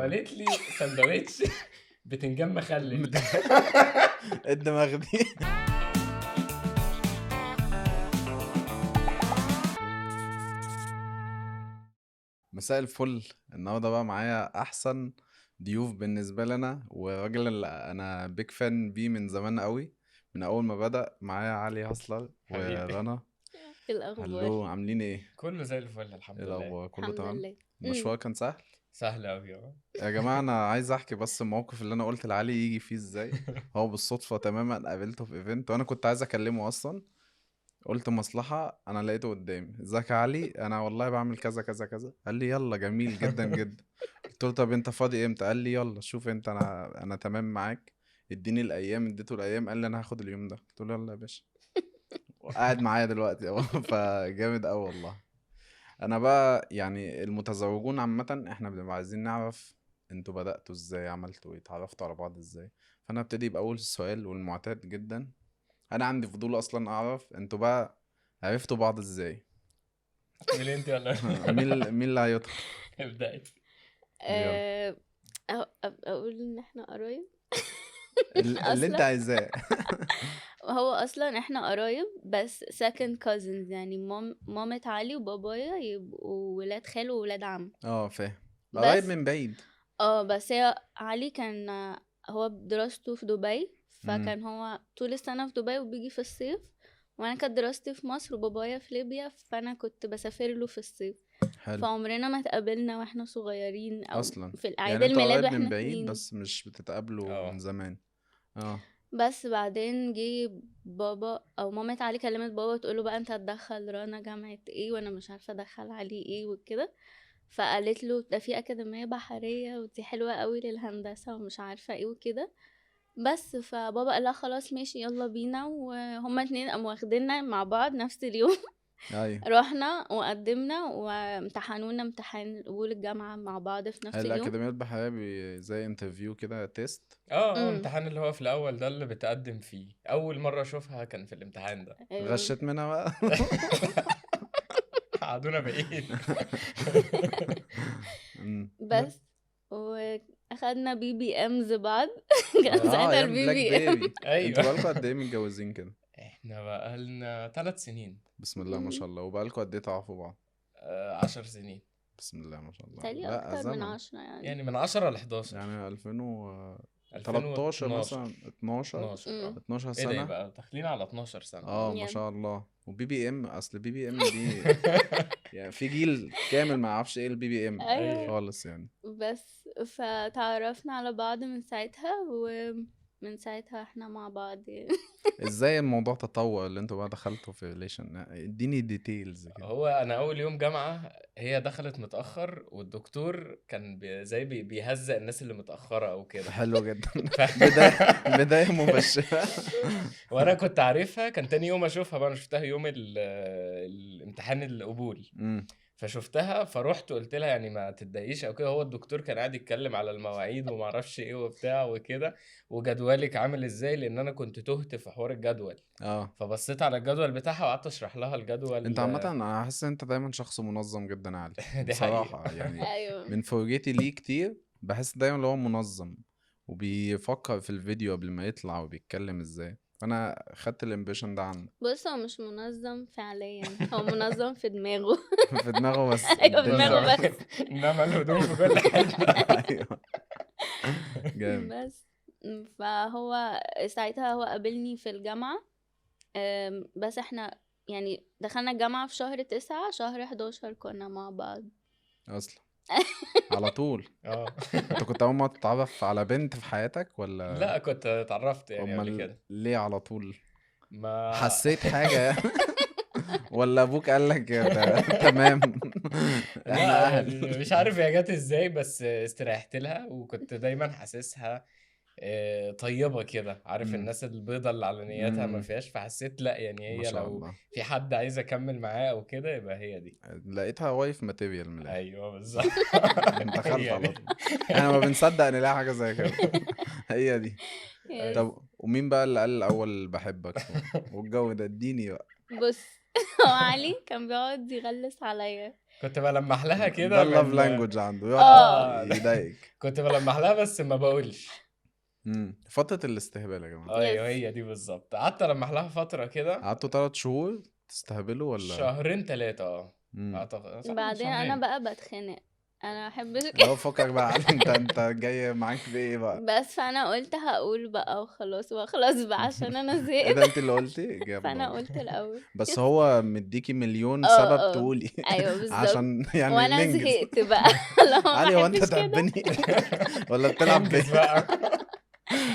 عملت لي سندوتش بتنجان مخلل. الدماغ دي. مساء الفل. النهارده بقى معايا احسن ضيوف بالنسبه لنا، وراجل اللي انا بيك فان بيه من زمان قوي، من اول ما بدأ معايا علي هصلر حبيبي. ورنا. ايه الاخبار؟ هلو، عاملين ايه؟ كله زي الفل الحمد ايه لله. الاخبار؟ كله الحمد تمام؟ لله. المشوار كان سهل سهل قوي. يا جماعه. انا عايز احكي بس الموقف اللي انا قلت لعلي يجي فيه ازاي. هو بالصدفه تماما قابلته في ايفنت وانا كنت عايز اكلمه اصلا. قلت مصلحة، انا لقيته قدامي. ازيك يا علي؟ انا والله بعمل كذا كذا كذا. قال لي يلا، جميل جدا جدا. قلت له طب انت فاضي امتى؟ قال لي يلا شوف انت، انا تمام معاك. اديني الايام، اديته الايام، قال لي انا هاخد اليوم ده. قلت له يلا يا باشا. وقاعد معايا دلوقتي اهو. فجامد قوي والله. انا بقى يعني المتزوجون عامة احنا بنبقى عايزين نعرف انتوا بدأتوا ازاي، عملتوا ايه، اتعرفتوا على بعض ازاي. فانا ابتدي بأول السؤال والمعتاد جدا. انا عندي فضول اصلا اعرف انتوا بقى عرفتوا بعض ازاي. تقولي انت ولا مين اللي هيدخل؟ ابدأي. يلا. آه، اقول ان احنا قرايب. اللي انت اصلا عايزاه. هو اصلا احنا قرايب بس second cousins، يعني مامة علي وبابايا يبقوا ولاد خال وولاد عم. فاهم. قريب بس من بعيد. بس هي علي كان هو دراسته في دبي، امم. فكان هو طول السنة في دبي وبيجي في الصيف، وانا كانت دراستي في مصر وبابايا في ليبيا، فانا كنت بسافر له في الصيف. حلو. فعمرنا ما اتقابلنا واحنا صغيرين او اصلا في الاعياد يعني انتوا الميلاد قريب من واحنا بعيد 2. بس مش بتتقابلوا من اه زمان. اه. بس بعدين جه بابا او مامة علي كلمت بابا تقوله بقى انت هتدخل رنا جامعة ايه، وانا مش عارفة ادخل علي ايه وكده. فقالت له ده في اكاديمية بحرية ودي حلوة قوي للهندسة ومش عارفة ايه وكده. بس فبابا قال لها خلاص ماشي يلا بينا، وهما اتنين قاموا واخديننا مع بعض نفس اليوم. ايوه. رحنا وقدمنا وامتحنونا امتحان قبول الجامعة مع بعض في نفس هل اليوم. الأكاديميات البحرية زي انترفيو كده، تيست؟ امم امتحان اللي هو في الاول ده اللي بتقدم فيه. اول مرة اشوفها كان في الامتحان ده. ايوه. غشت منها بقى. قعدونا بعيد. لا. بس واخدنا BBMs بعض. كان اه ساعتها ايام بلاك BBM. بيبي. انتوا ايوه. بقالكوا قد ايه متجوزين كده؟ احنا بقالنا 3 سنين. بسم الله ما شاء الله. وبقالكوا قد ايه تعرفوا بعض؟ 10 سنين. بسم الله ما شاء الله. تالي لا اكتر من زمن. 10 يعني. يعني من 10 ل 11. يعني 2013 مثلا، 2012. 12. 12 امم 12 ايه ده، سنة. يبقى داخلين على 12 سنة. اه ما يب. شاء الله. وبي بي ام، اصل بي بي ام دي يعني في جيل كامل ما يعرفش ايه البي بي ام ايوه. ايوه. خالص يعني. بس فتعرفنا على بعض من ساعتها، ومن ساعتها احنا مع بعض يعني. ازاي الموضوع تطور اللي انتوا بقى دخلتوا في ريليشن؟ اديني ديتيلز كده. هو انا اول يوم جامعة هي دخلت متأخر، والدكتور كان بيهزق الناس اللي متأخرة او كده. حلو جدا. ف... بداية مبشرة. وانا كنت عارفها، كان تاني يوم اشوفها بقى. انا شفتها يوم الامتحان القبول. امم. فشفتها فروحت قلت لها يعني ما تتضايقيش او كده. هو الدكتور كان قاعد يتكلم على المواعيد وما اعرفش ايه وبتاع وكده، وجدولك عامل ازاي، لان انا كنت تهت في حوار الجدول. اه. فبصيت على الجدول بتاعها وقعدت اشرح لها انت الجدول. عامة انا حاسس ان انت دايما شخص منظم جدا يا علي. دي حقيقة. بصراحة يعني. ايوه. من فرجتي ليه كتير بحس دايما اللي هو منظم، وبيفكر في الفيديو قبل ما يطلع وبيتكلم ازاي. فانا خدت الامبريشن ده عنه. بص هو مش منظم فعليا، هو منظم في دماغه. في دماغه بس ايوه في الدنيا. دماغه نظام. بس. انما الهدوم في كل حتة. ايوه. جامد. بس فهو ساعتها هو قابلني في الجامعة. بس احنا يعني دخلنا الجامعة في شهر 9، شهر 11 كنا مع بعض اصلا على طول. اه. انت كنت اول ما تتعرف على بنت في حياتك ولا؟ لا كنت اتعرفت يعني قبل امال كده. ليه على طول؟ ما حسيت حاجة؟ ولا ابوك قال لك ده تمام؟ لا احنا اهل. يعني مش عارف هي جت ازاي، بس استريحت لها وكنت دايما حاسسها طيبة كده. عارف امم. الناس البيضة اللي على نياتها ما امم. فيهاش. فحسيت لا يعني ما هي شاء لو الله. في حد عايز اكمل معاه او كده يبقى هي دي. لقيتها وايف ماتيريال من الاخر. ايوه بالظبط. دخلت هي على دي. طول. احنا ما بنصدق نلاقي حاجة زي كده. هي دي. يس. طب ومين بقى اللي قال الاول بحبك والجو ده؟ اديني بقى. بص هو علي كان بيقعد يغلس عليا، كنت بلمح لها ده كده اللاف من لانجوج عنده اه يقعد اه يضايقك. كنت بلمح لها بس ما بقولش. فترة الاستهبال يا جماعة. ايوه يس هي دي بالظبط، قعدت المح لها فتره كده، قعدتوا 3 شهور تستهبلوا ولا؟ شهرين 3 امم اعتقد صح بعدين انا شهرين. بقى بتخانق، انا احبش لو فكك بقى علي، انت جاي معاك بايه بقى؟ بس فانا قلت هقول بقى وخلاص وخلاص بقى عشان انا ايه زهقت. ده، انت اللي قلتي جامد فانا والله. قلت الاول. بس هو مديكي مليون اه سبب اه تقولي ايوه بالظبط، عشان يعني وانا ننجز. زهقت بقى. لو ما علي هو انت بحبش كده، تحبني ولا بتلعب انجز بيا؟ بقى.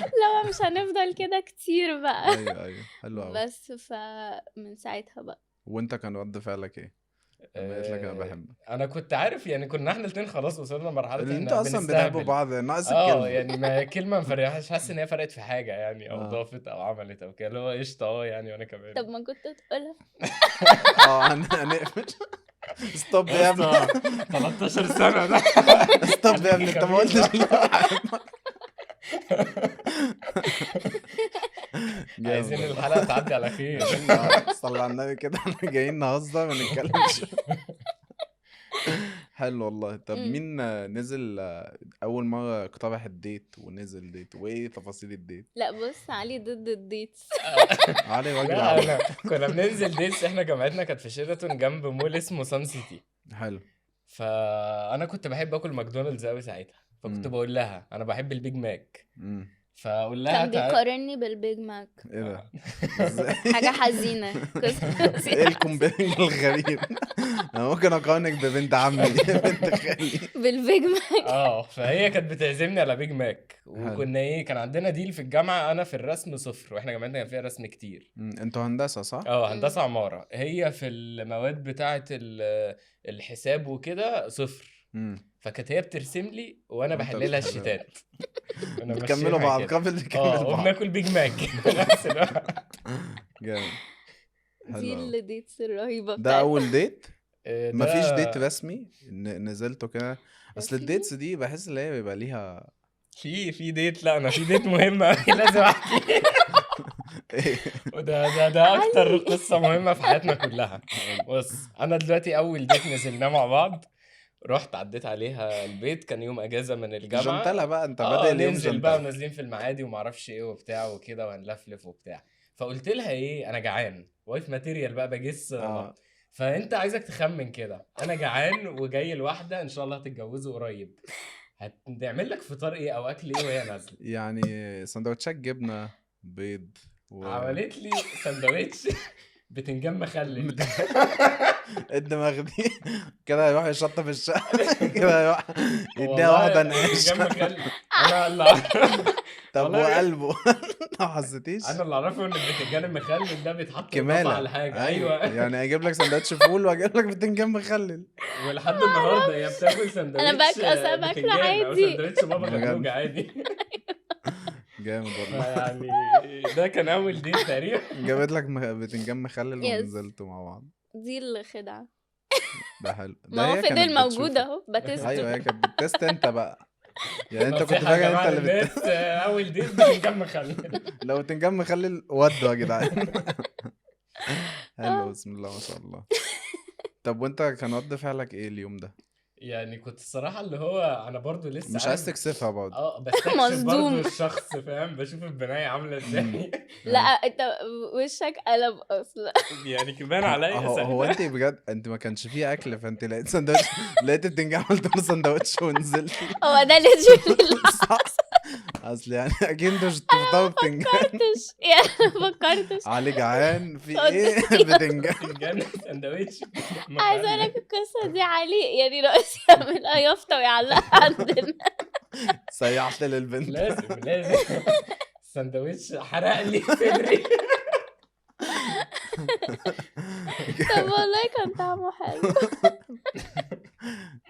لو مش هنفضل كده كتير بقى. ايوه حلو قوي. بس فمن ساعتها بقى وانت كان رد فعلك ايه لما قلت لك انا بحبك؟ انا كنت عارف يعني، كنا احنا الاتنين خلاص وصلنا لمرحله اللي احنا انتوا اصلا بتحبوا بنستهبل. بعض ناقص الكلمة. يعني ما كلمه مفرحه، مش حاسس ان هي فرقت في حاجه يعني، او اه ضافت او عملت او كده، اللي هو قشطه يعني، وانا طب كمان. ما كنت تقولها. هنقفل. ستوب يا يا ابني. اسطى 13 سنه ده ستوب يا ابني، خليكي انت ما خبيث قلتش ليه بقى. بحبك. جامد عايزين والله. الحلقه تعدي على خير. عايزين صلي على النبي كده، احنا جايين نهزر ما نتكلمش. حلو والله. طب أمم. مين نزل اول مرة اقترح الديت ونزل ديت، وايه تفاصيل الديت؟ لا بص، علي ضد الديتس. علي راجل لا عمل. انا كنا بننزل ديتس، احنا جامعتنا كانت في شيراتون جنب مول اسمه سان سيتي، حلو. فانا كنت بحب اكل ماكدونالدز قوي ساعتها، فكنت امم بقول لها انا بحب البيج ماك، امم فاقول لها كان بيقارني بالبيج ماك، ايه ده ازاي؟ حاجة حزينة قصة ايه الكومبينج الغريب؟ انا ممكن اقارنك ببنت عمي بنت خالي. بالبيج ماك. فهي كانت بتعزمني على بيج ماك، حلو. وكنا كان عندنا ديل في الجامعه، انا في الرسم صفر، واحنا جامعتنا كان فيها رسم كتير. انتوا هندسة صح؟ هندسه عماره، هي في المواد بتاعه الحساب وكده صفر، امم فكانت هي بترسم لي وانا وانت بحل لها بتحل. الشتات، كنا بتكملوا ماشيينها بعض، كده. قبل تكمل بعض. وبناكل بيج ماك في نفس الوقت. جامد. حلو دي قوي. الديتس الرهيبة ده بتاعتنا. اول ديت؟ مفيش ديت ده رسمي نزلته كده؟ اصل رسمي. الديتس دي بحس ان هي بيبقى ليها في ديت، لا انا في ديت مهمه أوي لازم احكي. ايه. ده اكتر علي. قصه مهمه في حياتنا كلها. بص انا دلوقتي اول ديت نزلناه مع بعض، رحت عديت عليها البيت، كان يوم اجازه من جنتلة الجامعه. بقى، انت بادئ اليوم ننزل بقى جنتلة. ونازلين في المعادي وما اعرفش ايه وبتاع وكده، وهنلفلف وبتاع. فقلت لها انا جعان، وايف ماتيريال بقى بجس اه فانت عايزك تخمن كده، انا جعان وجاي الواحده ان شاء الله هتتجوزوا قريب، هتعمل لك فطار ايه او اكل ايه وهي نازله؟ يعني سندوتشات جبنة بيض عملت لي سندوتش بتنجان مخلل. الدماغ دي كده هيروح يشطف الشقة كده هيروح يديها والله واحدة نقاش. بتنجان مخلل. انا اللي طب والله وقلبه ما حسيتيش؟ انا اللي اعرفه ان البتنجان المخلل ده بيتحط اضافه كمالة. على حاجه. ايوه ايوه يعني اجيب لك سندوتش فول واجيب لك بتنجان مخلل. ولحد النهارده هي بتاكل سندوتش انا اصلا باكله بتنجان او عادي. سندوتش بابا بجد غنوج عادي. جامد والله. فيعني ده كان اول ديت تقريبا. جابت لك بتنجان مخلل يس، ونزلتوا مع بعض. دي الخدعة. ده حلو. ما ده هو هي كانت فضل موجود بتشوفك. اهو بتست. ايوه هي كانت بتست انت بقى، يعني انت كنت نصيحه يا فاكر انت جماعه اللي للناس، اول ديت بتنجان مخلل. لو بتنجان مخلل ودوا يا جدعان. حلو اه بسم الله ما شاء الله. طب وانت كان رد فعلك ايه اليوم ده؟ يعني كنت الصراحه اللي هو انا برضو لسه مش عايز عارف، تكسفها برضه. بستكشف برضو مصدوم. الشخص، فاهم، بشوف البنايه عامله ازاي. لا ايوه. انت وشك قلب اصلا. يعني كبان عليا هو انت ساعتها. بجد انت ما كانش فيه اكل، فانت لقيت سندوتش، لقيت البتنجان عملت له سندوتش ونزلتي. هو ده اللي صح. اصل يعني اكيد انتوا مش بتفطروا بتنجان. فكرتش يعني ما فكرتش. علي جعان في ايه؟ صدقني. بتنجان. بتنجان سندوتش عايزه اقول لك مخلل. القصه دي علي يعني ناقص يعملها يافطه ويعلقها عندنا. سيحت للبنت. لازم السندوتش حرق لي صدري. طب والله كان طعمه حلو.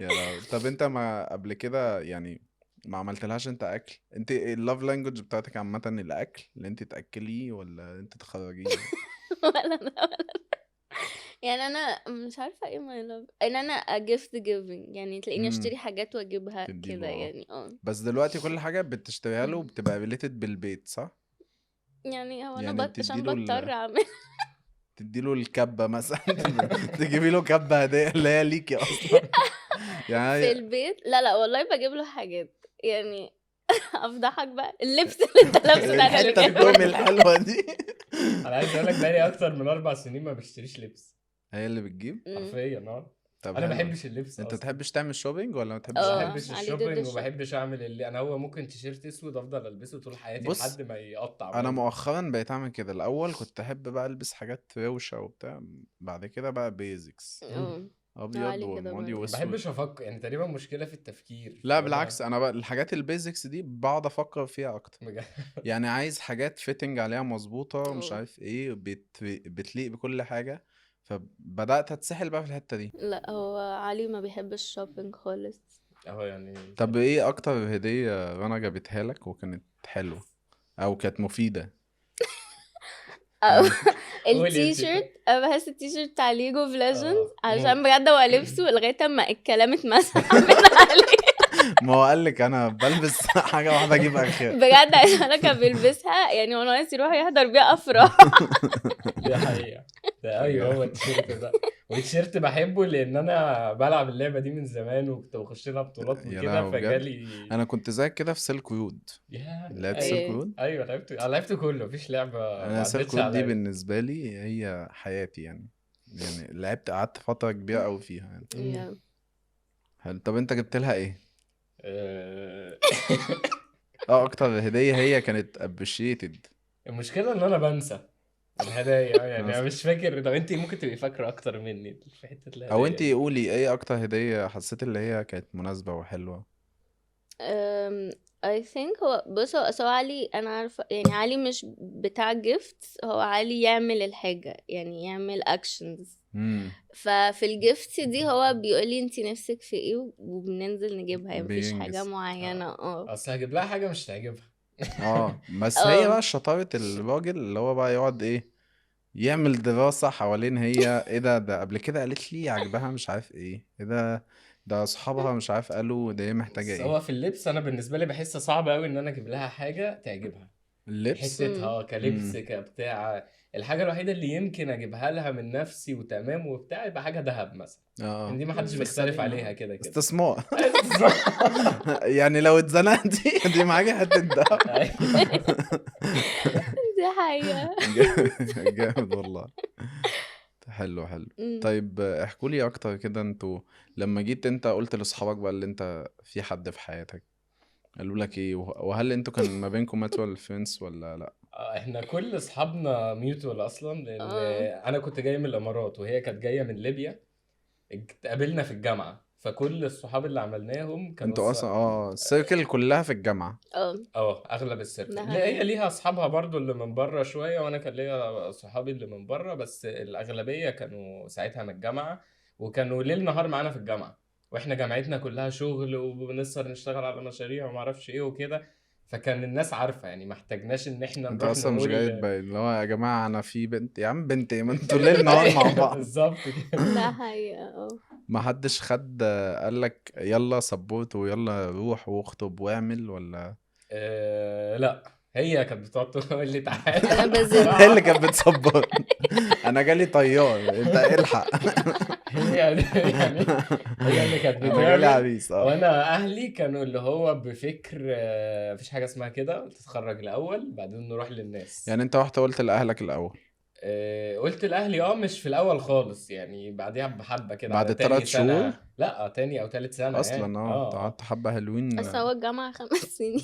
يا لهوي. طب انت ما قبل كده يعني ما عملتلهاش انت اكل؟ انت اللاف لانجوج بتاعتك عامه الاكل اللي انت تاكليه ولا انت تخرجيه؟ ولا انا ولا يعني انا مش عارفه ايه ماي لاف، ان انا جيفت جيفنج، يعني تلاقيني اشتري حاجات واجيبها تديله كده يعني. بس دلوقتي كل حاجه بتشتريها له بتبقى ريليتد بالبيت صح؟ يعني هو انا يعني عشان بتديله بضطر اعمل. تديله الكبه مثلا تجيبي له كبه هديه اللي هي ليكي اصلا في يعني. البيت لا والله بجيب له حاجات يعني. افضحك بقى اللبس اللي انت لابسه ده انا اللي الحته جايبه. الدومي الحلوه دي انا عايز اقول لك بقالي اكتر من 4 سنين ما بشتريش لبس هي اللي بتجيب. أمم. حرفيا. طب انا ما حلو. بحبش اللبس انت اصلا. تحبش تعمل شوبينج ولا ما تحبش ما اه تعمل؟ بحبش علي ضد الشوبينج وما الشوب. بحبش اعمل اللي انا هو ممكن تيشيرت اسود افضل البسه طول حياتي بص لحد ما يقطع انا مني. مؤخرا بقيت اعمل كده. الاول كنت احب بقى البس حاجات روشه وبتاع، بعد كده بقى بيزكس، مم. ابيض علي كده ورمادي برضه. ما واسود. بحبش افكر يعني، تقريبا مشكله في التفكير لا فانا بالعكس، انا بقى الحاجات البيزكس دي بقعد افكر فيها اكتر. بجد. يعني عايز حاجات فيتنج عليها مظبوطه، مش اه عارف ايه، بتليق بكل حاجه. فبدات اتسحل بقى في الحته دي. لا هو علي ما بيحبش الشوبينج خالص. اهو يعني طب ايه اكتر هديه رنا جابتها لك وكانت حلوه او كانت مفيده أو يعني؟ قولي انت. التيشيرت انا بحس التيشيرت بتاع ليج اوف ليجندز اه عشان بجد هو لبسه لغايه اما الكلام اتمسح من عليه. ما هو قال لك انا بلبس حاجه واحده اجيب اخر. بجد عشان انا كان بيلبسها يعني وانا ناقص يروح يحضر بيها افراح. دي حقيقة. ده ايوه هو التيشيرت ده. والتيشيرت بحبه لان انا بلعب اللعبة دي من زمان وكنت بخش لها بطولات يا وكده لهوي بجد. فجالي. انا كنت زيك كده في سيلك رود. يا لعبت سيلك ايوه ايه رود. ايوه لعبت كله، مفيش لعبة ما انا سيلك عدتش رود دي عليا. بالنسبه لي هي حياتي يعني. يعني لعبت قعدت فتره كبيره قوي فيها يعني. مم. يا. حلو. طب انت جبت لها ايه؟ آه، اكتر هديه هي كانت ابريشيتد. المشكلة ان انا بنسى الهدايا يعني. انا مش فاكر. لو انت ممكن تبقي فاكرة اكتر مني في حتة او الهدايا انت دي. قولي ايه اكتر هديه حسيت اللي هي كانت مناسبه وحلوه. I think هو بص هو علي انا عارفه يعني علي مش بتاع جيفتس. هو علي يعمل الحاجه يعني يعمل اكشنز. امم ففي الجيفتس دي هو بيقولي انتي نفسك في ايه وبننزل نجيبها يعني مفيش حاجه بينجز. معينه. اصل هجيب لها حاجة مش تعجبها. بس هي اه بقى شطاره الراجل اللي هو بقى يقعد ايه، يعمل دراسة حوالين هي ايه ده قبل كده قالت لي عجبها مش عارف ايه ده اصحابها مش عارف قالوا ده هي محتاجة بس ايه. هو في اللبس انا بالنسبه لي بحس صعب قوي ان انا اجيب لها حاجه تعجبها. اللبس. حتتها امم كلبس امم كبتاع. الحاجه الوحيده اللي يمكن اجيبها لها من نفسي وتمام وبتاع يبقى حاجه دهب مثلا. ان اه دي ما حدش بيختلف عليها كده كده. استثمار يعني لو اتزنقتي دي معاكي حتة دهب. دي حقيقه. جامد والله. حلو حلو. امم طيب احكوا لي اكتر كده. انتوا لما جيت انت قلت لاصحابك بقى اللي انت في حد في حياتك، قالوا لك ايه؟ وهل انتوا كان ما بينكم ماتوال فريندز ولا لا؟ احنا كل اصحابنا ميوتوال اصلا لان اه انا كنت جاي من الامارات وهي كانت جايه من ليبيا. اتقابلنا في الجامعه فكل الصحاب اللي عملناهم كانوا انتوا اصلا السيركل كلها في الجامعة. اه اغلب السيركل ده اللي هي حقيقه. ليها اصحابها برضو اللي من بره شويه وانا كان ليا صحابي اللي من بره بس الاغلبيه كانوا ساعتها من الجامعه. وكانوا ليل نهار معانا في الجامعه. واحنا جامعتنا كلها شغل وبنسهر نشتغل على مشاريع وما اعرفش ايه وكده. فكان الناس عارفه يعني ما احتاجناش ان احنا انت نروح اصلا مش جاي نقول. تبين اللي هو يا جماعة انا في بنت، يا عم بنت ايه، ما انتوا ليل نهار مع بعض. بالظبط كده. ده حقيقه. ما حدش خد قال لك يلا سبورت ويلا روح واخطب واعمل ولا؟ لا هي كانت بتقعد تقول لي انا تعالى بزن. هي اللي بصراحه. كانت بتسبورت. انا جالي طيار انت الحق. يعني هي اللي كانت انا جالي بتعمل. عريس وانا اهلي كانوا اللي هو بفكر مفيش حاجه اسمها كده تتخرج الاول بعدين نروح للناس. يعني انت رحت قلت لاهلك الاول قلت لاهلي مش في الاول خالص يعني بعديها بحبه كده بعد على تاني 3 شهور سنه. لا تاني او تالت سنه يعني اصلا؟ انت قعدت حبة حلوين. بس هو الجامعة 5 سنين.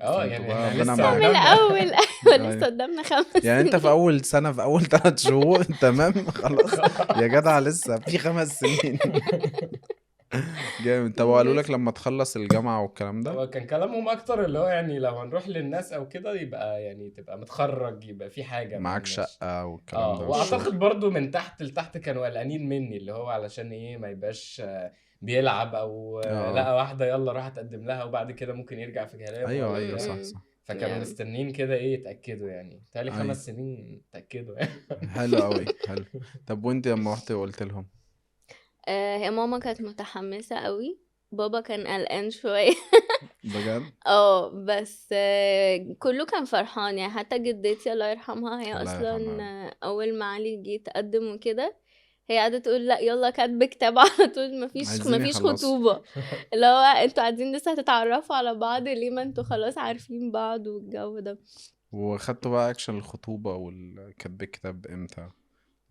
انتوا يعني بقى احنا ربنا لسه من معاك. قدامنا. الأول أيوة لسه ايوه. قدامنا 5 يعني انت في سنين. اول سنة في اول 3 شهور تمام خلاص يا جدع لسه في 5 سنين. جامد. طب وقالوا لك بس لما تخلص الجامعة والكلام ده؟ هو كان كلامهم اكتر اللي هو يعني لو هنروح للناس او كده يبقى يعني تبقى متخرج يبقى في حاجه ما معاك مش. شقة والكلام ده والشغل. واعتقد برضو من تحت لتحت كانوا قلقانين مني اللي هو علشان ايه ما يبقاش بيلعب او اه لقى واحده يلا راح اتقدم لها وبعد كده ممكن يرجع في كلامه ايوه او ايوه بتاع. صح م-م. صح. فكانوا يا مستنين كده ايه يتاكدوا يعني تالي ايوه 5 سنين تاكدوا يعني. حلو قوي حلو. طب وانت لما رحت وقلت لهم؟ هي ماما كانت متحمسة قوي. بابا كان قلقان شوية. بجد بس كله كان فرحان يعني، حتى جدتي الله يرحمها هي الله اصلا يرحمها. اول ما علي جه يتقدم وكده هي قاعده تقول لا يلا كاتبه كتاب على طول، عايزين مفيش يخلصوا. خطوبه. اللي هو انتوا قاعدين لسه هتتعرفوا على بعض ليه، ما انتوا خلاص عارفين بعض والجو ده. وخدتوا بقى اكشن الخطوبة والكتب الكتاب امتى؟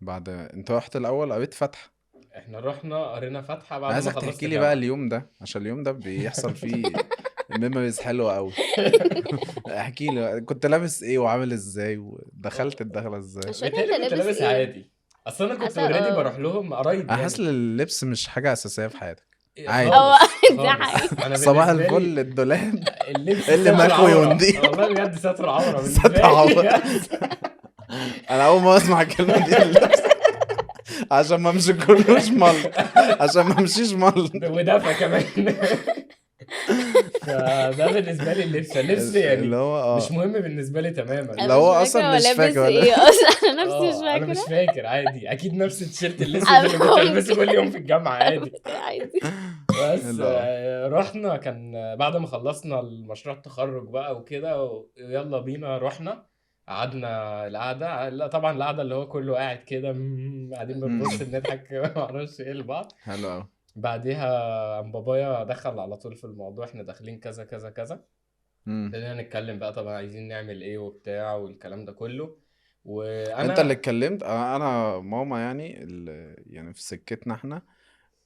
بعد انت رحت الاول قريت فتحة؟ احنا رحنا قرينا فاتحة بعد ما عايزك خلصت تحكي لي بقى جامعة. اليوم ده، عشان اليوم ده بيحصل فيه ميموريز حلوة قوي. احكي لي كنت لابس ايه وعامل ازاي ودخلت الدخلة ازاي؟ مش فاكره انت بيتهيألي كنت لابس لابس ايه. عادي، اصل انا كنت حاسه اوريدي بروح لهم قرايب انا حاسس يعني. ان اللبس مش حاجة اساسية في حياتك. إيه عادي. خالص دي خالص. حقيقة. انا صباح بالنسبة الفل لي الدولاب اللبس اللي ستر مكوي عورة، ونضيف. والله بجد ستر عورة ستر بالنسبة لي عورة. بجد. انا اول ما اسمع الكلمة دي اللبس عشان ما امشي كلوش ملط، عشان ما امشيش ملط. ودفى كمان. فده بالنسبة لي اللبس اللي يعني هو مش مهم بالنسبة لي تماما. اللي انا هو مش اصلا فاكره هو مش لابس فاكر ولا ايه اصلا، انا نفسي مش انا مش فاكره. فاكر عادي، اكيد نفس التيشيرت الاسود اللي كنت ممكن. البسه كل يوم في الجامعة عادي. عادي. بس اللي هو رحنا، كان بعد ما خلصنا المشروع التخرج بقى وكده ويلا بينا رحنا قعدنا القعدة. لا طبعا القعدة اللي هو كله قاعد كده قاعدين بنبص بنضحك معرفش ايه لبعض. حلو قوي. بعديها قام بابايا دخل على طول في الموضوع، احنا داخلين كذا كذا كذا. امم ابتدينا نتكلم بقى طبعا عايزين نعمل ايه وبتاع والكلام ده كله. انت اللي وانا اتكلمت؟ انا ماما يعني يعني في سكتنا احنا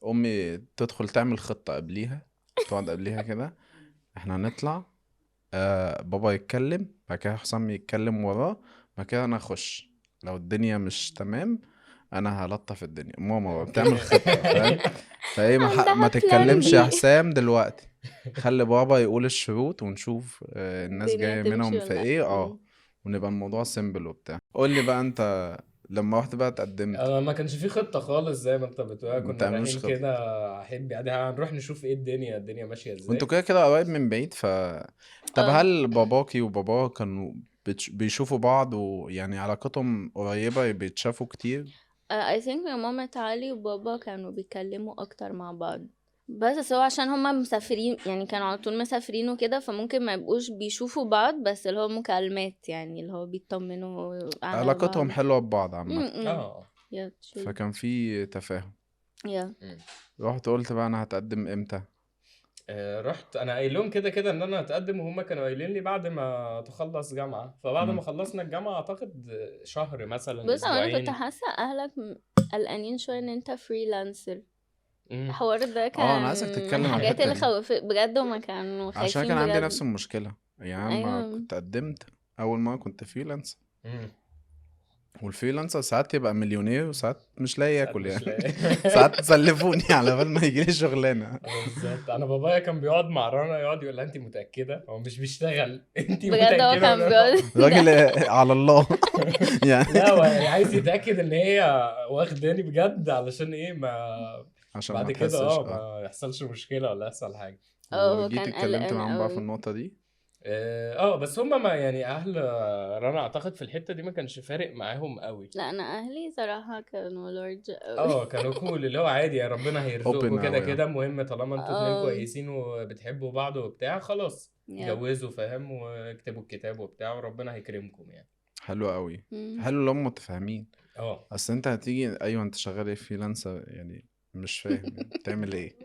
امي تدخل تعمل خطة قبليها، تقعد قبليها كده احنا هنطلع، بابا يتكلم، بعد كده حسام يتكلم وراه، بعد كده انا اخش، لو الدنيا مش تمام انا هلطف الدنيا. ماما بقى بتعمل خطة، فاهم؟ فايه ما عندها بلان تتكلمش يا بي. حسام دلوقتي، خلي بابا يقول الشروط ونشوف الناس الدنيا جاية هتمشي منهم ولا في لا. ايه، ونبقى الموضوع سيمبل وبتاع. قول لي بقى انت لما رحت بقى اتقدمت ما كانش في خطة خالص زي ما انت بتقول، ما كنا تعملوش رايحين خطة؟ كده احب يعني هنروح نشوف ايه الدنيا ماشية وانتوا ازاي. كده كده قريب من بعيد طب اه هل باباكي وبابا كانوا بيشوفوا بعض ويعني علاقتهم قريبة بيتشافوا كتير؟ I think ماما علي وبابا كانوا بيتكلموا اكتر مع بعض، بس هو عشان هما مسافرين يعني، كانوا على طول مسافرين وكده، فممكن ما يبقوش بيشوفوا بعض، بس اللي هو مكالمات يعني، اللي هو بيطمنوا على علاقتهم بعض. حلوة ببعض عامة، اه يا تشيل. فكان في تفاهم. يا مم. رحت قلت بقى انا هتقدم امتى؟ رحت انا قايل لهم كده كده ان انا هتقدم، وهم كانوا قايلين لي بعد ما تخلص جامعة. فبعد ما مم. خلصنا الجامعة اعتقد شهر مثلا بص، انا كنت اسبوعين. حاسه اهلك قلقانين شويه ان انت فريلانسر. مم. الحوار ده اه كان انا عايزك من تتكلم عن الحاجات الحتة اللي دي، خوف بجد، هما كانوا عشان كان خايفين عندي بجد. نفس المشكلة. يعني لما ايوه. كنت قدمت اول ما كنت فريلانس، مم. والفريلانسر ساعات يبقى مليونير وساعات مش لاقي ساعات ياكل مش يعني. لاقي. ساعات تسلفوني على بال ما يجيلي شغلانة. بالظبط. انا بابايا كان بيقعد مع رنا يقعد يقول لها انت متاكده هو مش بيشتغل؟ انت بجد هو متاكده كان بيقعد راجل على الله لا هو يعني. يعني عايز يتاكد ان هي واخداني بجد، علشان ايه ما عشان ما بعد كده تحسش ما يحصلش مشكله ولا يحصل حاجه. هو وجيت كان اتكلمت قلقان معاهم بقى في قوي. النقطة دي. بس هم ما يعني اهل رنا اعتقد في الحته دي ما كانش فارق معاهم قوي. لا انا اهلي صراحه كانوا لارج قوي. كانوا كول اللي هو عادي يا ربنا هيرزقكم اوبن كده اوي. كده، مهم طالما انتوا اتنين اه كويسين وبتحبوا بعض وبتاع خلاص يب. اتجوزوا فاهم، واكتبوا الكتاب وبتاع وربنا هيكرمكم يعني. حلو قوي. مم. حلو لو هم متفاهمين. اه اصل انت هتيجي ايوه انت شغال ايه فريلانسر يعني، مش فاهم يعني بتعمل ايه.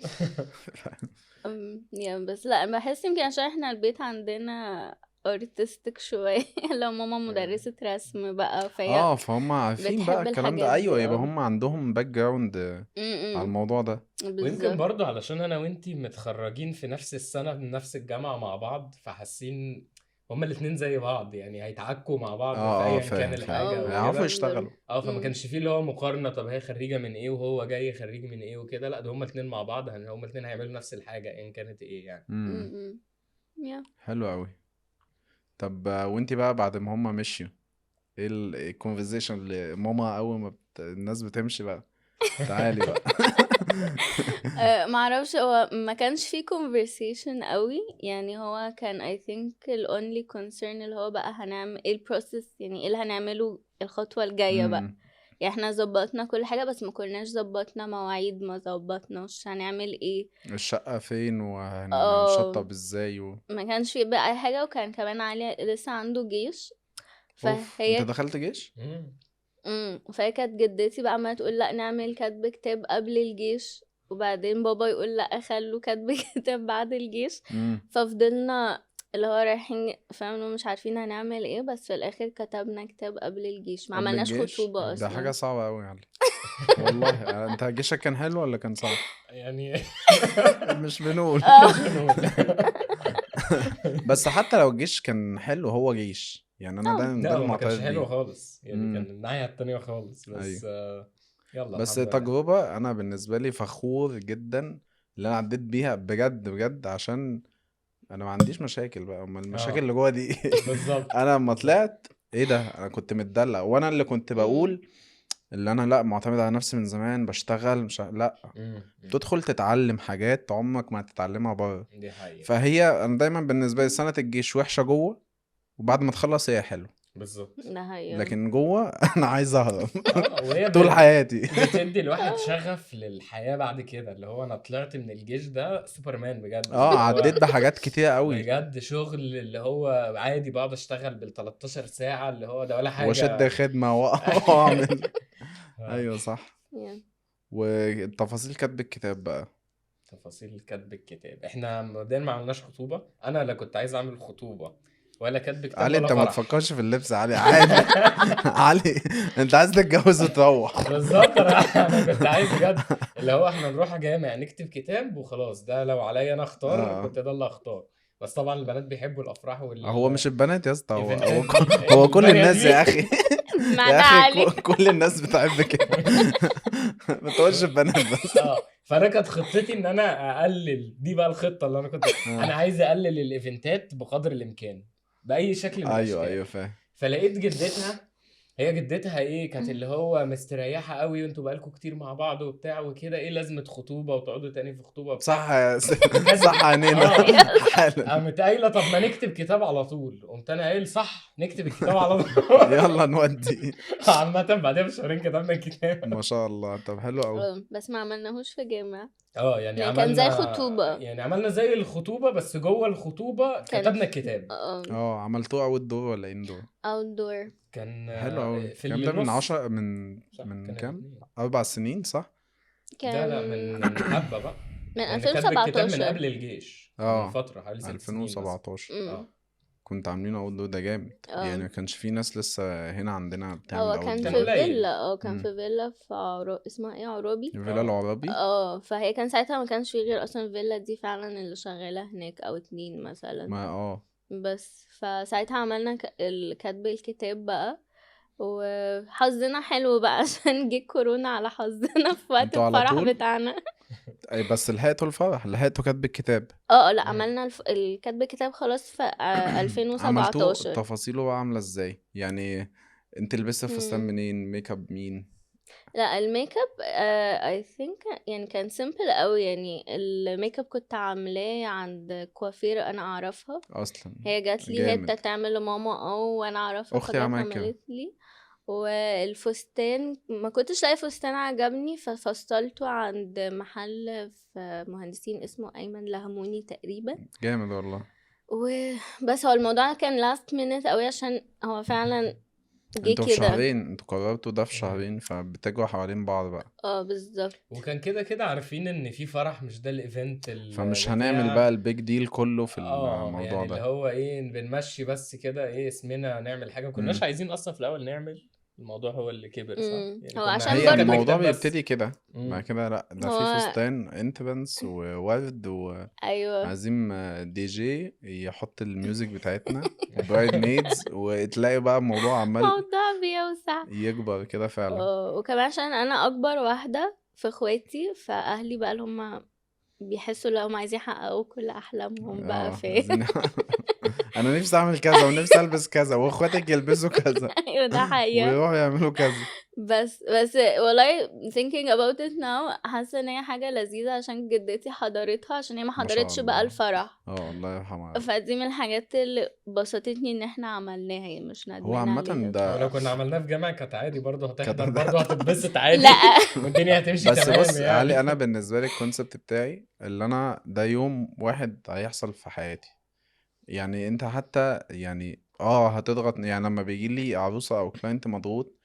يب. بس لا بحس يمكن عشان احنا البيت عندنا ارتستيك شويه. لو ماما مدرسه رسم بقى فهي فهم عارفين بقى بتحب الكلام ده، الحاجات ايوه دي. يبقى هم عندهم باك جراوند على امم. الموضوع ده. ويمكن بالظبط. برضه علشان انا وانتي متخرجين في نفس السنة من نفس الجامعة مع بعض، فحاسين هما الاتنين زي بعض يعني هيتعكوا مع بعض في اه ايا كان فاهم الحاجة فاهم او هيعرفوا كده. يشتغلوا. فما امم. كانش فيه اللي هو مقارنة طب هي خريجة من ايه وهو جاي خريج من ايه وكده، لا ده هما الاتنين مع بعض هما الاتنين هيعملوا نفس الحاجة ايا كانت ايه يعني. امم. يا حلو قوي. طب وانتي بقى بعد ما هم مشيوا، ايه الكونفرزيشن اللي ماما اول ما الناس بتمشي بقى تعالي بقى؟ معرفش، هو ما كانش فيه conversation قوي يعني. هو كان I think ال only concern اللي هو بقى هنعمل ايه البروسيس، يعني ايه اللي هنعمله الخطوة الجاية بقى. امم يعني احنا ظبطنا كل حاجة بس ما كناش ظبطنا مواعيد، ما ظبطناش هنعمل ايه. الشقة فين اه وهنشطب ازاي ما كانش في بقى اي حاجة، وكان كمان علي لسه عنده جيش. اوف، انت فهي دخلت جيش؟ مم. فهي كانت جدتي بقى عمالة تقول لا نعمل كاتب كتاب قبل الجيش، وبعدين بابا يقول لا خلوا كاتب كتاب بعد الجيش. ففضلنا اللي هو رايحين فاهم مش عارفين هنعمل ايه، بس في الاخر كتبنا كتاب قبل الجيش، ما قبل عملناش الجيش خطوبة ده حاجة اصلا. صعبة قوي يعني. والله انت جيشك كان حلو ولا كان صعب؟ يعني مش بنقول. مش بنقول. بس حتى لو الجيش كان حلو، هو جيش يعني، انا ده لا هو ما كانش المعترف حلو بيه. خالص، يعني كان امم الناحية التانية خالص، ايوه. بس يلا بس الحمد لله. تجربة انا بالنسبة لي فخور جدا اللي انا عديت بيها بجد بجد، عشان انا ما عنديش مشاكل بقى، امال المشاكل اه اللي جوه دي إيه؟ بالظبط انا لما بالظبط. طلعت ايه ده، انا كنت متدلع، وانا اللي كنت مم. بقول اللي انا لا معتمد على نفسي من زمان، بشتغل مش لا، مم. تدخل تتعلم حاجات عمرك ما هتتعلمها بره. دي حقيقة. فهي انا دايما بالنسبه لي سنه الجيش وحشه جوه، وبعد ما تخلص هي حلو، بالظبط. ده حقيقة. لكن جوه انا عايز اهرب وهي طول حياتي. بتدي الواحد شغف للحياة بعد كده، اللي هو انا طلعت من الجيش ده سوبرمان بجد، اللي عديت هو بحاجات كتير قوي، بجد شغل اللي هو عادي بقعد اشتغل بال 13 ساعة اللي هو ده ولا واشد حاجة. خدمه واعمل. آه. ايوه صح. Yeah. والتفاصيل كاتب الكتاب بقى. تفاصيل كتب الكتاب، احنا مبدئيا ما عملناش خطوبة، انا لا كنت عايز اعمل خطوبة ولا كتب كتاب علي ولا انت ما فرح. تفكرش في اللبس، علي عادي. علي انت عايز تتجوز وتروح. بالظبط. انا كنت عايز بجد اللي هو احنا نروح جامع نكتب كتاب وخلاص، ده لو عليا انا اختار اه كنت ده اللي اختار. بس طبعا البنات بيحبوا الافراح هو مش البنات يا اسطى، والايفنتات دي، هو كل البني الناس يا ادمين. اخي. ما يا ده اخي علي. كل الناس بتحب كده. ما تقولش البنات بس. فانا كانت خطتي ان انا اقلل، دي بقى الخطه اللي انا كنت انا عايز اقلل الايفنتات بقدر الامكان باي شكل من ايوه الاشكال. ايوه فاهم. فلقيت جدتها، هي جدتها ايه كانت اللي هو مستريحه قوي، وانتوا بقالكم كتير مع بعض وبتاع وكده، ايه لازمه خطوبه وتقعدوا تاني في خطوبه صح وبتاع. يا بجد صح عنينا حالا. قامت قايله طب ما نكتب كتاب على طول، قمت انا قايل صح نكتب الكتاب على طول. يلا نودي. عامه بعدها بشهرين كتبنا الكتاب. ما شاء الله، طب حلو قوي. بس ما عملناهوش في جامع، يعني يعني كان زي عملنا، خطوبة. يعني عملنا زي الخطوبه بس جوه الخطوبه كان كتبنا الكتاب. عملتوه اول دور ولا اندور؟ outdoor. كان حلو قوي. في الكلام ده من النص. 10 من صح من كان كام، الاثنين. 4 سنين صح؟ لا لا كان من حبه بقى، من لان كاتب الكتاب من 2017. قبل الجيش، من فتره حوالي 6 سنين مثلا. 2017 كنت عاملين اول دور، ده جامد يعني. ما كانش في ناس لسه هنا عندنا بتعمل هو اول كان دور. كان في قليل. فيلا كان في فيلا في اسمها ايه، عرابي. فيلا العربي. فهي كان ساعتها ما كانش في غير اصلا الفيلا دي فعلا اللي شغاله هناك او 2 مثلا. ما بس فساعتها عملنا كاتب الكتاب بقى، وحظنا حلو بقى عشان جه كورونا على حظنا في وقت انتوا على الفرح طول؟ بتاعنا. اي بس لحقتوا الفرح، لحقتوا كاتب الكتاب. لا عملنا الكاتب الكتاب خلاص في عملتوه 2017. تفاصيله بقى عاملة ازاي يعني؟ انت لبست الفستان منين؟ ميك اب مين؟ لا الميك اب I think يعني كان سيمبل قوي، يعني الميك اب كنت عاملاه عند كوافير انا اعرفها اصلا هي جات لي، هي جامد. تعمل لماما وانا اعرفها اختي فجات عملت كده. عملت لي. والفستان ما كنتش لاقي فستان عجبني، ففصلته عند محل في مهندسين اسمه ايمن لهموني تقريبا. جامد والله. وبس هو الموضوع كان last minute قوي عشان هو فعلا جه انتوا في كده. شهرين، انتوا قررتوا ده في شهرين، فبتجوا حوالين بعض بقى. بالظبط. وكان كده عارفين ان في فرح، مش ده الايفنت فمش هنعمل بقى البيج ديل كله في الموضوع يعني اللي ده. هو ايه بنمشي بس كده ايه اسمنا نعمل حاجه، ما كناش عايزين اصلا في الاول نعمل، الموضوع هو اللي كبر صح يعني. هو كنا عشان هي هنكتب برضو الموضوع كتاب بس. بيبتدي كده، بعد كده لا ده في هو فستان انترنس وورد ايوه وعزيم دي جي يحط الميوزك بتاعتنا وبرايد ميدز، وتلاقي بقى الموضوع عمال موضوع بيوسع. يكبر كده فعلا. وكمان عشان انا اكبر واحده في اخواتي، فاهلي بقى اللي هم بيحسوا لو هم عايزين يحققوا كل احلامهم بقى في انا نفسي اعمل كذا ونفسي البس كذا واخواتك يلبسوا كذا ايوه ده حقيقة. ويروحوا يعملوا كذا. بس والله thinking about it now حاسة ان هي حاجة لذيذة عشان جدتي حضرتها، عشان هي ما ما شاء حضرتش بقى الله. الفرح. الله يرحمها. فدي من الحاجات اللي بسطتني ان احنا عملناها، يعني مش هو ندمان عامة عليها. ولو ده كنا عملناه في جامعة كانت عادي برضه هتحضر كانت برضه هتتبسط عادي لا والدنيا هتمشي بس تمام بص علي، انا يعني. بالنسبة لي الكونسبت بتاعي اللي انا ده يوم واحد هيحصل في حياتي. يعني انت حتى يعني هتضغط، يعني لما بيجي لي عروسة او كلاينت مضغوط،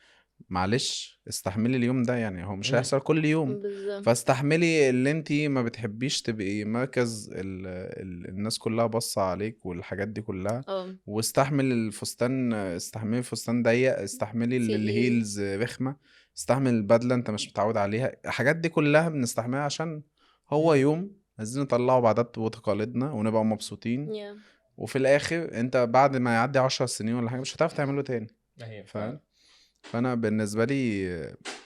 معلش استحملي اليوم ده، يعني هو مش مم. هيحصل كل يوم. بالظبط. فاستحملي اللي انتي ما بتحبيش تبقي مركز الناس كلها باصة عليك والحاجات دي كلها. واستحمل الفستان، استحملي الفستان ضيق، استحملي تقيل. الهيلز رخمة، استحمل البدلة انت مش متعود عليها. الحاجات دي كلها بنستحملها عشان هو مم. يوم عايزين نطلعه بعادات وتقاليدنا ونبقى مبسوطين. yeah. وفي الاخر انت بعد ما يعدي 10 سنين ولا حاجة مش هتعرف تعمله تاني. ايوه فاهم؟ فعلا. فانا بالنسبه لي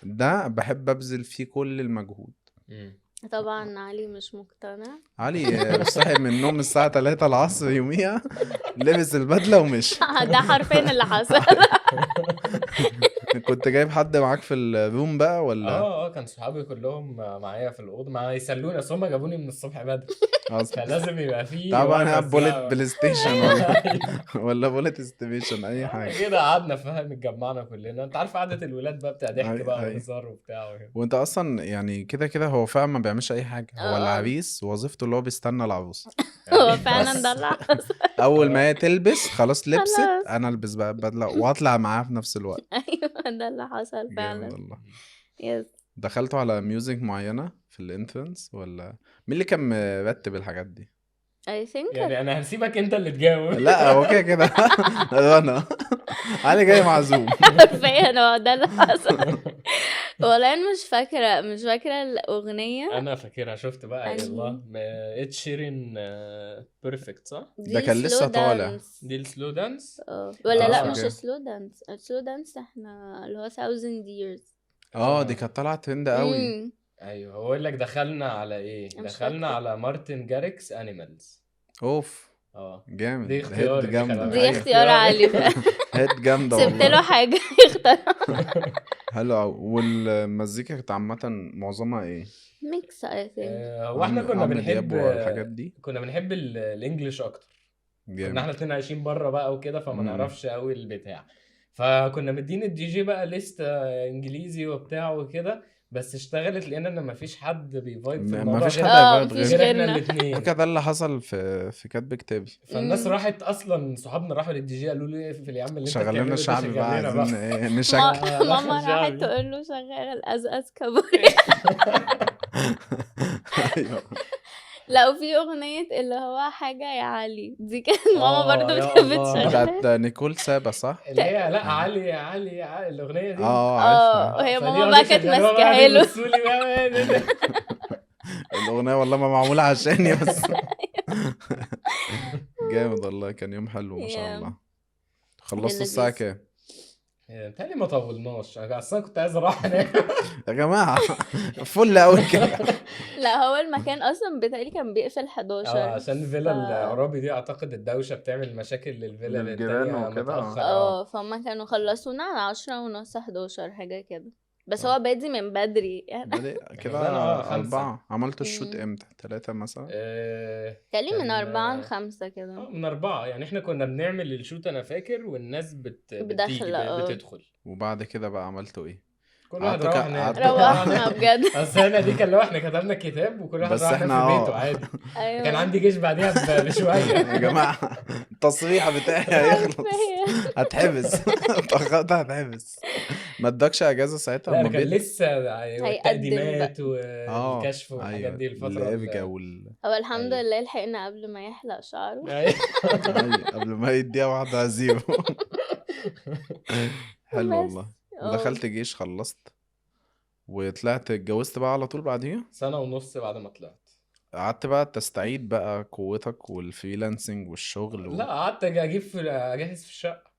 ده بحب ابذل فيه كل المجهود. مم. طبعا علي مش مقتنع. علي صحي من النوم الساعه 3 العصر يوميها، لبس البدله ومشي. ده حرفيا اللي حصل. كنت جايب حد معاك في الروم بقى ولا؟ كان صحابي كلهم معايا في الاوضه ما يسلوني، اصل هم جابوني من الصبح بدري فلازم يبقى في طبعا ونس بوليت بقى. بلاي ستيشن ولا بوليت ستيشن اي حاجه. كده قعدنا فاهم اتجمعنا كلنا، انت عارف قعده الولاد بقى بتاع ضحك اي بقى اي. وهزار وبتاع وكده. وانت اصلا يعني كده كده هو فعلا ما بيعملش اي حاجه، هو العريس وظيفته اللي هو بيستنى العروسه. هو فعلا بس ده اللي حصل. اول ما هي تلبس خلاص لبست، خلاص. انا البس بقى بدله واطلع معاها في نفس الوقت. ايوه ده اللي حصل جامد فعلا. والله. يس. دخلتوا على ميوزك معينة في الانترنس ولا مين اللي كان مرتب الحاجات دي؟ I think يعني انا هسيبك انت اللي تجاوب. لا هو كده كده انا علي جاي معزوم. حرفيا هو ده اللي حصل. والله انا مش فاكرة الأغنية. انا فاكرها، شفت بقى أنهي؟ الله اتش شيرين بيرفكت صح؟ ده دي كان سلو لسه طالع. دانس. دي السلو دانس. ولا لا مش مش فاكر. سلو دانس. سلو دانس احنا اللي هو 1000 years. دي كانت طالعة ترند قوي. ايوه هقول لك دخلنا على ايه، مش دخلنا فاكرة. على مارتن جاريكس انيمالز. اوف دي جامد. هيد اختياري، دي خلي جامدة. بالك. دي اختيار عالي فعلا. هيد جامدة سبت له والله. حاجة يختارها. حلو قوي. والمزيكا كانت عامة معظمها ايه؟ ميكس I think. هو احنا كنا عمرو دياب بنحب والحاجات دي. كنا بنحب الانجليش اكتر. كنا جامد. احنا الاتنين عايشين بره بقى وكده فما مم. نعرفش قوي البتاع. فكنا مدين الدي جي بقى ليست انجليزي وبتاع وكده، بس اشتغلت لقينا ان مفيش حد بيفايب في الموضوع مفيش غير حد هيفايب مفيش غير غير احنا غيرنا. الاثنين. ده اللي حصل في كاتب كتابي. فالناس راحت اصلا، صحابنا راحوا للدي جي قالوا له ايه في يا عم اللي انت شغل لنا بتعمله ده، شعبي شغل بقى، لنا عايزين بقى. ايه نشجع. ماما دخل راحت شعبي. تقول له شغال أزأز كابوري. ايوه. لا وفي أغنية اللي هو حاجة يا علي دي كانت ماما برضو يا بتحب الله. تشغلها. بتاعت نيكول سابا صح؟ اللي هي لا علي يا علي يا علي الاغنيه دي. عارفها. وهي فدي ماما قعدوا بقى كانت يشغلوها بقى ماسكاها قاعدين له. يبصوا لي بقى إيه ده؟ الاغنيه والله ما معموله عشاني بس. جامد والله، كان يوم حلو ما شاء الله. خلصتوا الساعه لذيذ. كام بتهيألي ما طولناش، انا اصلا كنت عايز اروح انام. يا جماعه؟ فل قوي كده. لا هو المكان أصلا بتاعي كان بيقفل 11. عشان فيلا العرابي دي اعتقد الدوشه بتعمل مشاكل للفيلا للجيران التانية وكده. متاخر. فهم كانوا خلصونا على 10:30 11 حاجة كده، بس هو بادي من بدري يعني. بادئ كده بدأنا 5. 4. عملتوا الشوت امتى؟ 3 مثلا؟ تقريبا من كان 4 ل5 كده. من 4 يعني احنا كنا بنعمل الشوت انا فاكر، والناس بتيجي بداخلة، بتدخل. وبعد كده بقى عملتوا ايه؟ كل واحد قعدتوا روح نام. روحنا بجد. اصل انا دي كان لو احنا كتبنا كتاب وكل واحد بس راح نام احنا في بيته عادي. أيوة. كان عندي جيش بعديها بشويه. يا جماعه التصريح بتاعي هيخلص، هتحبس. اتأخرت هتحبس. ما ادكش اجازه ساعتها؟ لا هما أنا كان لسه هيقدم التقديمات والكشف والحاجات ايوه دي الفتره الابجا هو الحمد أيوة. لله لحقنا قبل ما يحلق شعره. أيوة. قبل ما يديها واحده زيرو. حلو بس والله. ودخلت جيش، خلصت وطلعت اتجوزت بقى على طول بعديها. 1.5 سنة بعد ما طلعت. قعدت بقى تستعيد بقى قوتك والفريلانسنج والشغل لا قعدت اجهز في الشقه.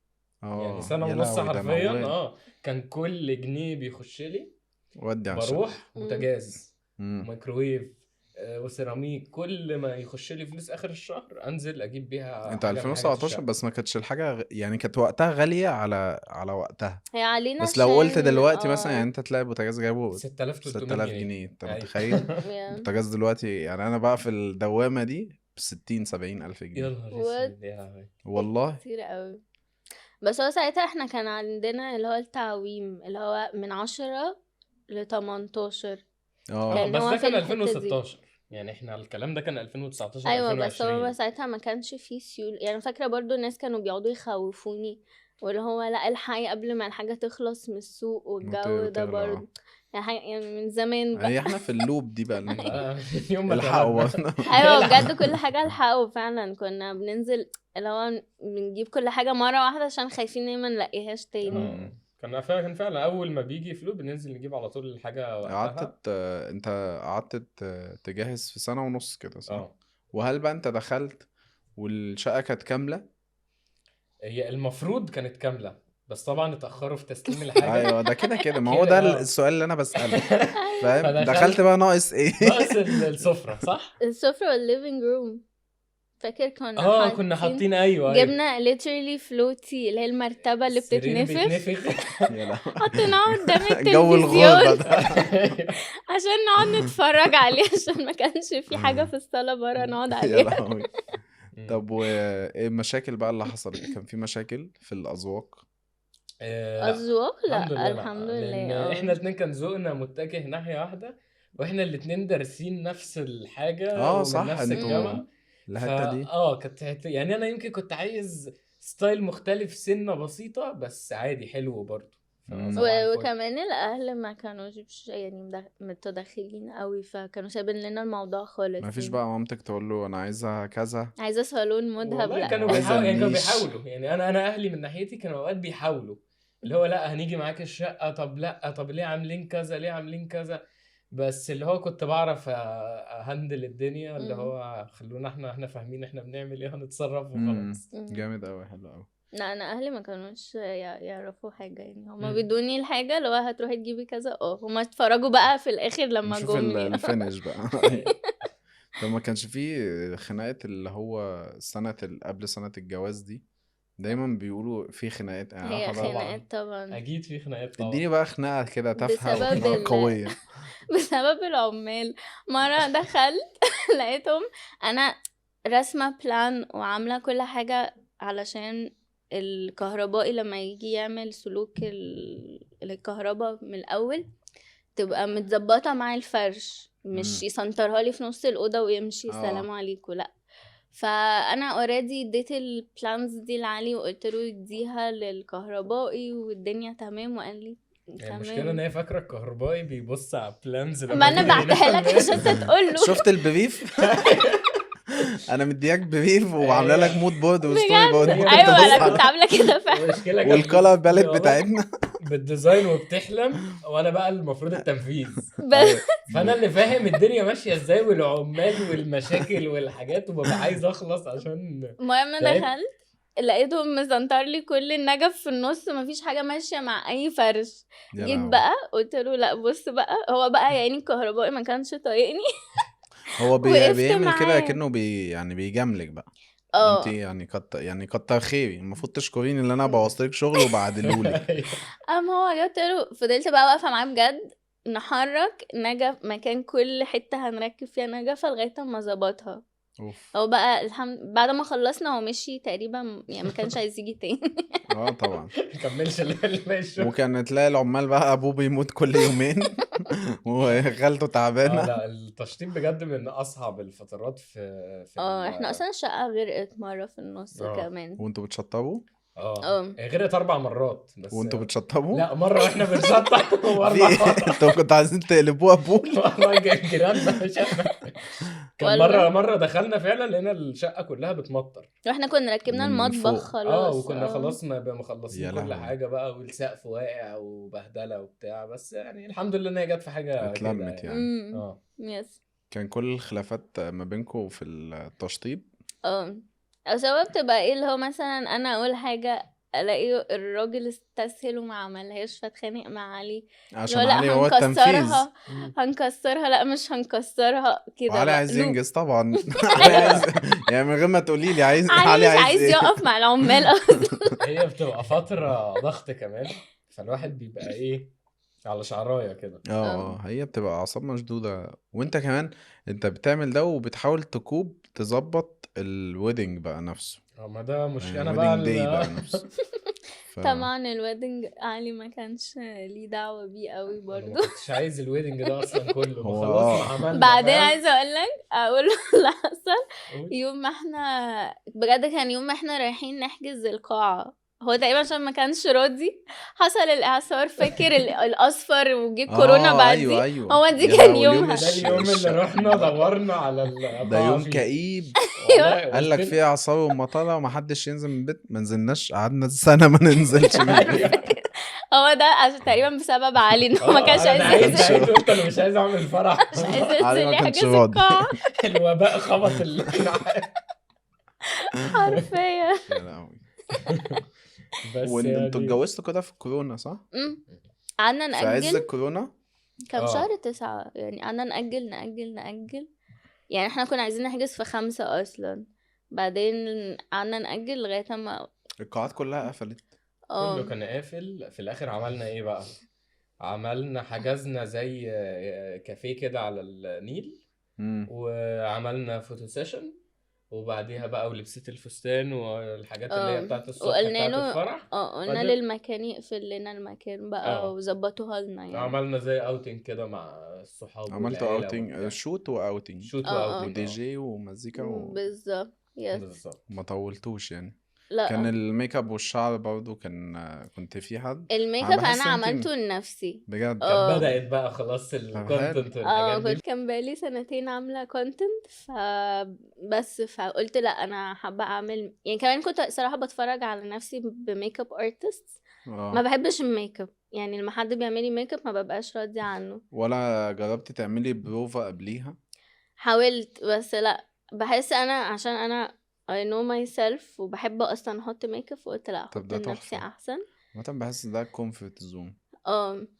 يعني 1.5 سنة يا لهوي، ده حرفيا. موال. كان كل جنيه بيخش لي ودي على بروح الشقة. بوتاجاز، ميكروويف، وسيراميك، كل ما يخش لي فلوس اخر الشهر انزل اجيب بيها انت حاجه من حاجات 2017 الشقه. بس ما كانتش الحاجة يعني كانت وقتها غالية على وقتها. هي علينا بس لو قلت عشان دلوقتي مثلا يعني انت تلاقي بوتاجاز جايبه 6300 6000 جنيه جنيه انت ايوه. متخيل؟ يا بوتاجاز دلوقتي يعني انا بقى في الدوامة دي ب60 70 ألف يا جنيه نهار وات اسود يا لهوي. والله. كتير قوي. بس هو ساعتها احنا كان عندنا اللي هو التعويم اللي هو من 10 ل18 اه كان بس هو ده في كان الحتة دي. 2016، يعني احنا الكلام ده كان 2019 ايوه بس هو 2020. ساعتها ما كانش فيه سيول، يعني فاكرة برضو الناس كانوا بيقعدوا يخوفوني واللي هو لا الحقي قبل ما الحاجة تخلص من السوق والجو ده وتغلى برضو. يعني من زمان بقى. هي احنا في اللوب دي بقى يوم ما الحقوا اتولدنا ايوه الحق. بجد كل حاجة الحقه فعلا، كنا بننزل اللي هو بنجيب كل حاجة مرة واحدة عشان خايفين ان ما نلاقيهاش تاني. كان فعلا اول ما بيجي فلوس بننزل نجيب على طول الحاجه وقتها. انت قعدت تجهز في سنة ونص كده صح؟ اه وهل بقى انت دخلت والشقة كانت كاملة؟ هي المفروض كانت كامله، بس طبعا اتاخروا في تسليم الحاجه ايوه ده كده كده ما هو كده ده اه. السؤال اللي انا بسأله. ايوه فاهم دخلت فدخلت بقى ناقص ايه؟ ناقص السفره صح. السفرة والليفينج روم. فاكر كنا اه كنا حاطين، حاطين ايوه ايوه. جبنا literally فلوتي اللي هي المرتبة اللي السرير بتتنفخ بيتنفخ. يا لا حطيناها قدام جو الغربة التلفزيون ده. عشان نقعد نتفرج عليه عشان ما كانش في حاجة في الصالة برا نقعد يا عليها. لهوي. طب وايه المشاكل بقى اللي حصلت؟ كان في مشاكل في الأذواق؟ لا أذواق الحمد لا لله الحمد لا، لان لله احنا الاتنين كان ذوقنا متجه ناحية واحدة، واحنا الاتنين دارسين نفس الحاجة اه ومن صح نفس انتوا الجامعة. الحتة دي. يعني انا يمكن كنت عايز ستايل مختلف سنة بسيطة بس عادي حلو برضه. مم. فصباح الفل. وكمان الأهل ما كانوش يعني متدخلين قوي، فكانوا سايبين لنا الموضوع ما خالص فيش يعني. بقى مامتك تقول له انا عايزة كذا؟ عايزة صالون مذهب، والله كانوا لا. عايزة بيحاولوا، يعني كانوا النيش؟ بيحاولوا، يعني انا اهلي من ناحيتي كانوا اوقات بيحاولوا، اللي هو لا هنيجي معاك الشقة، طب لا طب ليه عاملين كذا ليه عاملين كذا. بس اللي هو كنت بعرف اهندل الدنيا، اللي مم. هو خلونا احنا فاهمين احنا بنعمل ايه هنتصرف امم وخلاص. مم. جامد قوي حلو قوي. لا انا اهلي ما كانوش يعرفوا حاجه، يعني هما مم. بيدوني الحاجه لو هتروحي تجيبي كذا هما اتفرجوا بقى في الاخر لما نشوف جم الفينش بقى. أيوة. طب ما كانش فيه خناقات اللي هو قبل سنة الجواز دي؟ دايما بيقولوا في خناقات يعني هي حضرت. طبعا خناقات طبعا اكيد في خناقات اديني طبعا. بقى خناقة كده تافهة بسبب وخناقة قوية. بسبب العمال. مرة دخلت لقيتهم انا رسمة بلان وعاملة كل حاجة علشان الكهربائي لما يجي يعمل سلوك الكهرباء من الاول تبقى متظبطة مع الفرش، مش امم يسنطرها لي في نص الأوضة ويمشي اه سلام عليكم، لا. فانا اوريدي اديت البلانز دي لعلي وقلت له يديها للكهربائي والدنيا تمام، وقال لي يعني المشكلة ان تمام. هي فاكرة الكهربائي بيبص على بلانز ما لما انا تيجي بعتها لك ينام. عشان انت تقول له. شفت البريف؟ انا مدياك بريف وعامله لك هي مود بورد وستوري بجد بورد هي ممكن ايوه تبص انا كنت على عامله كده فعلا. المشكلة كانت والكالر باليت بتبقى واقفة بتاعتنا. بالديزاين وبتحلم، وانا بقى المفروض التنفيذ. بس ايوه فانا اللي فاهم الدنيا ماشيه ازاي والعمال والمشاكل والحاجات، وببقى عايز اخلص عشان المهم تعبت. دخلت لقيتهم مزنطر لي كل النجف في النص، مفيش حاجه ماشيه مع اي فرش. يا جيت لهوي. بقى قلت له لا بص بقى، هو بقى يعني الكهربائي ما كانش طايقني. هو وقفت بيعمل كده معاه. كأنه يعني بيجاملك بقى. انت اه يعني كتر خيري، المفروض تشكريني ان انا بوظتلك شغل وبعدلهولك. هو جبت له، فضلت بقى واقفه معاه بجد نحرك نجف مكان كل حته هنركب فيها نجفه لغايه ما ظبطها. اوف. هو بقى بعد ما خلصنا ومشي تقريبا، يعني ما كانش عايز يجي تاني. اه طبعا. كملش باقي الشغل. وكان تلاقي العمال بقى ابوه بيموت كل يومين وخالته اه تعبانه. لا التشطيب بجد من اصعب الفترات في اه احنا اصلا الشقه غرقت مره في النص اه كمان. وانتوا بتشطبوا؟ اه هي غيرت 4 مرات بس. وانتوا بتشطبوا؟ لا مره واحنا بنشطب في واربع ايه؟ انتوا مرات كنتوا عايزين تقلبوها بول؟ والله جيراننا مش احنا. كان والله مره دخلنا فعلا لقينا الشقه كلها بتمطر. واحنا كنا ركبنا من المطبخ فوق. خلاص. وكنا خلاص ما مخلصين يا كل لهوي. حاجة بقى، والسقف واقع وبهدلة وبتاع، بس يعني الحمد لله ان هي جت في حاجة كده اتلمت يعني. يعني. اه يس. كان كل الخلافات ما بينكم في التشطيب؟ اه او سبب تبقى ايه اللي هو مثلا انا اقول حاجه الاقي الراجل استسهل وما عملهاش فاتخانق مع علي عشان لا علي هو التنفيذ، هنكسرها مم. هنكسرها، لا مش هنكسرها كده وعلي بقى عايز لوب. ينجز طبعا. علي عايز يعني من غير ما تقولي لي عايز، علي علي مش عايز عايز ايه. يقف مع العمال اصلا. هي بتبقى فترة ضغط كمان، فالواحد بيبقى ايه على شعرايه كده. هي بتبقى اعصاب مشدودة. وانت كمان انت بتعمل ده وبتحاول تظبط الويدنج بقى نفسه، ما ده مش يعني انا بقى الويدنج داي بقى نفسه. طبعا الويدنج علي ما كانش ليه دعوة بيه قوي انا ما برضو. كنتش عايز الويدنج ده اصلا كله، ما هو خلاص ما عملنا، بعدين فاهم؟ عايزه اقول اللي حصل قول. يوم ما احنا بجد كان يوم ما احنا رايحين نحجز القاعه، هو تقريبا عشان ما كانش راضي حصل الاعصار، فاكر الاصفر وجي كورونا بعديه، ايوه هو دي يا كان لهوي، اليوم يومها. ده اليوم اللي رحنا دورنا على ده القاعة يوم فيه. كئيب. والله قال لك قلت فيه اعصاب ومطالة ومحدش ينزل من البيت، ما نزلناش، قعدنا سنة ما ننزلش من البيت. هو ده عشان تقريبا بسبب علي ان هو ما كانش انا عايز دعيت ينزل، دعيت قلت انا مش عايز اعمل فرح. مش عايز علي ينزل ما كانش يحجز راضي. القاعه الوباء خبط الجناح. حرفيا. يا لهوي. بس وانتوا يعني اتجوزتوا كده في الكورونا صح؟ قعدنا في عز نأجل، الكورونا. كان شهر 9 يعني، قعدنا نأجل يعني احنا كنا عايزين نحجز في 5 اصلا، بعدين قعدنا نأجل لغاية ما القاعات كلها قفلت. كله كان قافل. في الاخر عملنا ايه بقى؟ حجزنا زي كافيه كده على النيل، وعملنا فوتو سيشن، وبعديها بقى ولبست الفستان والحاجات اللي هي بتاعت الصبح وقلنا بتاعت له الفرح. قلنا للمكان يقفل لنا المكان بقى وظبطوها لنا يعني. عملنا زي اوتنج كده مع الصحاب عملتوا والعيلة اوتنج، شوت واوتنج، شوت ودي واوتنج. جي ومزيكا بالظبط بالظبط. ما طولتوش يعني. لا كان الميك اب والشعر برضو كنت في حد. الميك انا اب انا بحس انتي عملته لنفسي بجد. كانت بدأت بقى خلاص طب حلو. الكونتنت والحاجات دي. كان بقالي 2 عاملة كونتنت، بس فقلت لا انا حابة اعمل يعني. كمان كنت صراحة بتفرج على نفسي بميك اب ارتست، ما بحبش الميك اب يعني، لما حد بيعملي ميك اب ما ببقاش راضية عنه. ولا جربتي تعملي بروفا قبليها؟ حاولت بس لا، بحس انا عشان انا I know myself وبحب اصلا احط ميك اب، وقلت لا طب احط ده لنفسي تحفة. احسن. مثلا بحس ده كومفورت زون.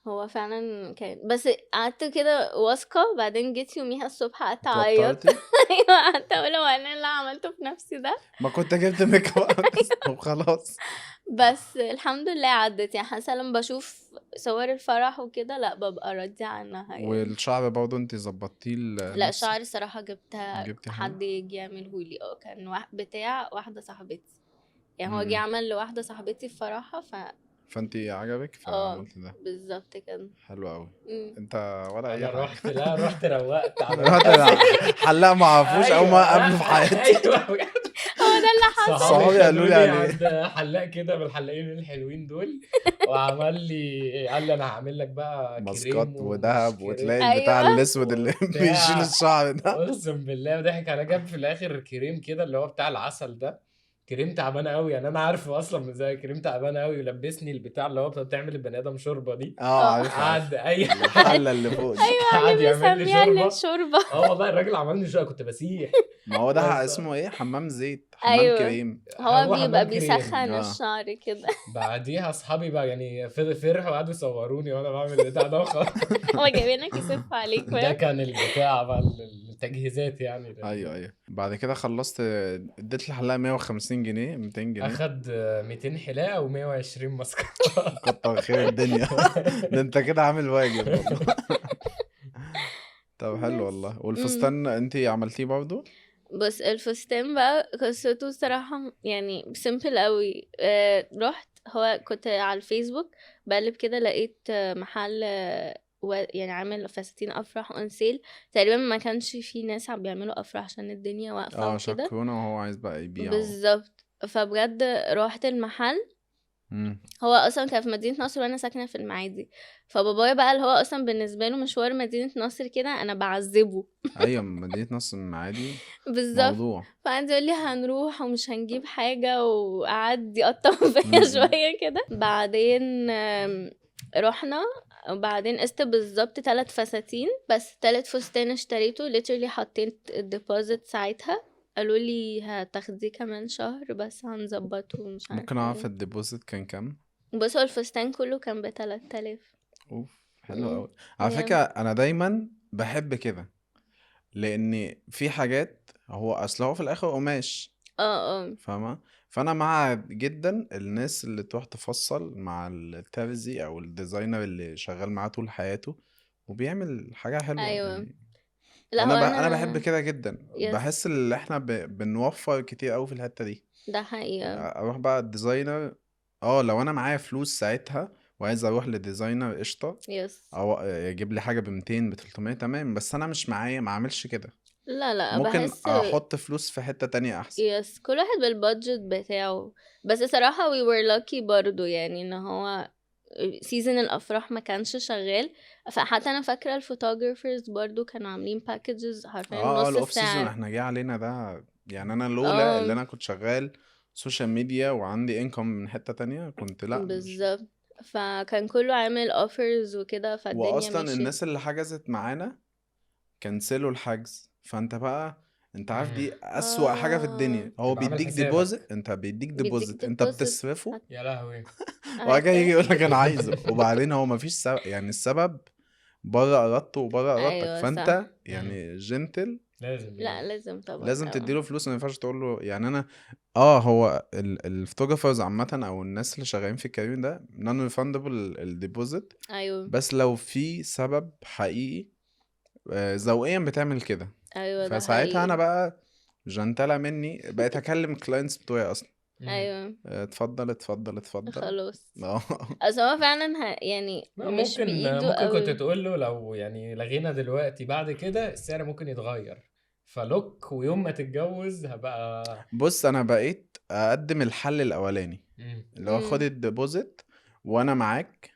هو فعلا كان، بس قعدت كده واثقة، بعدين جيت يوميها الصبح قعدت اعيط. اتوترتي؟ ايوه قعدت اقول هو انا اللي عملته في نفسي ده. ما كنت جبت ميك اب ارتست وخلاص. بس الحمد لله عدت يعني، حاسه لما بشوف صور الفرح وكده لا ببقى راضيه عنها يعني. والشعر برضه انت ظبطتيه لا لنفسك؟ شعري الصراحه جبتها جبتي حد حد؟ يجي يعملهولي. كان بتاع واحده صاحبتي يعني، هو جه عمل لواحده صاحبتي في فرحها فانت عجبك فعملت ده. بالظبط كده. حلو قوي. انت ولا اي انا حاجه. رحت روقت على رحت نفسي. حلاق ما اعرفوش او ما أيوة، قبله في حياتي. ايوه بجد. هو ده اللي حصل. صحابي قالوا لي عليه. عند حلاق كده من الحلاقين الحلوين دول، قال لي انا هعمل لك بقى ماسكات كريم وذهب، ومش وتلاقي البتاع أيوة. الاسود اللي بيشيل وبتاع. الشعر ده. اقسم بالله ضحك على جنب في الاخر كريم كده اللي هو بتاع العسل ده، كريم تعبان قوي يعني، انا عارفه اصلا من زي كريم تعبان قوي، ولبسني البتاع اللي هو بتعمل البني ادم شوربه دي. عارف قعد اي الحله اللي فوق دي. قعد يعمل لي شوربه. الشوربه. والله الراجل عملني شوربه كنت بسيح. ما هو ده بس- اسمه ايه، حمام زيت، حمام أيوة. كريم. هو حمام بيبقى كريم. بيسخن الشعر كده. بعديها اصحابي بقى يعني فرحوا وقعدوا يصوروني وانا بعمل البتاع ده هو جايبينك يسف عليك ده كان البتاع بقى التجهيزات يعني. ايوه. بعد كده خلصت، اديت الحلاق 150 جنيه 200 جنيه. اخد 200 حلاقه و120 ماسكه. كتر خير الدنيا. ده انت كده عامل واجب والله. طب حلو والله. والفستان انت عملتيه برضو؟ بس الفستان بقى قصته صراحة يعني سيمبل قوي. رحت، هو كنت على الفيسبوك بقلب كده لقيت محل يعني عامل فساتين افراح اون سيل. تقريبا ما كانش في ناس عم بيعملوا افراح عشان الدنيا واقفة عشان وكده. كورونا وهو عايز بقى يبيع. بالظبط. فبجد رحت المحل. هو اصلا كان في مدينة نصر وانا ساكنة في المعادي، فبابايا بقى اللي هو اصلا بالنسبة له مشوار مدينة نصر كده انا بعذبه. ايوه مدينة نصر المعادي بالظبط. موضوع. فقعد يقول لي هنروح ومش هنجيب حاجة، وقعد يقطم فيا شوية كده. بعدين رحنا، وبعدين قست بالظبط 3 فساتين، بس 3 فستان اشتريته literally حطيت الديبوزيت ساعتها قالوا لي هتاخديه كمان شهر بس هنظبطه ومش ممكن عارفه اعرف ايه. الديبوزيت كان كام؟ بص هو الفستان كله كان ب3000. اوف، حلو مم. قوي. على يا فكرة انا دايما بحب كده، لان في حاجات هو اصل هو في الاخر قماش، اه فاهمة؟ فانا مع جدا الناس اللي تروح تفصل مع الترزي او الديزاينر اللي شغال معاه طول حياته وبيعمل حاجة حلوة ايوه. يعني. لا هو انا بحب انا كده جدا، يس بحس ان احنا بنوفر كتير قوي في الحتة دي. ده حقيقة. اروح بقى الديزاينر، اه لو انا معايا فلوس ساعتها وعايز اروح لديزاينر قشطة، يس او يجيب لي حاجة ب200 ب300 تمام، بس انا مش معايا ما اعملش كده. لا ممكن بحس احط فلوس في حتة تانية احسن. يس كل واحد بالبادجت بتاعه. بس صراحة we were lucky برضو يعني ان هو سيزن الافراح ما كانش شغال. فحتى انا فاكرة الفوتوغرافرز برضو كانوا عاملين packages حرفيا اه نص الاوف سيزون السعر. احنا جه علينا ده، يعني انا لولا اللي اه انا كنت شغال سوشيال ميديا وعندي انكم من حتة تانية كنت لا مش. بالظبط. فكان كله عامل offers وكده فالدنيا واصلا مشيت. الناس اللي حجزت معانا كنسلوا الحجز، فانت بقى انت عارف مم. دي اسوأ حاجة في اه الدنيا، هو تبقى عامل بيديك ديبوزيت، حسابك. انت بيديك بيديك ديبوزيت انت deposit بتصرفه، يا لهوي. وبعد كده يجي هت... يقول لك انا عايزه، وبعدين هو مفيش سبب، يعني السبب بره ارادته وبره ارادتك، ايوه صح. فانت مم. يعني جنتل لازم لا يعني. لازم طبعا لازم اه. تديله فلوس، ما ينفعش تقول له يعني انا. اه هو الفوتوغرافرز عامة او الناس اللي شغالين في الكارير ده نون ريفاندبل الديبوزيت، ايوه بس لو في سبب حقيقي ذوقيا بتعمل كده، ايوه ده فساعتها انا حقيقي. بقى جنتلة مني بقيت اكلم الكلاينتس بتوعي اصلا، مم. ايوه اتفضل اتفضل اتفضل. خلاص. اه اصل هو فعلا يعني لا، مش ممكن بايده ممكن كنت قوي. تقول له لو يعني لغينا دلوقتي بعد كده السعر ممكن يتغير، فلوك ويوم ما تتجوز هبقى. بص انا بقيت اقدم الحل الاولاني مم. اللي هو خد امم الديبوزيت وانا معاك،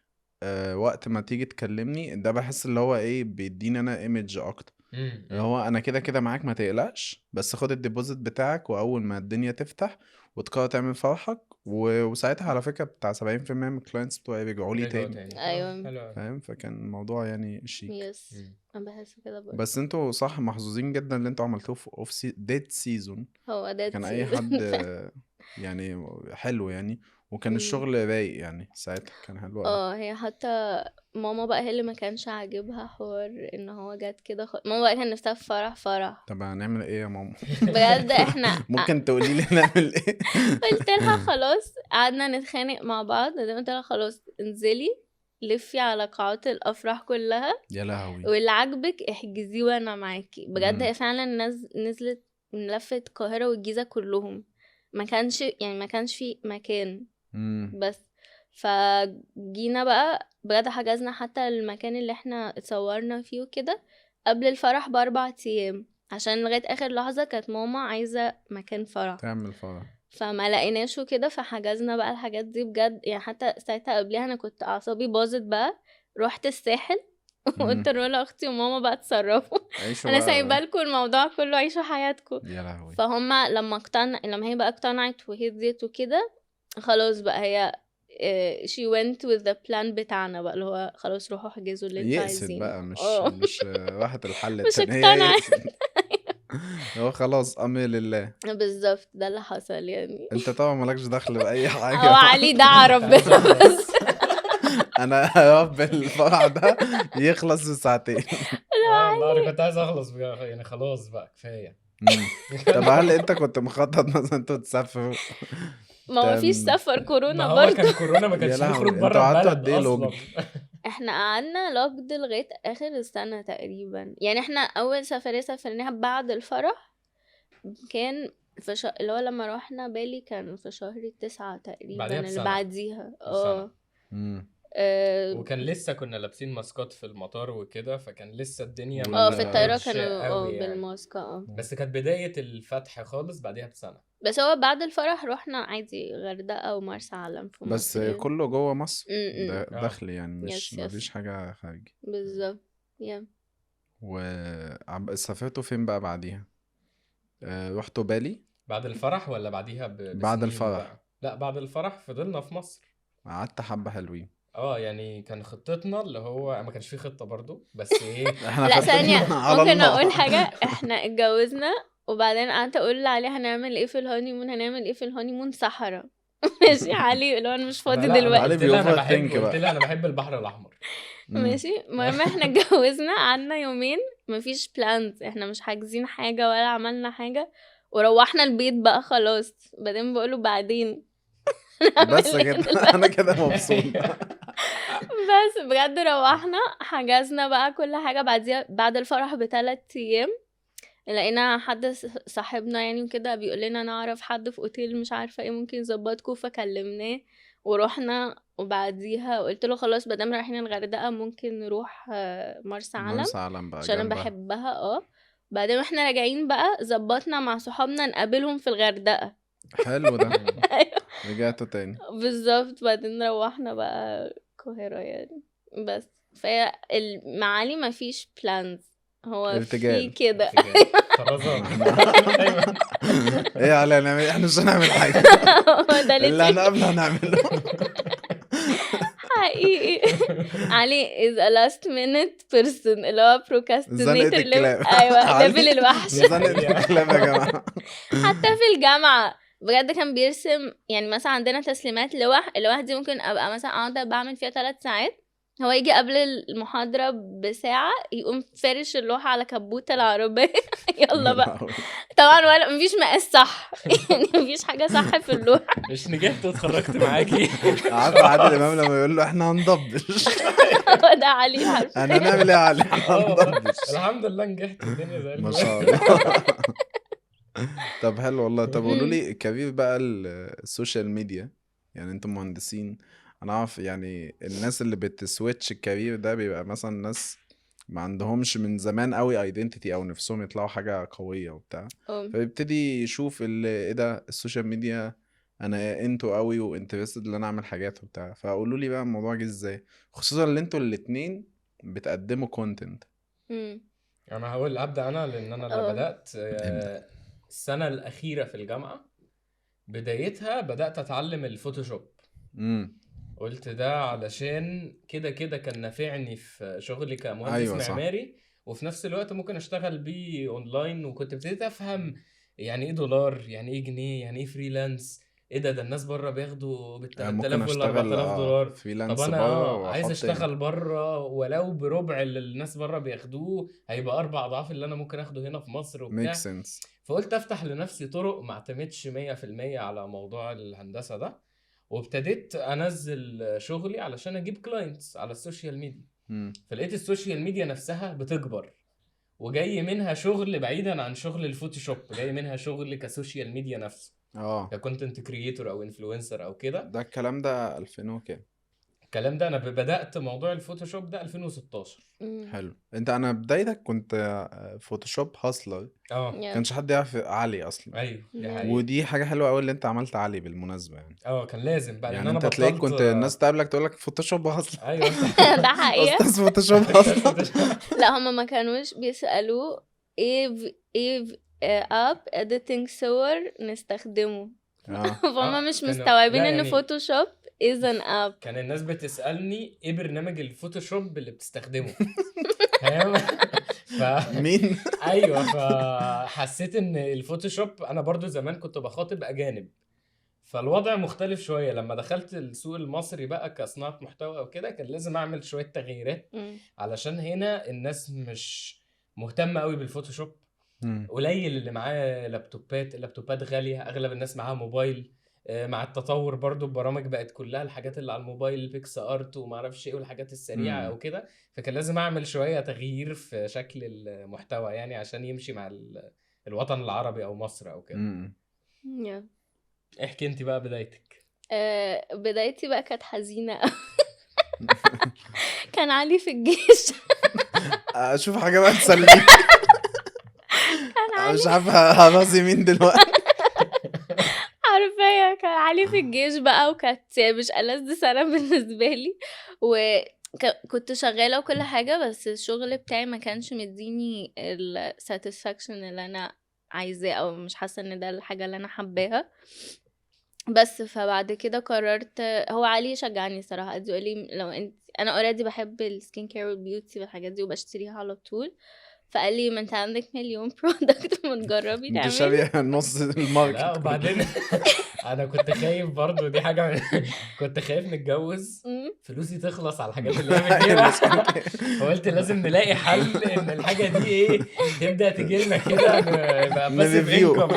وقت ما تيجي تكلمني ده بحس اللي هو ايه بيديني انا ايمج اكتر، اللي مم. هو انا كده كده معاك ما تقلقش، بس خد الديبوزيت بتاعك واول ما الدنيا تفتح وتقرر تعمل فرحك وساعتها على فكرة بتاع 70% من الكلاينتس بتوعي رجعوا لي رجعوا تاني، تاني خلاص، ايوه حلو أوي. فاهم؟ فكان الموضوع يعني شيك. يس مم. انا بحس كده برضه. بس انتوا صح محظوظين جدا اللي انتوا عملتوه في اوف ديد سيزون، هو ده كان اي حد سيزون. يعني حلو يعني، وكان الشغل رايق يعني ساعتها كان حلو قوي. هي حتى ماما بقى هي اللي ما كانش عاجبها حوار ان هو جت كده ماما بقى كان نفسها في فرح. طب هنعمل ايه يا ماما؟ بجد احنا ممكن تقولي لي نعمل ايه؟ قلت لها خلاص قعدنا نتخانق مع بعض بعدين قلت لها خلاص انزلي لفي على قاعات الافراح كلها يا لهوي. واللي عاجبك احجزيه وانا معاكي. بجد مم. هي فعلا نزلت لفت القاهرة والجيزة كلهم. ما كانش في مكان مم. بس. فجينا بقى بجد حجزنا حتى المكان اللي احنا اتصورنا فيه وكده قبل الفرح ب4 ايام عشان لغاية اخر لحظة كانت ماما عايزة مكان فرح تعمل فرح. فما لقيناش وكده فحجزنا بقى الحاجات دي بجد يعني. حتى ساعتها قبلها انا كنت اعصابي باظت بقى رحت الساحل وقلت مم. رولا اختي وماما بقى اتصرفوا. عيشوا انا بقى. سايبالكوا الموضوع كله عيشوا حياتكم. يا لهوي. لما هي بقى اقتنعت وهديت وكده خلاص بقى هي she went with the plan بتاعنا بقى اللي هو خلاص روحوا احجزوا اللي انتوا يأست عايزينه. بقى مش راحت الحل مش التاني، هي اقتنعت. يأست. هو خلاص امر لله. بالظبط ده اللي حصل يعني. انت طبعا مالكش دخل بأي او حاجة. علي دعا ربنا بس. انا يا رب الفرع ده يخلص في ساعتين. والله انا كنت عايز اخلص بقى يعني خلاص بقى كفايه. طب هل انت كنت مخطط مثلا انتوا تسافروا؟ ما فيش سفر ما كورونا هو برضو. كان كورونا، ما يا كانش فيه خروج لهوي انتوا بره قعدتوا البلد قد ايه لوجد؟ اصلا. احنا قعدنا لوكد لغاية اخر السنة تقريبا يعني. احنا اول سفرية سافرناها بعد الفرح كان اللي هو لما روحنا بالي كان في شهر 9 تقريبا بعديها اللي بسنه. بعديها بسنه. مم. وكان لسه كنا لابسين ماسكات في المطار وكده، فكان لسه الدنيا وال- ما في الطيارة فتحتش كانوا قوي يعني. بالماسك بس كانت بداية الفتح خالص بعديها بسنة. بس هو بعد الفرح رحنا عادي غردقة ومرسى علم في بس مصر يعني. كله جوه مصر، م-م. ده اه دخل يعني مش يس مفيش حاجة خارجي. بالظبط يا سافرتوا فين بقى بعديها؟ رحتوا بالي؟ بعد الفرح ولا بعديها بعد بسنين الفرح بقى؟ لا بعد الفرح فضلنا في مصر. قعدت حبة حلوين. يعني كان خطتنا اللي هو ما كانش فيه خطة برضو، بس ايه. احنا لا ثانية خطتنا على ممكن اقول الله. حاجة. احنا اتجوزنا وبعدين قعدت اقول لعلي هنعمل ايه في الهانيمون صحراء. ماشي علي اللي هو انا مش فاضي انا دلوقتي. علي قلت لها انا بيوفر بحب ثينك قلت بقى. لها انا بحب البحر الاحمر. ماشي المهم احنا اتجوزنا قعدنا يومين مفيش بلانز، احنا مش حاجزين حاجة ولا عملنا حاجة، وروحنا البيت بقى خلاص. بعدين بقوله بعدين بس نعمل ايه كده دلوقتي؟ انا كده مبسوط. بس بجد روحنا حجزنا بقى كل حاجة. بعد الفرح ب3 ايام لقينا حد صاحبنا يعني وكده بيقول لنا انا اعرف حد في اوتيل مش عارفه ايه ممكن يظبطكم، فكلمناه ورحنا. وبعديها قلت له خلاص مادام رايحين الغردقه ممكن نروح مرسى علم مرسى علم بقى عشان انا جنبها. بحبها. بعدين واحنا راجعين بقى ظبطنا مع صحابنا نقابلهم في الغردقه. حلو ده. أيوة، رجعتوا تاني. بالظبط. بعدين روحنا بقى القاهره يعني. بس فهي المعالي ما فيش بلانز، هو في ارتجال. كده. طرزان. احنا ايوه ايه علي هنعمل احنا مش هنعمل حاجة. هو ده اللي اللي هنقابله هنعمله. حقيقي. علي is a last minute person اللي هو زنقة procrastinator الكلاب. ايوه علي ليفل الوحش. زنقة الكلاب يا جماعة. حتى في الجامعة بجد كان بيرسم يعني مثلا عندنا تسليمات اللوح دي ممكن ابقى مثلا اقعد بعمل فيها 3 ساعات، هو يجي قبل المحاضرة بساعة يقوم فارش اللوحة على كبوت العربية. يلا بقى. طبعا ولا مفيش مقاس صح. يعني مفيش حاجة صح في اللوحة. مش نجحت واتخرجت معاكي. عارف عادل امام لما يقول له احنا هنضبش. هو ده علي حرفيا. انا هنعمل ايه يا علي احنا والله هنضبش. الحمد لله نجحت الدنيا زي ما الفل. شاء الله. طب حلو والله. طب قولوا لي كبير بقى السوشيال ميديا، يعني انتم مهندسين، انا عارف يعني الناس اللي بتسويتش الكارير ده بيبقى مثلا ناس ما عندهمش من زمان قوي ايدنتيتي او نفسهم يطلعوا حاجة قوية وبتاع، فبيبتدي يشوف ايه ده السوشيال ميديا، انا انتوا قوي وانترستد ان انا اعمل حاجات وبتاع. فقولوا لي بقى الموضوع جه ازاي، خصوصا اللي انتوا الاتنين بتقدموا كونتنت. انا هقول ابدا انا لان انا اللي بدات ابدأ. السنه الاخيره في الجامعه بدايتها بدات اتعلم الفوتوشوب. قلت ده علشان كده كده كان نافعني في شغلي كمهندس ايوه صح. معماري، وفي نفس الوقت ممكن اشتغل بيه اونلاين. وكنت ابتديت افهم يعني ايه دولار، يعني ايه جنيه، يعني ايه فريلانس. ايه ده الناس بره بياخدوا بال ممكن 3000 وال اشتغل 4000 دولار. طب فريلانس انا بره عايز واحط اشتغل بره ولو بربع اللي الناس بره بياخدوه، هيبقى 4 اضعاف اللي انا ممكن اخده هنا في مصر ميك وبتاع. سنس. فقلت افتح لنفسي طرق ما اعتمدش 100% على موضوع الهندسة ده. وابتديت انزل شغلي علشان اجيب كلاينتس على السوشيال ميديا. فلقيت السوشيال ميديا نفسها بتكبر، وجاي منها شغل بعيدا عن شغل الفوتوشوب، جاي منها شغل كسوشيال ميديا نفسه، ككونتنت كرييتور او انفلونسر او كده. ده الكلام ده 2000 وكام؟ الكلام ده انا بدأت موضوع الفوتوشوب ده 2016. حلو. انا بدايتك كنت فوتوشوب هاسلر، كانش حد يعرف علي اصلا. ايوه دي حقيقة. ودي حاجه حلوه قوي اللي انت عملت علي بالمناسبه يعني. كان لازم بقى لان يعني انا انت تلاقيك بطلت. كنت الناس تقابلك تقول لك فوتوشوب هاسلر. ايوه ده حقيقة. استاذ فوتوشوب هاسلر. لا هما ما كانوش بيسألوه ايه اب editing صور نستخدمه. فهم مش مستوعبين ان فوتوشوب is an app. كان الناس بتسألني ايه برنامج الفوتوشوب اللي بتستخدمه. مين؟ ايوه فحسيت ان الفوتوشوب انا برضو زمان كنت بخاطب اجانب، فالوضع مختلف شويه. لما دخلت السوق المصري بقى كصناعه محتوى او كده كان لازم اعمل شويه تغييرات علشان هنا الناس مش مهتمه قوي بالفوتوشوب. قليل اللي معاه اللابتوبات غاليه، اغلب الناس معاها موبايل. مع التطور برضو البرامج بقت كلها الحاجات اللي على الموبايل، بيكس ارت وما اعرفش ايه والحاجات السريعه او كده. فكان لازم اعمل شويه تغيير في شكل المحتوى يعني عشان يمشي مع الوطن العربي او مصر او كده. احكي انت بقى بدايتك. بدايتي بقى كانت حزينه. كان علي في الجيش. اشوف حاجه بقى تسليني. مش عارفه هرازي مين دلوقتي. حرفيا كان علي في الجيش بقى، وكانت مش ألذ سنة بالنسبة لي، وكنت شغالة وكل حاجة، بس الشغل بتاعي ما كانش مديني الساتسفاكشن اللي أنا عايزاه، أو مش حاسة ان ده الحاجة اللي أنا حباها. بس فبعد كده قررت، هو علي شجعني صراحة، قال لي لو انا اوريدي بحب السكين كير والبيوتي والحاجات دي وبشتريها على طول، فقال لي ما انت عندك مليون برودكت، ما تجربي انت تعملي. شاريه نص لا الماركت. وبعدين انا كنت خايف برضو، دي حاجه كنت خايف نتجوز مم. فلوسي تخلص على الحاجات اللي هي بتجيبها. الناس كانت فقلت لازم نلاقي حل ان الحاجه دي ايه تبدا تجي لنا كده، يبقى باسيف نريفيو. انكم.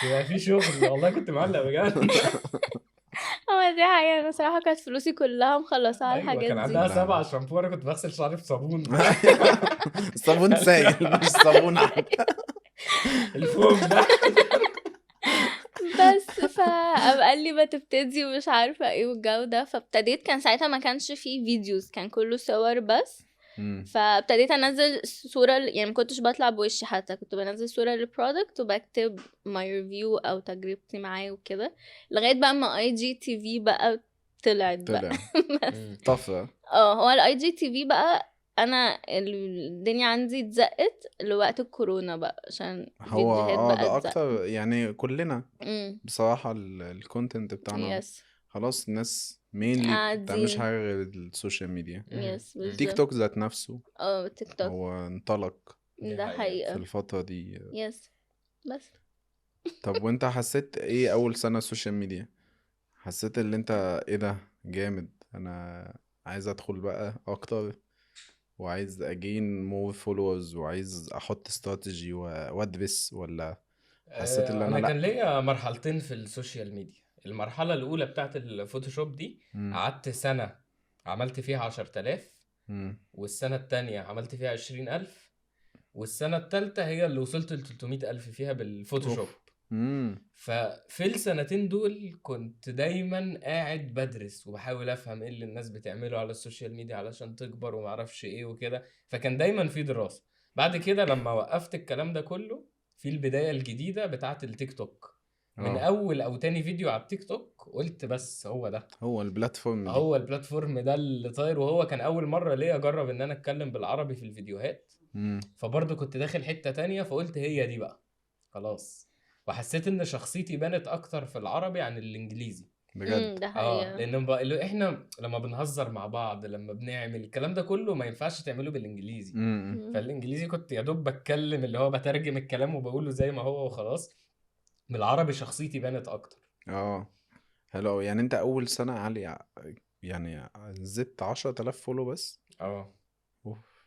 يبقى في شغل. والله كنت معلق بجد. دي حقيقة، انا صراحة كانت فلوسي كلها مخلصة على ايوه الحاجات كان دي. عندها لا. 7 شامبو، انا كنت بغسل شعري بصابون. صابون سائل مش صابون الفوم ده. بس فقام قال لي ما تبتدي ومش عارفة ايه والجو ده. فابتديت، كان ساعتها ما كانش فيه فيديوز، كان كله صور بس. فابتديت انزل صورة، يعني ما كنتش بطلع بوشي حتى، كنت بنزل صورة للبرودكت وبكتب ماي ريفيو او تجربتي معاه وكده، لغاية بقى ما اي جي تي في بقى طلعت بقى. طلع بس طفره. هو الاي جي تي في بقى انا الدنيا عندي اتزقت لوقت الكورونا بقى، عشان هو فيديوهات بقى ده اتزقت. اكتر يعني كلنا بصراحه الكونتنت بتاعنا يس خلاص الناس مينلي بتعملش قاعدين. حاجه غير السوشيال ميديا. يس تيك بالظبط. توك ذات نفسه تيك توك هو انطلق دي ده حقيقة. في حقيقة. الفتره دي. يس بس طب وانت حسيت ايه اول سنه سوشيال ميديا؟ حسيت ان انت ايه ده جامد، انا عايز ادخل بقى اكتر وعايز اجين مور فولورز وعايز احط استراتيجي وادرس، ولا حسيت ان انا انا كان لا؟ ليا مرحلتين في السوشيال ميديا. المرحله الاولى بتاعت الفوتوشوب دي مم. قعدت سنه عملت فيها 10,000، مم. والسنه التانية عملت فيها 20,000، والسنه التالتة هي اللي وصلت ل 300,000 فيها بالفوتوشوب. اوف. مم. ففي السنتين دول كنت دايما قاعد بدرس وبحاول افهم ايه اللي الناس بتعمله على السوشيال ميديا علشان تكبر ومعرفش ايه وكده. فكان دايما في دراسة. بعد كده لما وقفت الكلام ده كله في البداية الجديدة بتاعة التيك توك، من اول او تاني فيديو على التيك توك قلت بس هو ده، هو البلاتفورم دي. هو البلاتفورم ده اللي طاير. وهو كان اول مرة ليا اجرب ان انا اتكلم بالعربي في الفيديوهات، مم. فبرضه كنت داخل حتة تانية، فقلت هي دي بقى خلاص. وحسيت ان شخصيتي بانت اكتر في العربي عن الانجليزي. بجد. ده حقيقة. لان احنا لما بنهزر مع بعض لما بنعمل الكلام ده كله ما ينفعش تعمله بالانجليزي. مم. فالانجليزي كنت يا دوب بتكلم اللي هو بترجم الكلام وبقوله زي ما هو وخلاص. بالعربي شخصيتي بانت اكتر. حلو أوي. يعني انت اول سنة عالي يعني زدت 10,000 فولو بس؟ اوف.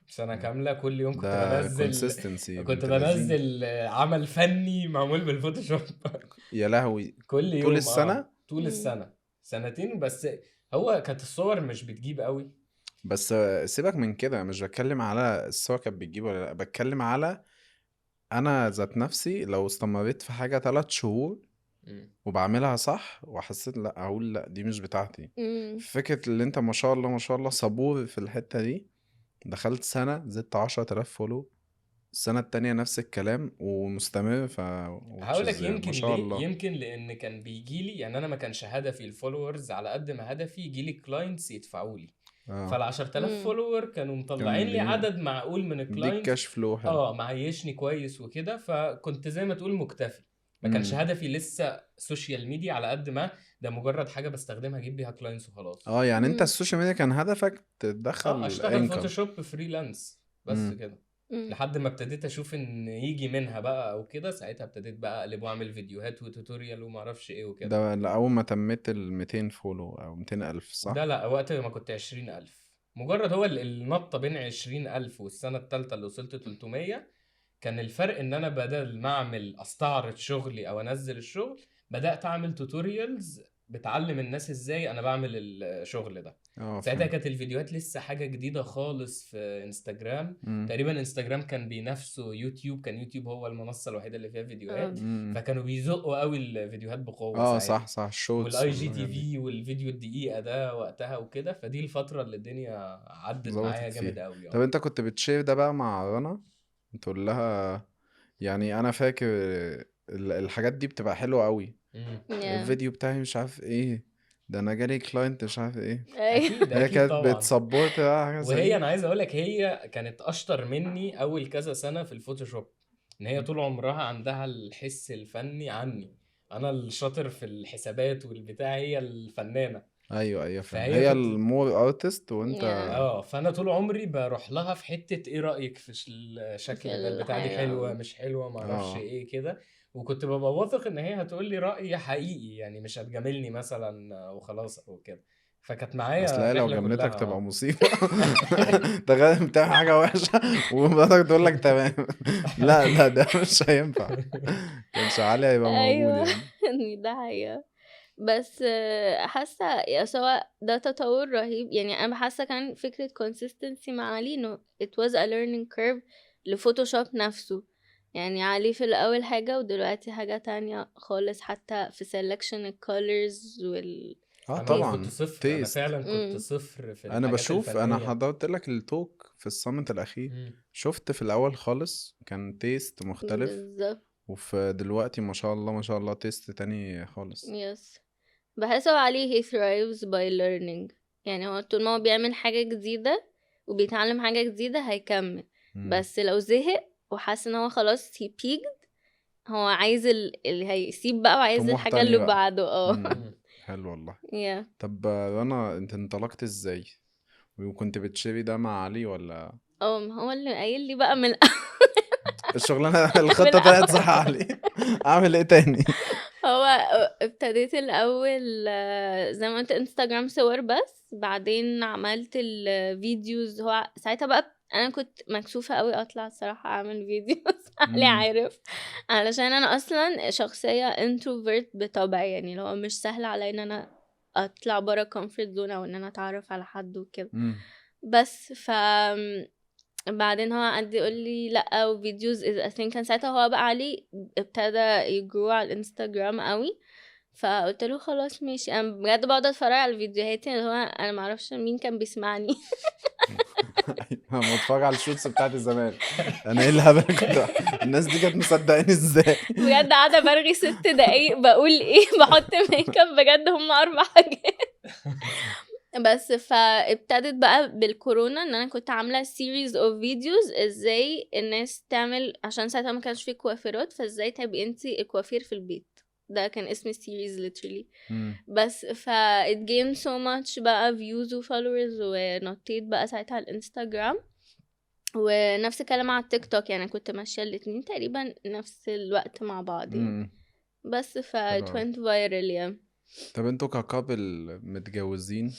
سنة كاملة كل يوم كنت ده بنزل، consistency كنت بنت لذين. بنزل عمل فني معمول بالفوتوشوب. يا لهوي. كل طول يوم السنة؟ طول السنة، سنتين بس. هو كانت الصور مش بتجيب قوي. بس سيبك من كده، مش بتكلم على الصور كانت بتجيب ولا لا، بتكلم على انا ذات نفسي لو استمريت في حاجة 3 شهور وبعملها صح وحسيت لا اقول لا دي مش بتاعتي. فكرة اللي انت ما شاء الله ما شاء الله صبور في الحتة دي، دخلت سنة زدت 10,000 فولو، السنة التانية نفس الكلام ومستمر هقول لك ما يمكن شاء ليه. الله. يمكن لان كان بيجي لي، يعني انا ما كانش هدفي الفولورز على قد ما هدفي يجي لي كلاينتس يدفعوا لي. فال 10,000 فولور كانوا مطلعين لي عدد معقول من ديك الكلاينتس، كاش فلو حلو. معيشني كويس وكده. فكنت زي ما تقول مكتفي. ما كانش هدفي لسه سوشيال ميديا على قد ما ده مجرد حاجه بستخدمها اجيب بيها كلاينتس وخلاص. يعني انت السوشيال ميديا كان هدفك تدخل اشتغل انكم. فوتوشوب فريلانس بس كده. لحد ما ابتديت اشوف ان يجي منها بقى او كده، ساعتها ابتديت بقى اقلب واعمل فيديوهات وتوتوريال وما اعرفش ايه وكده. ده اول ما تميت ال 200 فولو او 200,000 صح؟ ده لا، وقت ما كنت 20,000 مجرد. هو النطة بين 20,000 والسنة التالتة اللي وصلت 300 كان الفرق ان انا بدل ما اعمل استعرض شغلي او انزل الشغل، بدأت اعمل توتوريالز بتعلم الناس ازاي انا بعمل الشغل ده. ساعتها كانت الفيديوهات لسه حاجة جديدة خالص في انستجرام. تقريبا انستجرام كان بينافسوا يوتيوب، كان يوتيوب هو المنصة الوحيدة اللي فيها فيديوهات. فكانوا بيزقوا قوي الفيديوهات بقوة ساعتها. صح الشورتس والاي جي تي في والفيديو الدقيقة ده وقتها وكده. فدي الفترة اللي الدنيا عدت معايا ظبطت جامد فيها. قوي. طب انت كنت بتشير ده بقى مع رنا تقول لها؟ يعني انا فاكر الحاجات دي بتبقى حلوة قوي. الفيديو بتاعي مش عارف ايه، ده انا جالي كلاينت مش عارف ايه. اكيد هي اكيد كانت طبعا. بتسبورت حاجة زي وهي دي. انا عايز اقول لك هي كانت اشطر مني اول كذا سنه في الفوتوشوب. ان هي طول عمرها عندها الحس الفني عني. انا الشاطر في الحسابات والبتاع، هي الفنانه. ايوه فاهم، فهي هي كنت المور ارتست وانت Yeah. فانا طول عمري بروح لها في حتة ايه رأيك في الشكل في ده، البتاعة دي حلوة الحاجة. مش حلوة معرفش اه ايه كده. وكنت ببقى واثق ان هي هتقول لي رأي حقيقي، يعني مش هتجاملني مثلا وخلاص او كده. فكانت اصل معايا هي لو الرحلة كلها جاملتك تبقى اه. مصيبة. تخيل بتعمل حاجة وحشة ومراتك تقول لك تمام. لا ده مش هينفع. كانش علي هيبقى موجود ايوه. يعني. ده حقيقة. بس حاسة سواء ده تطور رهيب، يعني انا حاسة كان فكرة consistency مع علي انه it was a learning curve لفوتوشوب نفسه. يعني علي في الاول حاجة ودلوقتي حاجة تانية خالص، حتى في selection الcolors اه انا كنت طبعا صفر، انا تيست. فعلا كنت صفر في انا الحاجات بشوف، انا الفنية. حضرت لك التوك في الصمت الاخير، مم. شفت في الاول خالص كان تيست مختلف، بالظبط. وفي دلوقتي ما شاء الله ما شاء الله تيست تاني خالص. يس. بحس هو عليه he thrives by learning. يعني هو طول ما هو بيعمل حاجة جديدة وبيتعلم حاجة جديدة هيكمل. مم. بس لو زهق وحاسس ان هو خلاص he peaked، هو عايز اللي هيسيب بقى وعايز طموح الحاجة تاني اللي بقى. بعده. مم. حلو والله. yeah. طب رنا، انت انطلقت ازاي؟ وكنت بتشتري ده مع علي ولا ما هو اللي قايل لي بقى من الشغلانة من الخطة طلعت صح الأول. علي؟ اعمل ايه تاني؟ هو ابتديت الأول زي ما قلت انستجرام صور، بس بعدين عملت الفيديوز. هو ساعتها بقى انا كنت مكسوفة قوي اطلع الصراحة اعمل فيديوز. علي مم. عارف، علشان انا اصلا شخصية introvert بطبعي، يعني لو مش سهل عليا ان انا اطلع برا comfort zone او ان انا اتعرف على حد وكده. مم. بس بعدين هو قعد يقول لي لا وفيديوز is a thing. كان ساعتها هو بقى علي ابتدى يجرو على الانستجرام قوي، فقلت له خلاص ماشي. انا بجد بقعد اتفرج على الفيديوهات اللي هو انا معرفش مين كان بيسمعني. انا بتفرج على الشوتس بتاعت زمان، انا ايه الهبل كنت، الناس دي كانت مصدقاني ازاي؟ بجد قاعده برغي 6 دقايق بقول ايه بحط ميك اب، بجد هم 4 حاجات. بس فابتدت بقى بالكورونا ان انا كنت عامله سيريز اوف فيديوز ازاي الناس تعمل، عشان ساعتها ما كانش في كوافيرات، فازاي تبقي انتي الكوافير في البيت. ده كان اسم السيريز literally. مم. بس it gained so much بقى views و followers، ونطيت بقى ساعتها على الانستجرام. ونفس الكلام على التيك توك، يعني كنت ماشية الاتنين تقريبا نفس الوقت مع بعض يعني. مم. بس حلو it أوي. went viral يعني. طب انتوا ككابل متجوزين،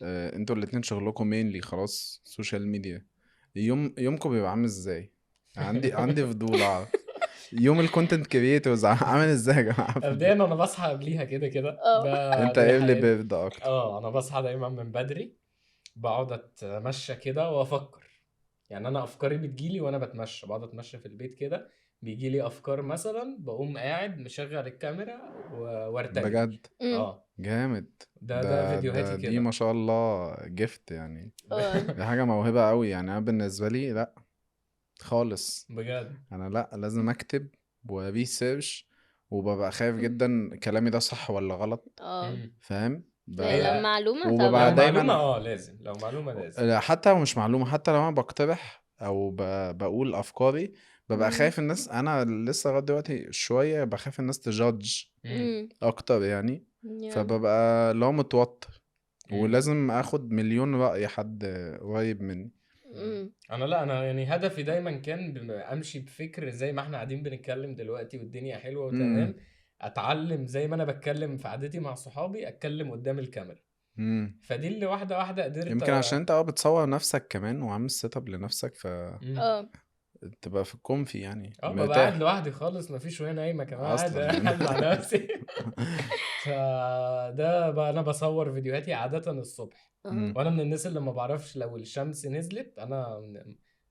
انتوا الاتنين شغلكم مينلي خلاص سوشيال ميديا، يومكم بيبقى عامل ازاي؟ عندي فضول اعرف يوم الكونتنت كريتورز عامل ازاي يا جماعه في مبدئيا البيت؟ انا بصحى قبليها كده كده، اه. انت دي ايه اللي حياتي. بيبدأ اكتر؟ اه انا بصحى دايما من بدري، بقعد اتمشى كده وافكر. يعني انا افكاري بتجيلي وانا بتمشى، بقعد اتمشى في البيت كده، بيجيلي افكار مثلا بقوم قاعد مشغل الكاميرا وارتجل. بجد أمم. اه جامد. ده فيديوهاتي دي ما كده. شاء الله جفت يعني، اه. دي حاجة موهبة قوي يعني. انا بالنسبة لي لا خالص، بجد. انا لا لازم اكتب وريسيرش، وببقى خايف جدا كلامي ده صح ولا غلط، اه. فاهم لو هي معلومة وببقى لو طبعا. معلومة دايما لازم، لو معلومة لازم. حتى لو مش معلومة، حتى لو انا بقترح او بقول افكاري، ببقى أمم. خايف الناس، انا لسه لغايه دلوقتي شويه بخاف الناس تجادج مم. أمم. اكتر يعني، yeah. فببقى لو متوتر مم. ولازم اخد مليون رأي حد قريب مني. أمم. انا يعني هدفي دايما كان امشي بفكر زي ما احنا قاعدين بنتكلم دلوقتي والدنيا حلوة امم وتمام. اتعلم زي ما انا بتكلم في قعدتي مع صحابي اتكلم قدام الكاميرا. امم فدي اللي واحدة واحدة قدرت يمكن عشان انت بتصور نفسك كمان وعامل سيت اب لنفسك، فتبقى اه. في الكونفي يعني ببقى قاعد مرتاح لوحدي خالص، مفيش وهي نايمة كمان، قاعد اصلا يعني. قاعد مع نفسي. فده بقى انا بصور فيديوهاتي عادة الصبح. اه. وانا من الناس اللي ما بعرفش لو الشمس نزلت انا ما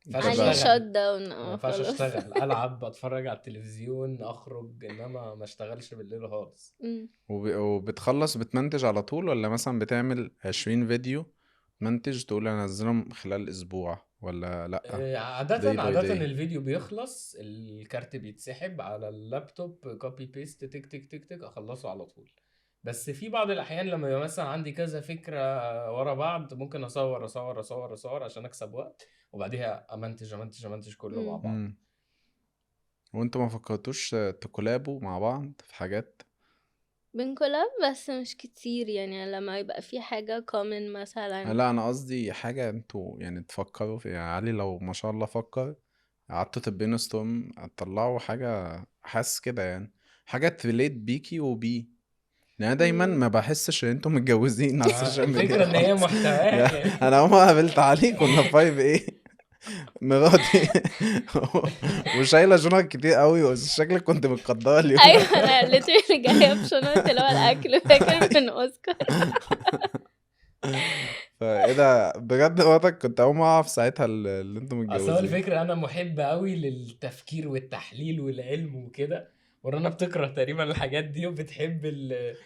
ينفعش عليه تبقى شوت اشتغل. داون. ما اه ينفعش خلاص. اشتغل، العب، اتفرج على التلفزيون، اخرج، انما ما اشتغلش بالليل خالص. أمم. وبتخلص بتمنتج على طول، ولا مثلا بتعمل 20 فيديو منتج تقول انزلهم خلال اسبوع، ولا لا day عادة by day؟ الفيديو بيخلص، الكارت بيتسحب على اللابتوب، كوبي بيست، تك تك تك تك، اخلصه على طول. بس في بعض الاحيان لما يبقى مثلا عندي كذا فكرة ورا بعض، ممكن اصور اصور اصور اصور عشان اكسب وقت، وبعديها امنتج كله مع أمم. بعض. وانتوا ما فكرتوش تكولابوا مع بعض في حاجات؟ بنكولاب بس مش كتير، يعني لما يبقى في حاجة common مثلا. لا انا قصدي حاجة انتوا يعني تفكروا في، يعني علي لو ما شاء الله فكر قعدتوا تبينوا ستورم تطلعوا حاجة، حاسس كده يعني حاجة تريليت بيكي وبيه، يعني أنا دايما مم. ما بحسش ان انتوا متجوزين على السوشيال ميديا الفكرة ان هي خالص. محتواها يعني يعني انا اول ما قابلت علي كنا 5 ايه مراتي وشايله شنط كتير قوي، وشكلك كنت متقدره اليوم ايوه ده. انا literally جايه بشنط اللي هو الاكل فاكر من اوسكار. فايه ده بجد، وقتك كنت اول ما اعرف ساعتها اللي انتوا اصل هو متجوزين. الفكرة انا محب قوي للتفكير والتحليل والعلم وكده، ورانا بتكره تقريبا الحاجات دي وبتحب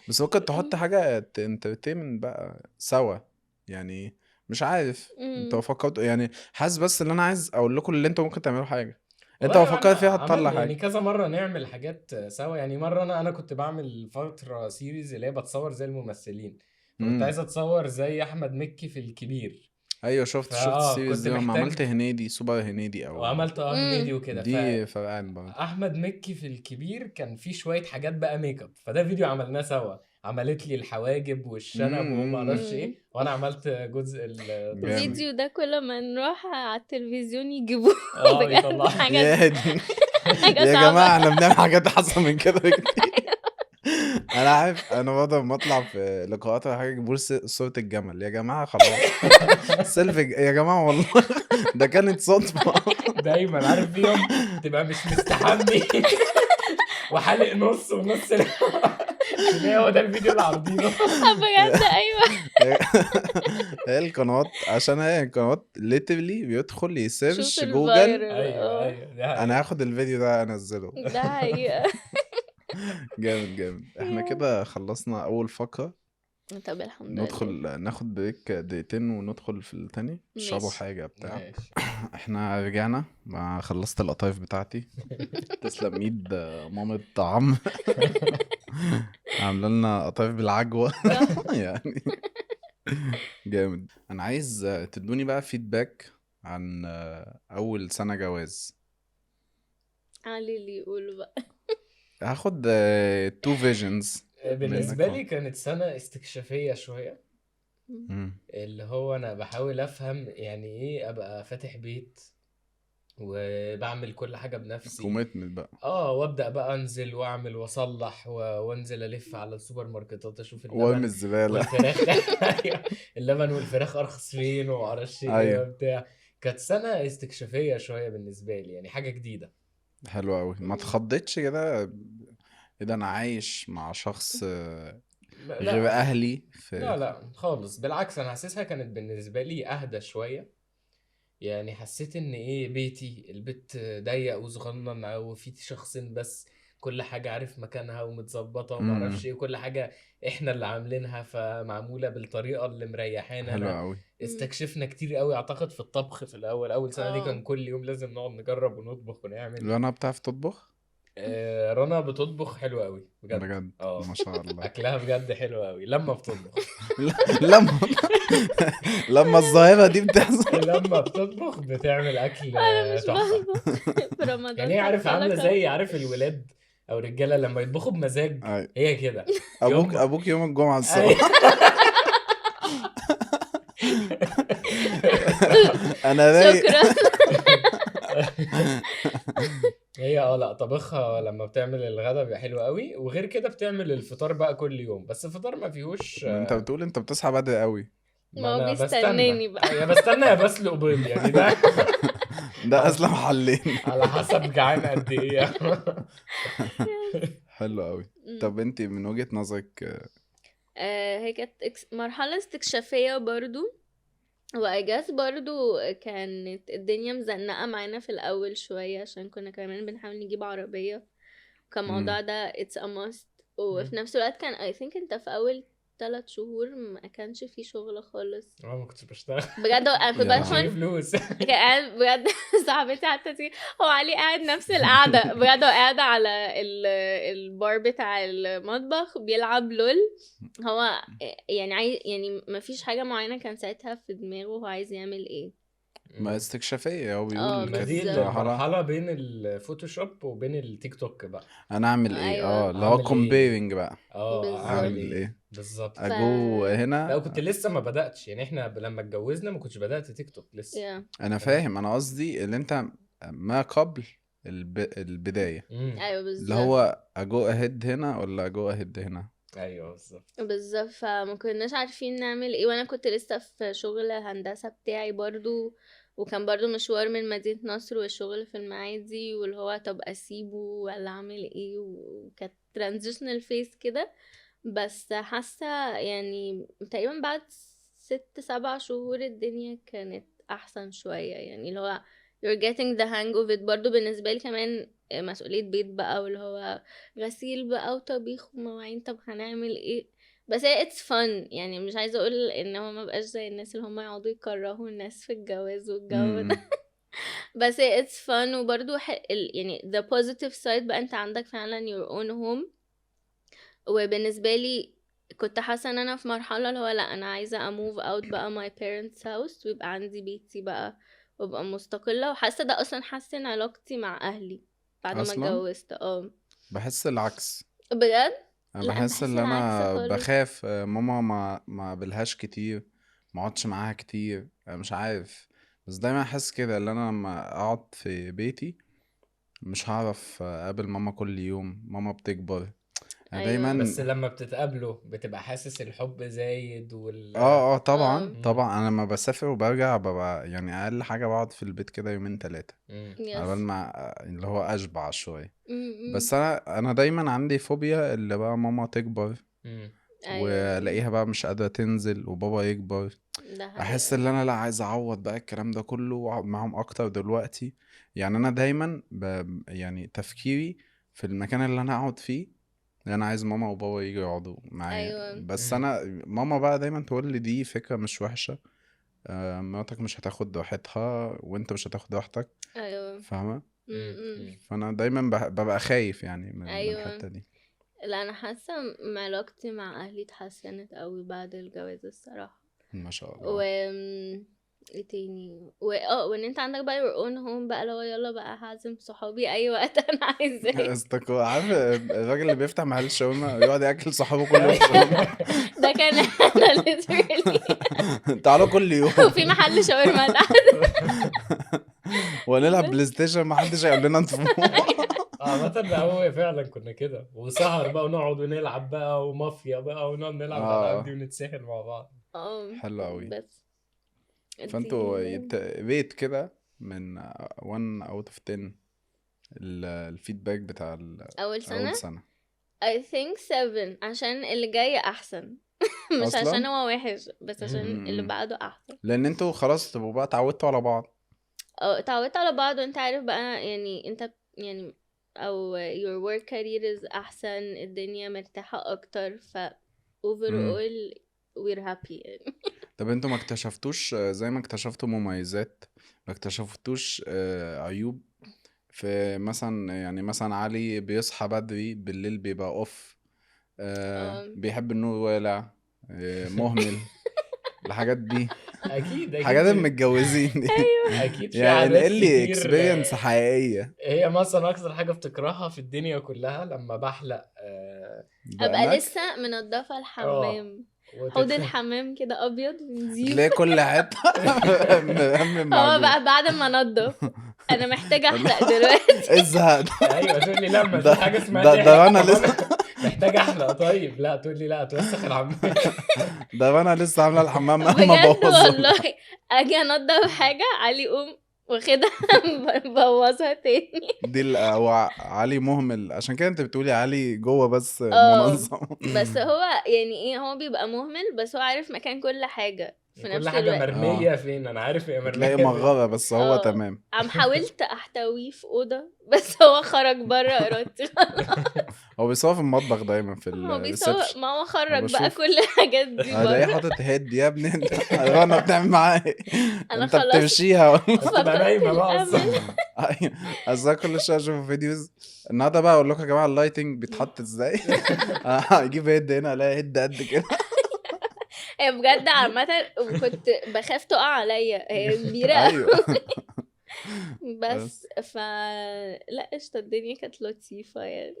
بس ممكن تحط حاجه انترتينمنت بقى سوا، يعني مش عارف انت لو مم. فكرت، يعني حاسس بس ان انا عايز اقول لكم اللي انتوا ممكن تعملوا حاجه، انت لو والله فكرت فيها هتطلع عملنا يعني حاجه. كذا مرة نعمل حاجات سوا. يعني مرة أنا كنت بعمل فترة سيريز اللي هي بتصور زي الممثلين، فكنت امم عايز أتصور زي أحمد مكي في الكبير. ايوه شفت السيريز كنت دي لما عملت محتاج، هنيدي سوبر هنيدي او وعملت هنيدي مم. وكده. دي فرقان برضه. فأحمد مكي في الكبير كان في شوية حاجات بقى ميك اب، فده فيديو عملناه سوا. عملت لي الحواجب والشنب وما اعرفش امم ايه، مم. وانا عملت جزء جامد. التصوير. الفيديو ده كل ما نروح على التلفزيون يجيبوه. يطلع. بجد حاجة يا دي حاجة يا صعبة. جماعة احنا بنعمل حاجات احسن من كده بكتير. انا عارف انا برضه لما اطلع في لقاءات ولا حاجة بقول صورة الجمل، يا جماعة خلاص سيلفي يا جماعة والله ده كانت صدفة. دايما عارف في يوم تبقى مش مستحمي وحالق نص ونص تلاقي هو ده الفيديو اللي عارضينه. بجد ايوه. هي القنوات، عشان هي القنوات ليترلي بيدخل شوف يسيرش جوجل الفايرال ايوه ايوه دي انا حقيقة. هاخد الفيديو ده انزله. ده حقيقة. جامد جامد. احنا كده خلصنا اول فقرة، طب الحمد ندخل لله. ناخد بريك دقيقتين وندخل في التاني تشربوا ماشي. حاجة بتاع. ماشي. احنا رجعنا ما خلصت القطايف بتاعتي، تسلم ايد مامة طعم عامله لنا قطايف بالعجوة تحفة. يعني جامد. انا عايز تدوني بقى فيدباك عن اول سنة جواز. علي اللي يقوله بقى. هاخد تو فيجنز بالنسبة منك. لي كانت سنة استكشافية شوية، مم. اللي هو انا بحاول افهم يعني ايه ابقى فاتح بيت وبعمل كل حاجة بنفسي. كوميتمنت بقى. وابدا بقى انزل واعمل واصلح وانزل الف على السوبر ماركتات اشوف وارمي اللبن الزبالة. والفراخ. أيوة، اللبن والفراخ ارخص فين ومعرفش ايه ايوه وبتاع. كانت سنة استكشافية شوية بالنسبة لي، يعني حاجة جديدة. حلو قوي. ما اتخضتش كده ايه ده انا عايش مع شخص غير لا اهلي في. لا لا خالص، بالعكس انا حاسسها كانت بالنسبة لي اهدى شوية. يعني حسيت ان ايه بيتي البيت ضيق وصغنن وفي شخصين بس، كل حاجة عارف مكانها ومتظبطة ومعرفش امم ايه، كل حاجة احنا اللي عاملينها فمعمولة بالطريقة اللي مريحانا. حلو انا قوي. استكشفنا كتير قوي اعتقد في الطبخ في الاول، اول سنة دي اه كان كل يوم لازم نقعد نجرب ونطبخ ونعمل. لو انا بتعرف تطبخ رنا بتطبخ حلو قوي بجد. بجد ما اه شاء الله. اكلها بجد حلو قوي لما بتطبخ. لما لما الظاهرة دي بتحصل. لما بتطبخ بتعمل اكل انا مش تحفة. بحضر في يعني رمضان هي عارف عامله حاطه زي عارف الولاد او الرجاله لما يطبخوا بمزاج، أي. هي كده. ابوك يوم ابوك يوم الجمعة أي. الصبح انا رايق. شكرا. هي لا طبخها لما بتعمل الغدا بيبقى حلو قوي، وغير كده بتعمل الفطار بقى كل يوم، بس الفطار ما فيهوش. انت بتقول انت بتصحى بدري قوي. ما ما هو انا بستنى بيستناني بقى. يا بستنى يا بسلق بيض يعني ده. ده على اسلم حلين. على حسب جعان قد ايه. حلو قوي. مم. طب انت من وجهة نظرك هي كانت مرحلة استكشافية برضو، وأجاز برضو كانت الدنيا مزنقة معانا في الأول شوية عشان كنا كمان بنحاول نجيب عربية، كان الموضوع ده it's a must. وفي نفس الوقت كان I think انت في أول 3 شهور ما كانش في شغل خالص ما كنتش بشتغل، بجد. انا كنت يا كانش فيه لهوي. بدخل فلوس. كان قاعد بجد. صاحبتي حتى تيجي هو علي قاعد نفس القعدة بجد، هو قاعد على البار بتاع المطبخ بيلعب لول. هو يعني يعني ما فيش حاجة معينة كان ساعتها في دماغه هو عايز يعمل ايه. ما مم. استكشافية هو اه بيقول ما كانت دي بالظبط مرحلة المرحلة بين الفوتوشوب وبين التيك توك بقى. انا اعمل ايه ايوه اللي هو اعمل ايه دي؟ comparing بقى بالظبط. اعمل اعمل ايه ايه بالظبط. ف اجو لا هنا كنت لسه ما بدأتش، يعني احنا لما اتجوزنا ما كنتش بدأت تيك توك لسه. yeah. انا فاهم. فاهم انا قصدي اللي انت ما قبل البداية ايوه اللي بالظبط. هو اجو اهيد هنا ولا اجو اهيد هنا ايوه بالظبط. بالظبط، فما كناش عارفين نعمل ايه، وانا كنت لسه في شغل هندسة بتاعي برضو، وكان برضو مشوار من مدينة نصر والشغل في المعادي، واللي هو طب اسيبه ولا اعمل ايه، وكانت transitional phase كده. بس حاسة يعني تقريبا بعد 6 7 شهور الدنيا كانت احسن شوية، يعني اللي هو you're getting the hang of it. برضو بالنسبة لي كمان مسؤولية بيت بقى، واللي هو غسيل بقى وطبيخ ومواعين، طب هنعمل ايه. بس هي it's fun، يعني مش عايزة اقول ان هو ما بقاش زي الناس اللي هم يقعدوا يكرهوا الناس في الجواز والجو ده. امم بس هي it's fun. وبرضو يعني the positive side بقى انت عندك فعلا your own home. وبالنسبة لي كنت حاسة ان انا في مرحلة اللي هو لا، انا عايزة move out بقى my parents house، ويبقى عندي بيتي بقى وابقى مستقلة. وحاسة ده اصلا حسن علاقتي مع اهلي بعد ما اصلا اتجوزت. بحس العكس بجد. انا لا انا بحس بحس ان العكس انا خالص. بخاف ماما ما قابلهاش كتير ما اقعدش معاها كتير مش عارف بس دايما احس كده ان انا لما اقعد في بيتي مش هعرف اقابل ماما كل يوم ماما بتكبر انا ايوه. دايما بس لما بتتقابلوا بتبقى حاسس الحب زايد اه اه. طبعا مم. طبعا انا لما بسافر وبرجع ببقى يعني اقل حاجة بقعد في البيت كده يومين 3 مم. على بال يس. ما اللي هو اشبع شوية م-م. بس انا دايما عندي فوبيا اللي بقى ماما تكبر مم. ايوه والاقيها بقى مش قادرة تنزل وبابا يكبر ده احس حقيقة. ان انا لا عايز اعوض بقى الكلام ده كله واقعد معاهم اكتر دلوقتي يعني انا دايما يعني تفكيري في المكان اللي انا اقعد فيه ان انا عايز ماما وبابا يجوا يقعدوا معايا ايوه. بس مم. انا ماما بقى دايما تقول لي دي فكرة مش وحشة مراتك مش هتاخد راحتها وانت مش هتاخد راحتك ايوه. فاهمة مم. م-م. مم. فانا دايما ببقى خايف يعني من ايوه. الحتة دي لا انا حاسة علاقتي مع اهلي اتحسنت قوي بعد الجواز الصراحة. ما شاء و الله ايه تاني وان انت عندك بقى your own home بقى، لو يلا بقى هعزم صحابي اي وقت انا عايزاه. عارف الراجل اللي بيفتح محل شاورما ويقعد ياكل صحابه كل يوم شاورما ده كان انا literally. تعالوا كل يوم وفي محل شاورما تحت. ونلعب بلاي ستيشن محدش هيقول لنا انتوا عامة هو فعلا كنا كده، وسهر بقى ونقعد ونلعب بقى ومافيا بقى ونقعد نلعب الألعاب دي اه ونتسحل مع بعض. حلو قوي بس فانتوا دي ريت كده من 1 out of 10 الفيدباك بتاع اول اول سنة سنة I think 7 عشان اللي جاي احسن. مش عشان اصلا هو وحش، بس عشان اللي م. بعده احسن. لان انتوا خلاص تبقوا بقى اتعودتوا على بعض اه اتعودت على بعض، وانت عارف بقى يعني انت يعني او your work career is احسن، الدنيا مرتاحة اكتر، ف م. overall we're happy يعني. طب انتوا ما اكتشفتوش زي ما اكتشفتوا مميزات ما اكتشفتوش عيوب في مثلا يعني مثلا علي بيصحى بدري بالليل بيبقى اوف um, بيحب النور والع مهمل الحاجات دي أكيد حاجات أكيد. المتجوزين دي أكيد في يعني عادات انقل لي كتير. اكسبيرينس حقيقية هي مثلا أكتر حاجة بتكرهها في الدنيا كلها لما بحلق ابقى دقنك لسه منضفة اه الحمام، حوض وتدخل. الحمام كده ابيض ونضيف. تلاقي كل حتة مهم هو معجون بقى بعد ما انضف انا محتاجة احلق دلوقتي. ايه الزهق ده ايوه تقول لي لا ما ده فيش حاجه اسمها ده تحلق. انا طب لسه انا محتاج احلق. طيب لا تقول لي لا توسخ الحمام. ده انا لسه عامله الحمام مهما بجد بوظه والله. اجي انضف حاجة علي قوم واخدها بوظها تاني. دي هو علي مهمل عشان كده انت بتقولي علي جوه بس اه منظم بس هو يعني ايه، هو بيبقى مهمل بس هو عارف مكان كل حاجة في كل نفس حاجه الوقت. مرميه اه فين، انا عارف هي مرميه بتلاقي فين. مغرة بس هو اه تمام حاولت احتويه في اوضه بس هو خرج بره ارادتي. هو بيصور في المطبخ دايما في هو بيسوق، الريسبشن ما هو انا خرج بقى بشوف كل الحاجات دي هلاقيه بره. حاطط هيد يا ابني انت رنا بتعمل معاه ايه انا انت خلاص بتمشيها ولا بتبقى فقدت نايمه بقى اصلا. الامل. أيوة. اصل أنا كل شويه اشوف فيديوز النهارده بقى اقول لكم يا جماعه اللايتنج بيتحط ازاي هجيب هيد هنا الاقي هيد قد كده هي بجد عامة وكنت بخاف تقع عليا، هي كبيرة أوي. ايوه بس لا قشطة، الدنيا كانت لطيفة يعني.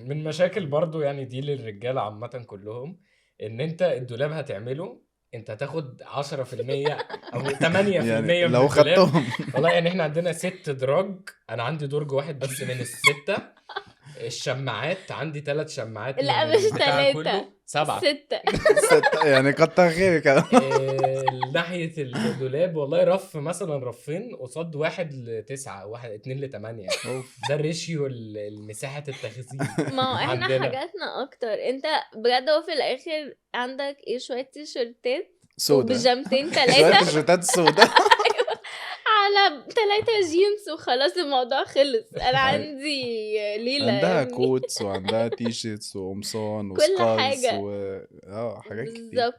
من مشاكل برضو يعني دي للرجالة عامة كلهم، ان انت الدولاب هتعمله، انت هتاخد 10% او 8% يعني من لو الدولاب. خدتهم والله يعني احنا عندنا 6 دراج، انا عندي درج واحد بس من ال6. الشماعات عندي 3 شماعات لا من مش البتاع 3، كله 7. 6. ستة يعني كتر خيرك ناحية الدولاب والله رف مثلا رفين قصاد 1 ل9 2 ل8. اوف ده الريشيو المساحة التخزين ما هو احنا عندنا. حاجاتنا اكتر. انت بجد هو في الاخر عندك ايه؟ شوية تيشرتات سودا، وبيجامتين شوية 3 تيشيرتات سودا على 3 جينز وخلاص الموضوع خلص. انا عندي ليلة يا عندها ابني. كوتس وعندها تي شيرتس وقمصان كل وسكارز حاجة حاجات كتير بالظبط.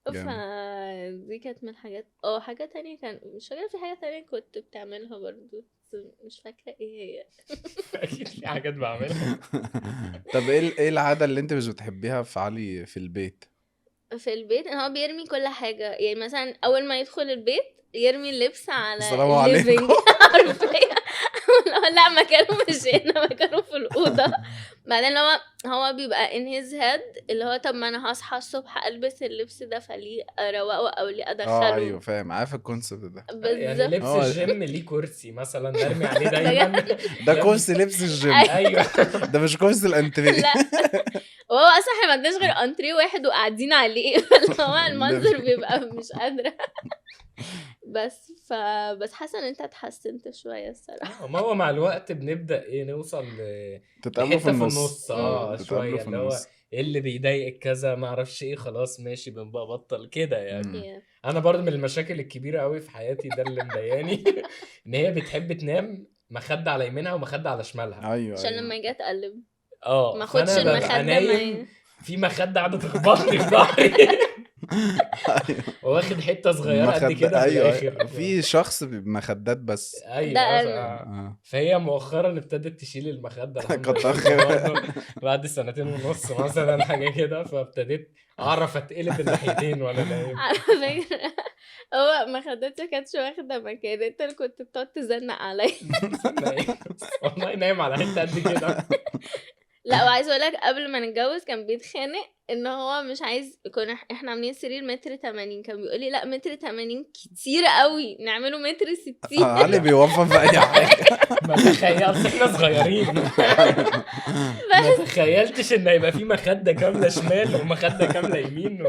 جامد. فدي كانت من الحاجات. حاجة تانية كان مش فاكرة، في حاجة تانية كنت بتعملها برضو بس مش فاكرة ايه هي. اكيد في حاجات بعملها. طب ايه العادة اللي انت مش بتحبيها في علي في البيت؟ في البيت ان هو بيرمي كل حاجة. يعني مثلا اول ما يدخل البيت يرمي اللبس على السلام عليكم الليفينج حرفيا. لا مكانه مش هنا، مكانه في الأوضة. بعدين هو بيبقى in his head اللي هو طب ما انا هصحى الصبح البس اللبس ده، فليه اروقه او ليه ادخله. ايوه فاهم، عارف الكونسيبت ده. يعني بالظبط. لبس هو الجيم ليه كرسي مثلا ارمي عليه دايما. ده يا كرسي ابني. لبس الجيم، ايوه. ده مش كرسي الانتريه. لا وهو اصلا احنا ما عندناش غير انتريه واحد وقاعدين عليه. اللي هو المنظر بيبقى مش قادره. بس حاسه ان انت اتحسنت شويه الصراحه. ما هو مع الوقت بنبدأ نوصل تتقابلوا في لحتة في النص، النص تتقابلوا شوية، في اللي هو النص. ايه اللي بيضايقك كذا ما اعرفش ايه، خلاص ماشي بنبقى بطل كده يعني. امم Yeah. انا برضه من المشاكل الكبيرة قوي في حياتي ده اللي مضايقاني ان هي بتحب تنام مخدة على يمينها ومخدة على شمالها. ايوه عشان ايوه لما اجي اتقلب ما اخدش فانا ببقى المخده نايم معايا. في مخدة قاعدة تخبطني في ظهري ايوه واخد حتة صغيرة قد مخد كده في ايوه الاخر. ايوه في شخص بمخدات بس. ده ايوه انا. فهي مؤخرا ابتدت تشيل المخدة الحمد كتر لله خير. برضه بعد 2.5 سنين مثلا حاجة كده، فابتديت اعرف اتقلب الناحيتين وانا نايم. على فكرة هو مخدته كانتش واخدة مكان، انت اللي كنت بتقعد تزنق عليا. نايم والله نايم على حتة قد كده. لا وعايز اقولك قبل ما نتجوز كان بيتخانق ان هو مش عايز. كنا احنا عاملين سرير 1.80 كان بيقولي لا 1.80 كتير قوي، نعمله 1.60. علي بيوفر في اي حاجه. ما تخيلت احنا صغيرين ما تخيلتش ان هيبقى في مخدة كاملة شمال ومخدة كاملة يمين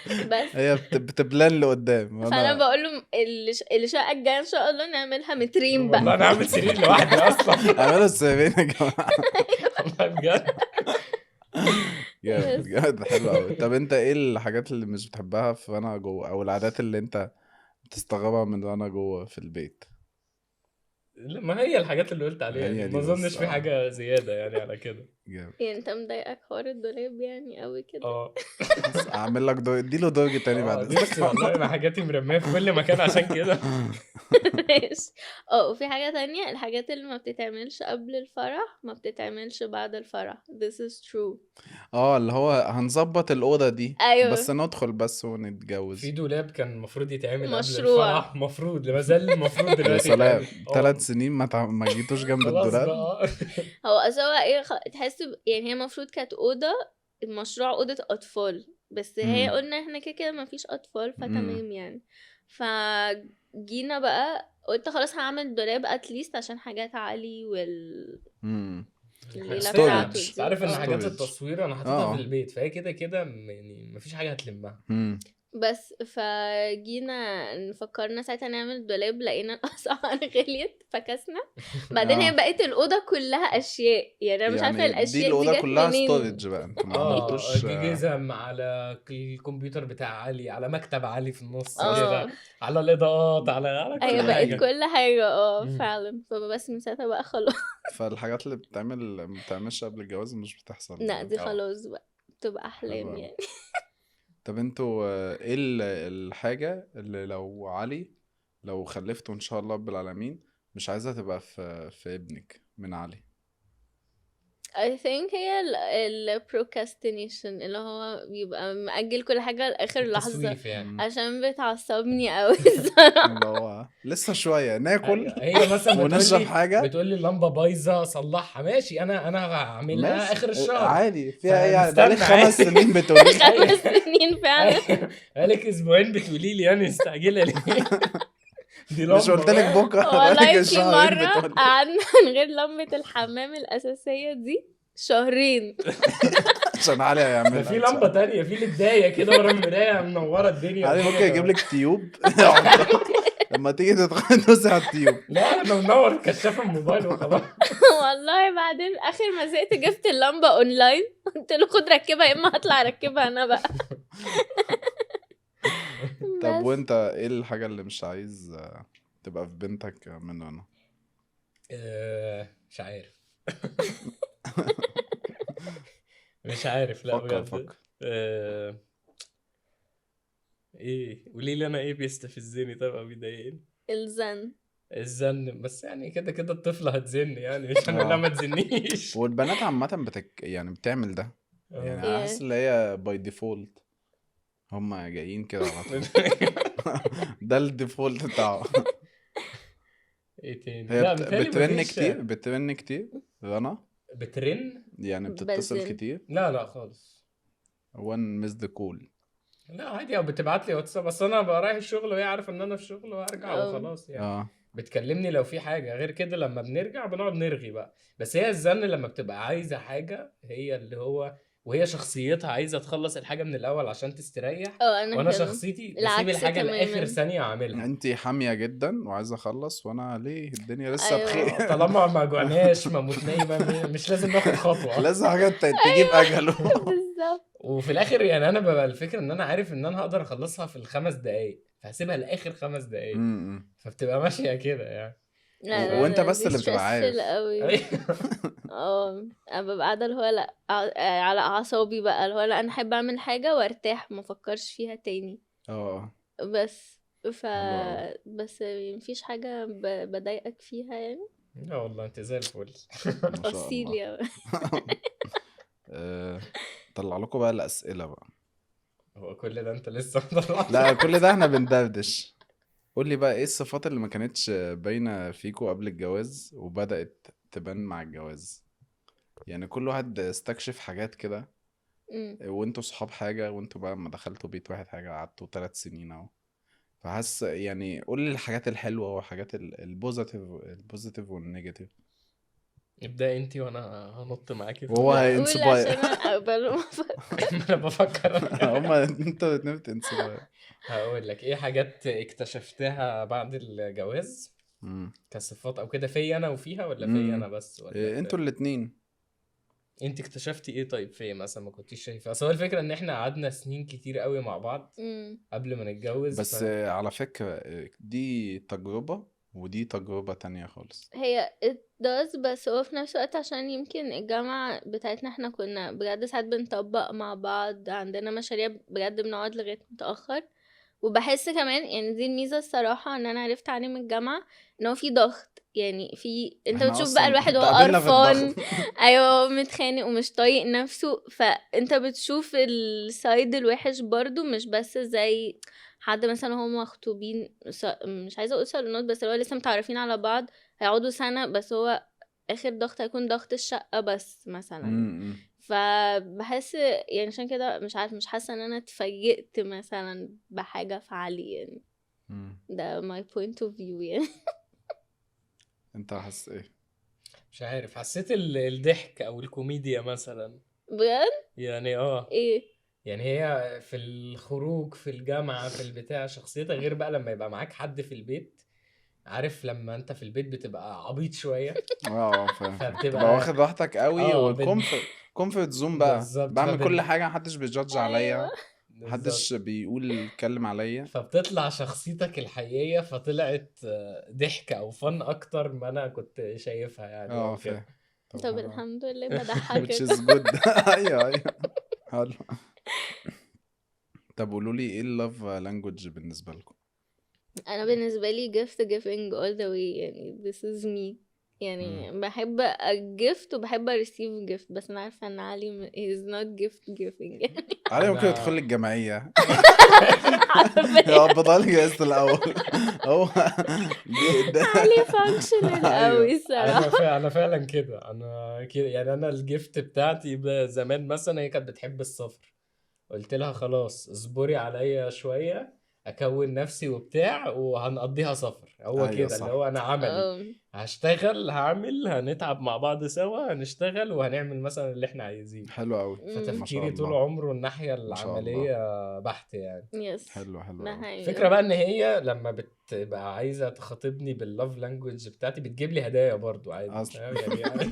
بس هي بتبلان لقدام فانا وانا بقول له الشقه الجايه ان شاء الله نعملها 2 والله بقى. انا عامل سرير لوحدي اصلا. اعملوا السيرين يا جماعه. والله بجد. جامد بس جامد حلو قوي. طب انت ايه الحاجات اللي مش بتحبها في وانا جوه، او العادات اللي انت بتستغربها من وانا جوه في البيت؟ لا، ما هي الحاجات اللي قلت عليها دي، هي ما دي بس اظنش في حاجة زيادة يعني على كده. جامد. يعني انت مضايقك حوار الدولاب يعني قوي كده؟ اه بس اعمل لك اديله درج تاني بعد نفسي اذنك. والله ما حاجاتي مرمية في كل مكان عشان كده. ماشي. وفي حاجة تانية، الحاجات اللي ما بتتعملش قبل الفرح ما بتتعملش بعد الفرح. This is true. اللي هو هنظبط الأوضة دي بس ايوه ندخل بس في ونتجوز. دولاب كان المفروض يتعمل قبل مشروع. الفرح، المفروض ما زال المفروض يا دلوقتي سلام، يتعمل 3 سنين ما جيتوش جنب خلاص الدولاب. بقى. هو اصل هو ايه تحس يعني هي المفروض كانت أوضة، المشروع أوضة أطفال، بس هي امم قلنا احنا كده كده مفيش أطفال امم فتمام يعني. فجينا بقى قلت خلاص هعمل دولاب اتليست عشان حاجات علي امم الليلة بتاعته ستورج انت دي. عارف ان حاجات ستورج. التصوير انا حاططها في اه البيت، فهي كده كده يعني مفيش حاجة هتلمها. امم بس فجينا فكرنا ساعتها نعمل دولاب، لقينا الأسعار غليت فكسنا. بعدين هي اه بقت الأوضة كلها أشياء، يعني أنا مش عارفة يعني دي الأشياء دي الأوضة جت كلها منين. ستورج بقى، انتوا ما عملتوش جزم على الكمبيوتر بتاع علي، على مكتب علي في النص كده، اه على الإضاءات، على هي كل بقت حاجة. كل حاجة مم. فعلا. فبس من ساعتها بقى خلاص. فالحاجات اللي ما بتعملش قبل الجواز مش بتحصل لا دي اه خلاص بقى تبقى حلو أحلام أوي. يعني. طب انتوا ايه الحاجة اللي لو علي لو خلفته ان شاء الله رب العالمين مش عايزها تبقى في ابنك من علي؟ I think هي ال procrastination اللي هو بيبقى مأجل كل حاجة لآخر لحظة التسويف يعني. مم. عشان بتعصبني أوي الصراحة. اللي هو لسه شوية ناكل ايوه هي مثلا ونشرب حاجة. بتقول لي اللمبه بايظه صلحها، ماشي انا هعملها ماشي اخر الشهر. عادي فيها ايه يعني، فنستنى بقالك 5 عادي. سنين بتقولي. 5 سنين فعلا. بقالك اسبوعين بتقولي لي يعني مستعجله ليه؟ دي مش لمبه قلت لك بقى. بكره، بقالك والله في الشهرين مرة بتقولي. قعدنا من غير لمبة الحمام الأساسية دي شهرين. عشان علي ده هيعملها في إن شاء لمبه الله. تانية في للدايه كده ورا المرايه منوره الدنيا علي والدنيا ممكن يجيب تمام. لك تيوب يحطها لما تيجي تدوسي على التيوب. لا انا منور كشاف الموبايل وخلاص. والله بعدين آخر ما زهقت جبت اللمبة أونلاين، قلت له خد ركبها يا إما هطلع أركبها أنا بقى. طب بس وانت ايه الحاجة اللي مش عايز تبقى في بنتك منه انا؟ مش عارف. مش عارف لا فكر بجد. ايه قولي لي انا ايه بيستفزني طيب او بيضايقني؟ الزن. الزن، بس يعني كده كده الطفله هتزن يعني مش هنقول لها ما تزنيش. والبنات عامة يعني بتعمل ده، يعني انا حاسس ايه ان هي باي ديفولت هما جايين كده على طول. ده الديفولت بتاعه. ايه تاني؟ هي لا متهيألي بترن مفيش. كتير، بترن كتير رنا، بترن؟ يعني بتتصل بزن. كتير. لا خالص. وان مس ذا كول. لا عادي، او بتبعت لي واتساب، بس انا ببقى رايح الشغل وهي عارفه ان انا في الشغل وهرجع اه وخلاص يعني. اه بتكلمني لو في حاجه غير كده، لما بنرجع بنقعد نرغي بقى. بس هي الزن لما بتبقى عايزه حاجه، هي اللي هو وهي شخصيتها عايزه تخلص الحاجه من الاول عشان تستريح، انا وانا كده شخصيتي بسيب العكس الحاجه لاخر تماما. ثانيه اعملها. انت حامية جدا وعايزة اخلص، وانا ليه الدنيا لسه ايوه بخير. طالما ما جوعناش ما متناي مش لازم ناخد خطوه. لازم حاجة تجيب اجله. بالظبط. وفي الاخر يعني انا ببقى الفكره ان انا عارف ان انا هقدر اخلصها في ال5 دقايق، فهسيبها لاخر 5 دقايق، م. فبتبقى ماشيه كده يعني. لا وانت لا بس دي اللي بتبقى stressful عارف. قوي. انا ببقى قاعده اللي هو لا على اعصابي بقى، اللي هو لا انا احب اعمل حاجه وارتاح ما افكرش فيها تاني. اه بس حلو قوي. بس مفيش حاجه بضايقك فيها يعني. لا والله انت زي الفل. ما شاء اصيل الله. يا طلع لكم بقى الأسئلة بقى. هو كل ده انت لسه مطلعش؟ لا كل ده احنا بندردش. قول لي بقى ايه الصفات اللي ما كانتش باينة فيكوا قبل الجواز وبدأت تبان مع الجواز؟ يعني كل واحد استكشف حاجات كده، وانتوا صحاب حاجة، وانتوا بقى لما دخلتوا بيت واحد حاجة، قعدتوا 3 سنين اهو. فحاسس يعني قول لي الحاجات الحلوة والحاجات البوزيتيف والنيجاتيف. ابدأ انت وانا هنط معاكي في وهو لا قول هينسباير. عشان انا اقبل ما افكر. انا بفكر. هما انتوا الاتنين بتنسباير. هقول لك ايه حاجات اكتشفتها بعد الجواز كصفات او كده، فيا انا وفيها ولا فيا انا بس ولا انتوا الاتنين. انت اكتشفتي ايه طيب فيا مثلا ما كنتيش شايفاه؟ اصل هو الفكره ان احنا قعدنا سنين كتير قوي مع بعض قبل ما نتجوز بس على فكرة دي تجربة ودي تجربة تانية خالص. هي it does، بس هو في نفس الوقت عشان يمكن الجامعة بتاعتنا احنا كنا بجد ساعات بنطبق مع بعض، عندنا مشاريع بجد بنقعد لغاية متأخر. وبحس كمان يعني دي الميزة الصراحة ان انا عرفت عليه من الجامعة، ان هو في ضغط، يعني في انت احنا بتشوف بقى اصلا الواحد وهو اتقابلنا في قرفان. الضغط. ايوه هو متخانق ومش طايق نفسه، فانت بتشوف السايد الوحش برضو، مش بس زي حد مثلا هم مخطوبين مش عايزه اقول صالونات، بس اللي هو لسه متعرفين على بعض هيقعدوا سنه، بس هو اخر ضغط هيكون ضغط الشقه بس مثلا. فبحس يعني عشان كده مش عارف، مش حاسه ان انا اتفاجئت مثلا بحاجه في علي يعني. ده my point of view يعني. انت حاسس ايه؟ مش عارف، حسيت الضحك او الكوميديا مثلا بجد يعني ايه يعني هي في الخروج في الجامعة في البتاع شخصيتها غير بقى لما يبقى معاك حد في البيت. عارف لما انت في البيت بتبقى عبيط شوية فاهم. تبقى فبتبقى واخد راحتك قوي اه كومفورت زون بقى، بالظبط بعمل كل حاجة، محدش بيجادج ايوه عليا، بالظبط. محدش بيقول اتكلم عليا. فبتطلع شخصيتك الحقيقية فطلعت ضحك او فن اكتر ما انا كنت شايفها يعني او كده. فاهم. طب طب حلو. الحمد لله which بضحكك. is good. ايوه حلو. طب قولوا لي ايه اللوف لانجوج بالنسبة لكم؟ انا بالنسبه لي gift giving all the way، يعني this is me. يعني بحب الجفت وبحب اريسيف جفت، بس انا عارفه ان علي is not gift giving يعني. علي ممكن يدخل انا الجمعية حرفيا يقبضها لي جايزة الأول هو ده علي functional قوي أيوه الصراحه. انا فعلا كده، انا كده يعني. انا الجيفت بتاعتي زمان مثلا هي كانت بتحب السفر، قلت لها خلاص اصبري عليا شويه اكون نفسي وبتاع وهنقضيها سفر. هو أيوه كده اللي صح هو انا عملي، هشتغل هعمل، هنتعب مع بعض سوا، هنشتغل وهنعمل مثلا اللي احنا عايزينه. حلو أوي ما شاء فتفكيري طول الله عمره الناحية ما شاء الله العملية بحت يعني. يس حلو حلو ده أوي الفكرة حقيقي. بقى ان هي لما بتبقى عايزة تخاطبني باللاف لانجوج بتاعتي بتجيب لي هدايا برضو عادي، أصلا فاهم يعني.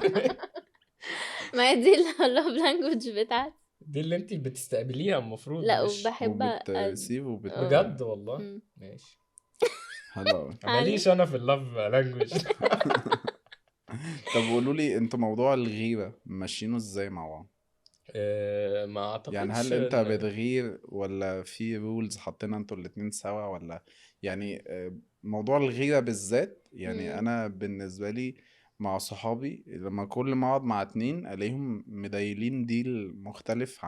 ما هي دي اللوف لانجوج بتاعتي. دي اللي انتي بتستقبليها المفروض، لا مش وبحب وبتسيب بجد والله. مم. ماشي. حلو أوي علي ماليش انا في اللاف لانجوج. طب قولوا لي انتوا موضوع الغيرة ماشيينه ازاي مع بعض؟ ما يعني هل اعتقدش انت ان بتغير ولا في رولز حاطينها انتوا الاتنين سوا ولا يعني موضوع الغيرة بالذات يعني مم. انا بالنسبة لي مع صحابي لما كل ما اقعد مع اتنين الاقيهم مدايلين ديل مختلف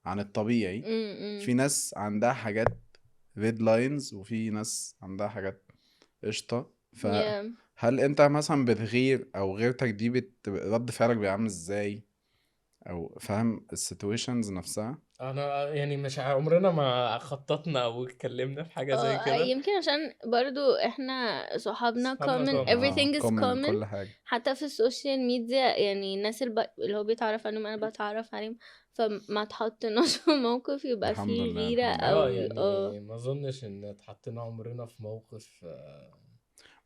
عن الطبيعي. مم. في ناس عندها حاجات ريد لاينز وفي ناس عندها حاجات قشطة. yeah. فهل انت مثلا بتغير او غيرتك دي رد فعلك بيبقى عامل ازاي او فاهم السيتويشنز نفسها؟ انا يعني مش عمرنا ما خططنا او اتكلمنا في حاجة زي كده. يمكن عشان برضو احنا صحابنا صحابنا common كومن. everything is كومن common. كل حاجة. حتى في السوشيال ميديا يعني الناس اللي هو بيتعرف عليهم انا بتعرف عليهم، فما تحطناش في موقف يبقى الحمد فيه لله غيرة الحمد لله. او يعني ما اظنش ان اتحطينا عمرنا في موقف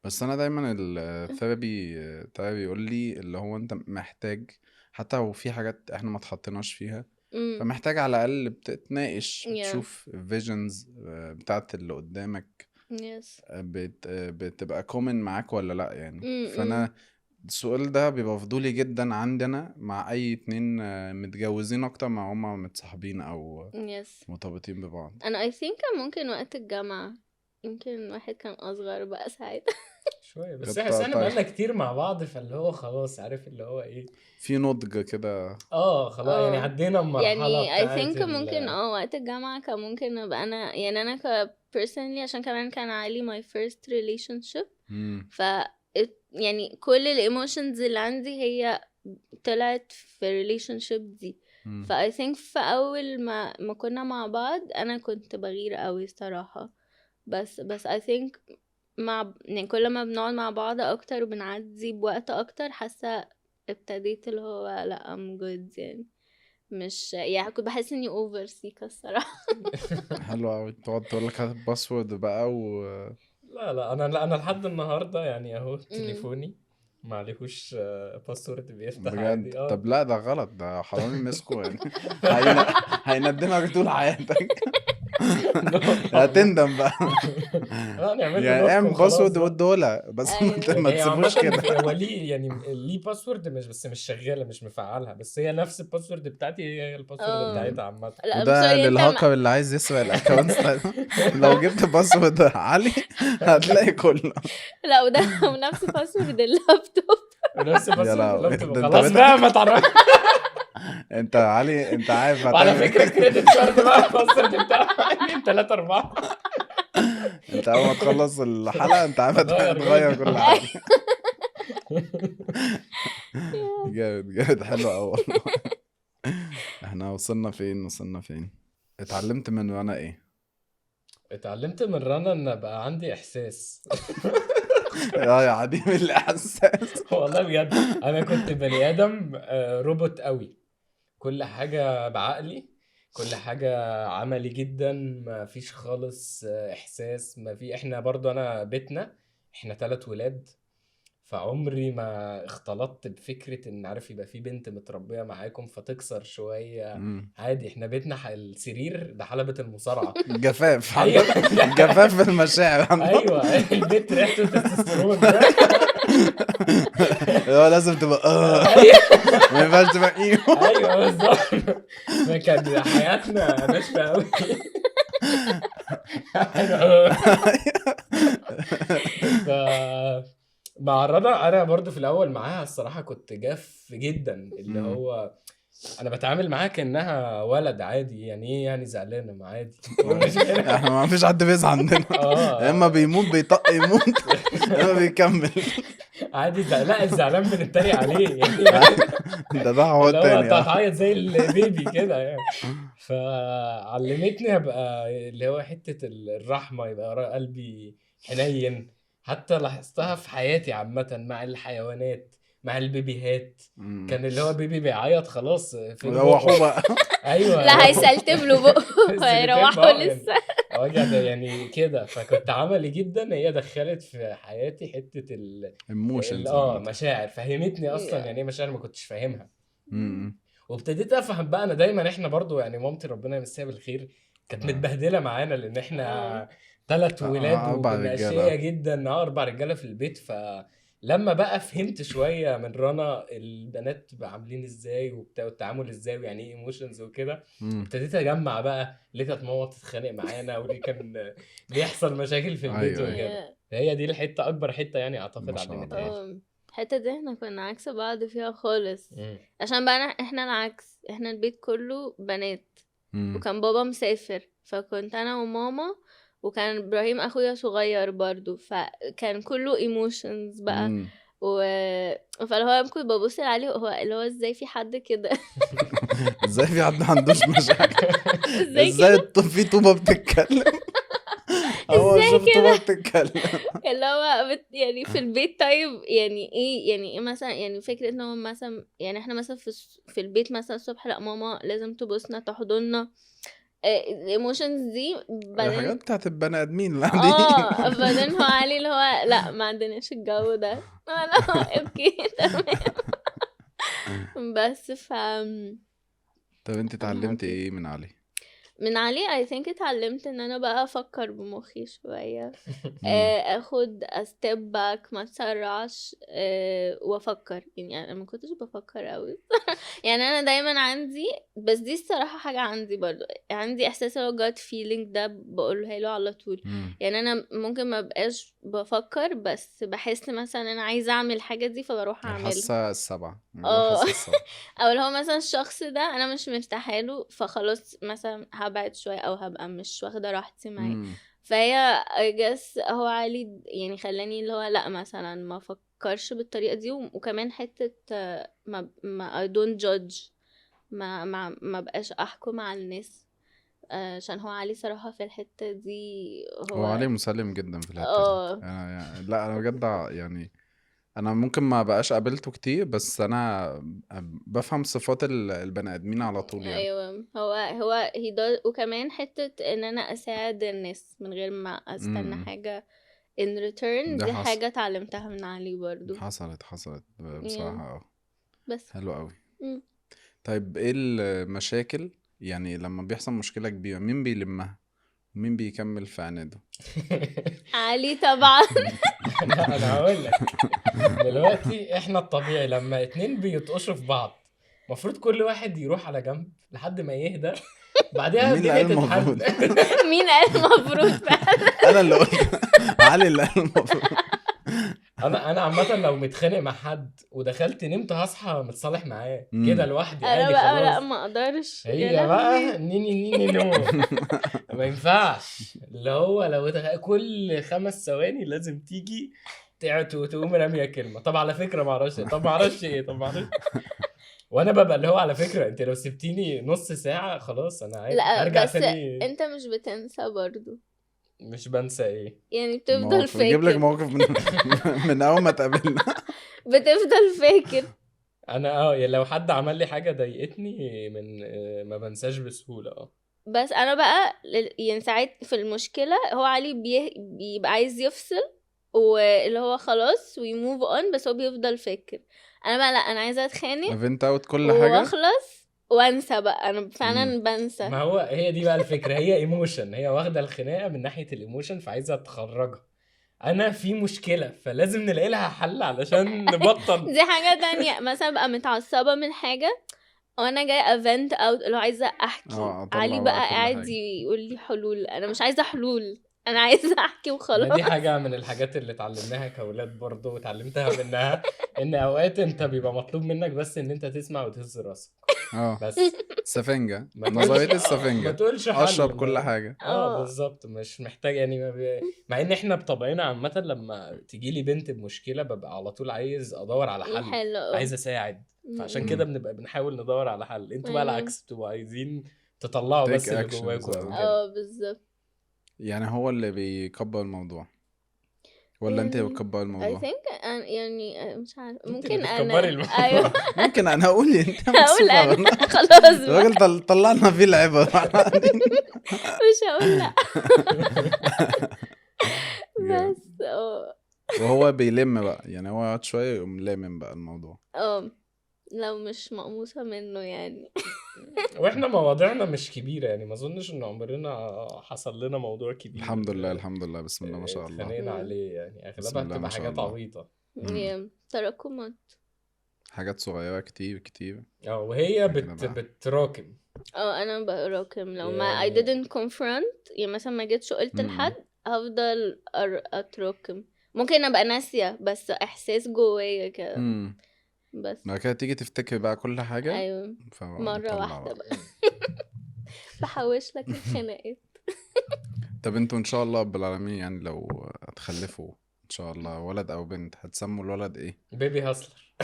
بس انا دايما الثيرابي يقول لي اللي هو انت محتاج حتى لو في حاجات احنا ما اتحطيناش فيها فمحتاج على الاقل بتتناقش yeah. تشوف فيجنز بتاعت اللي قدامك yes. بتبقى كومن معاك ولا لا يعني. امم فانا السؤال ده بيبقى فضولي جدا عندي انا مع اي اتنين متجوزين اكتر ما هما متصاحبين او yes. مرتبطين ببعض. انا I think ممكن وقت الجامعة يمكن واحد كان اصغر بقى ساعتها شوية، بس كنت احنا طيب بقالنا كتير مع بعض، فاللي هو خلاص عارف اللي هو ايه. في نضج كده. خلاص يعني عدينا المرحلة يعني I بتاعت think ممكن وقت الجامعة كان ممكن ابقى انا يعني انا personally عشان كمان كان علي my first relationship. ف يعني كل الايموشنز اللي عندي هي طلعت في relationship دي. ف I think في اول ما كنا مع بعض انا كنت بغير قوي صراحة، بس I think يعني كل ما بنقعد مع بعض اكتر وبنعدي بوقت اكتر حاسة ابتديت اللي هو لا I'm good يعني. مش يعني كنت بحس اني اوفر سيكا الصراحة. حلو قوي تقعد تقول لك هات الباسورد بقى لا انا لحد النهارده يعني اهو تليفوني ما عليهوش باسورد بيفتح بجد. عادي. طب لا ده غلط ده حرامي مسكو يعني هيندمك طول حياتك هتندم بقى نعمل له يعني لوك اعمل وخلاص باسورد بقى. وادولها بس ايوه ما هي عامة تسيبوش كده. هو ليه يعني ليه باسورد مش شغالة، مش مفعلها، بس هي نفس الباسورد بتاعتي هي الباسورد مم. بتاعتها عامة. لا وده سوري انت للهاكر اللي عايز يسرق الاكونتس لو جبت باسورد عالي هتلاقي كله. لا وده ونفس باسورد اللابتوب. ونفس يا باسورد لهوي اللابتوب. ده انت خلاص بقى ما تعرفش. انت علي انت عارف وعلى هتعمل فكرة ايه. الكريدت كارد بقى الباسورد بتاعه 2 3 4. انت اول ما تخلص الحلقة انت عارف هغير هتغير كله. كل حاجة. جامد جامد حلو قوي والله. احنا وصلنا فين اتعلمت من وانا ايه؟ اتعلمت من رنا ان بقى عندي احساس. يا عديم الاحساس. والله بجد انا كنت بني ادم روبوت قوي، كل حاجة بعقلي، كل حاجة عملي جدا، ما فيش خالص احساس. ما في احنا برضو انا بيتنا احنا 3 ولاد، فعمري ما اختلطت بفكرة ان عارف يبقى في بنت متربية معاكم فتكسر شوية. عادي احنا بيتنا السرير ده حلبة المصارعة. جفاف ايوه جفاف في المشاعر ايوه البيت ريحته تستوستيرون ده. هو لازم تبقى ايوه ما ينفعش تبقى ايوه بالظبط. ما كان حياتنا ناشفة قوي. ف مع رنا انا برضو في الاول معاها الصراحه كنت جاف جدا، اللي مم. هو انا بتعامل معاها كانها ولد عادي. يعني ايه يعني زعلانه؟ ما عادي. احنا ما فيش حد بيزعل عندنا، يا اما بيموت بيطق يموت يا اما بيكمل. عادي لا الزعلان بنتريق عليه يعني ده حوار اللي هو تاني انت هتعيط زي البيبي كده يعني. فعلمتني ابقى اللي هو حته الرحمه، يبقى قلبي حنين. حتى لاحظتها في حياتي عامه مع الحيوانات، مع البيبيهات. مم. كان اللي هو بيبي بيعيط خلاص فين روحوا بقه. بقى. ايوه لا هيسلتم له بقه سلتين هيروحوا بقى يعني لسه. وجع ده يعني كده. فكنت عملي جدا. هي دخلت في حياتي حته ايموشنز عامة. مشاعر. فهمتني اصلا يعني ايه مشاعر ما كنتش فاهمها. مم. وابتديت افهم بقى. انا دايما احنا برضو يعني مامتي ربنا يمسيها بالخير كانت متبهدله معانا، لان اه احنا 3 ولاد 4 وكنا اشقياء رجالة. جدا، 4 رجاله في البيت. فلما بقى فهمت شويه من رنا البنات بقى عاملين ازاي وبتاع والتعامل ازاي ويعني ايه ايموشنز وكده، مم. ابتديت اجمع بقى ليه كانت ماما بتتخانق معانا وليه كان بيحصل مشاكل في البيت ايوه ايوه وكده. هي دي الحته اكبر حته يعني ما اعتقد شاء علمتها لي. الله. الحتة دي احنا كنا عكس بعض فيها خالص، مم. عشان بقى احنا العكس، احنا البيت كله بنات، مم. وكان بابا مسافر، فكنت انا وماما، وكان ابراهيم اخويا صغير برضو، فكان كله ايموشنز بقى. مم. و... فاللي هو كنت ببص عليه، هو اللي هو ازاي في حد كده ازاي في حد ما عندوش مشاكل؟ ازاي ازاي كده في طوبة بتتكلم؟ هو ازاي شوف طوبة كده بتتكلم. اللي هو يعني في البيت. طيب يعني ايه مثلا، يعني فكرة ان هو مثلا، يعني احنا مثلا في البيت مثلا الصبح، لا ماما لازم تبوسنا تحضننا، الايموشنز دي. الحاجات بعدين بتاعت البني ادمين العاديين. بعدين هو علي اللي هو لا ما عندناش الجو ده. لا اوكي تمام. بس طب انت I'm اتعلمتي happy. ايه من علي؟ من علي I think اتعلمت ان انا بقى افكر بمخي شوية، مم. اخد step back، ما تسرعش، وافكر. يعني انا ما كنتش بفكر قوي يعني انا دايما عندي، بس دي الصراحة حاجة عندي برضو، عندي احساس اللي هو gut feeling ده بقولها له على طول. مم. يعني انا ممكن ما بقاش بفكر، بس بحس مثلا انا عايزة اعمل حاجة دي فبروح اعملها. الحاسة السبعة، اه الحاسة السبعة. او اللي هو مثلا الشخص ده انا مش مرتاحه له، فخلاص مثلا هبعد شويه او هبقى مش واخده راحتي معاه. مم. فهي I guess هو علي يعني خلاني اللي هو لا مثلا ما افكرش بالطريقه دي، وكمان حته ما I don't judge، ما بقاش احكم على الناس، عشان هو علي صراحه في الحته دي هو هو علي مسالم جدا في الحتة دي. اه انا يعني لا انا بجد يعني انا ممكن ما بقاش قابلته كتير، بس انا بفهم صفات البني ادمين على طول يعني. ايوه هو he does. وكمان حتة ان انا اساعد الناس من غير ما استنى امم. حاجة in return، ده دي حصل، حاجة اتعلمتها من علي برضو. حصلت yeah. بصراحة بس حلو قوي. مم. طيب ايه المشاكل يعني لما بيحصل مشكلة كبيرة مين بيلمها ومين بيكمل في عناده؟ علي طبعا انا هقول لك. دلوقتي احنا الطبيعي لما 2 بيتقشوا في بعض المفروض كل واحد يروح على جنب لحد ما يهدى، بعدها مين اللي الدنيا قال المفروض؟ تتحل. مين قال المفروض فعلا؟ انا اللي قلت. علي اللي قال المفروض. انا عامه لو متخانق مع حد ودخلت نمت هصحى متصالح معاه كده امم. لوحدي انا عادي بقى لا خلاص. ما اقدرش يا هي بقى لهوي. نيني نو. ما ينفعش. اللي هو لو كل 5 ثواني لازم تيجي تقوم راميه كلمه. طب على فكره ما اعرفش إيه، طب ما اعرفش ايه، طب ما اعرفش. وانا ببقى اللي هو على فكره انت لو سبتيني نص ساعه خلاص انا عادي لا هرجع بس تاني. انت مش بتنسى برضو، مش بنسى ايه. يعني بتفضل موقف يجيب لك فاكر موقف من اول ما تقابلنا. بتفضل فاكر. انا يعني لو حد عمل لي حاجه ضايقتني من ما بنساش بسهوله. بس انا بقى يعني ساعات في المشكله هو علي بيبقى عايز يفصل، واللي هو خلاص ويموف اون، بس هو بيفضل فاكر. انا بقى لا، انا عايزه اتخانق افنت اوت كل حاجة. واخلص وانسى بقى، انا مم. فعلا بنسى. ما هو هي دي بقى الفكره. هي ايموشن. هي واخده الخناقه من ناحيه الايموشن فعايزه تخرجها. انا في مشكله فلازم نلاقي لها حل علشان نبطل. دي حاجه تانية، مثلا بقى متعصبه من حاجه وانا جاي افنت اوت اللي هو عايزه احكي، اطلع علي بقى بقى كل قاعد حاجة. يقول لي حلول، انا مش عايزه حلول. انا عايزه احكي ما دي وخلاص. حاجة من الحاجات اللي اتعلمناها كأولاد برضه واتعلمتها منها، ان اوقات انت بيبقى مطلوب منك بس ان انت تسمع وتهز راسك بس. سفنجة، ما نظرية ما السفنجة، تقولش اشرب حل كل حاجة. بالظبط، مش محتاج يعني مع ان احنا بطبعنا عامة لما تيجي لي بنت بمشكلة ببقى على طول عايز ادور على حل، حلو. عايز اساعد، فعشان كده بنبقى بنحاول ندور على حل. انتوا بقى العكس، بتبقوا عايزين تطلعوا take بس اللي actions جواكوا او اه. كده. بالظبط. يعني هو اللي بيكبر الموضوع ولا انت اللي يعني بتكبر I الموضوع؟ think يعني مش عارف، انت اللي ممكن بتكبري انا الموضوع. ايوه ممكن انا اقول لي انت هقول مكسوفة انا منها. خلاص بقى الراجل طلعنا فيه العبر. مش هقول لا. جامد. بس وهو بيلم بقى، يعني هو يقعد شوية يقوم لامم بقى الموضوع. لو مش مقموصة منه يعني. واحنا مواضيعنا مش كبيرة يعني، ما اظنش ان عمرنا حصل لنا موضوع كبير الحمد لله الحمد لله، بسم الله ما شاء الله. اتخانقنا عليه، يعني بسم اغلبها الله ما بتبقى شاء حاجات الله. عبيطة. تراكمات. حاجات صغيرة كتير كتير. وهي كده بقى. بتراكم انا براكم لو ما I يعني. didn't confront، يعني مثلا ما جيتش قلت لحد هفضل اتراكم. ممكن ابقى ناسية بس احساس جوايا كده بس. بعد كده تيجي تفتكر بقى كل حاجة ايوه مرة فبتطلع واحدة بقى. بقى. بحوش لك الخناقات. طب انتوا ان شاء الله رب العالمين يعني لو هتخلفوا ان شاء الله ولد او بنت، هتسموا الولد ايه؟ بيبي هاسلر.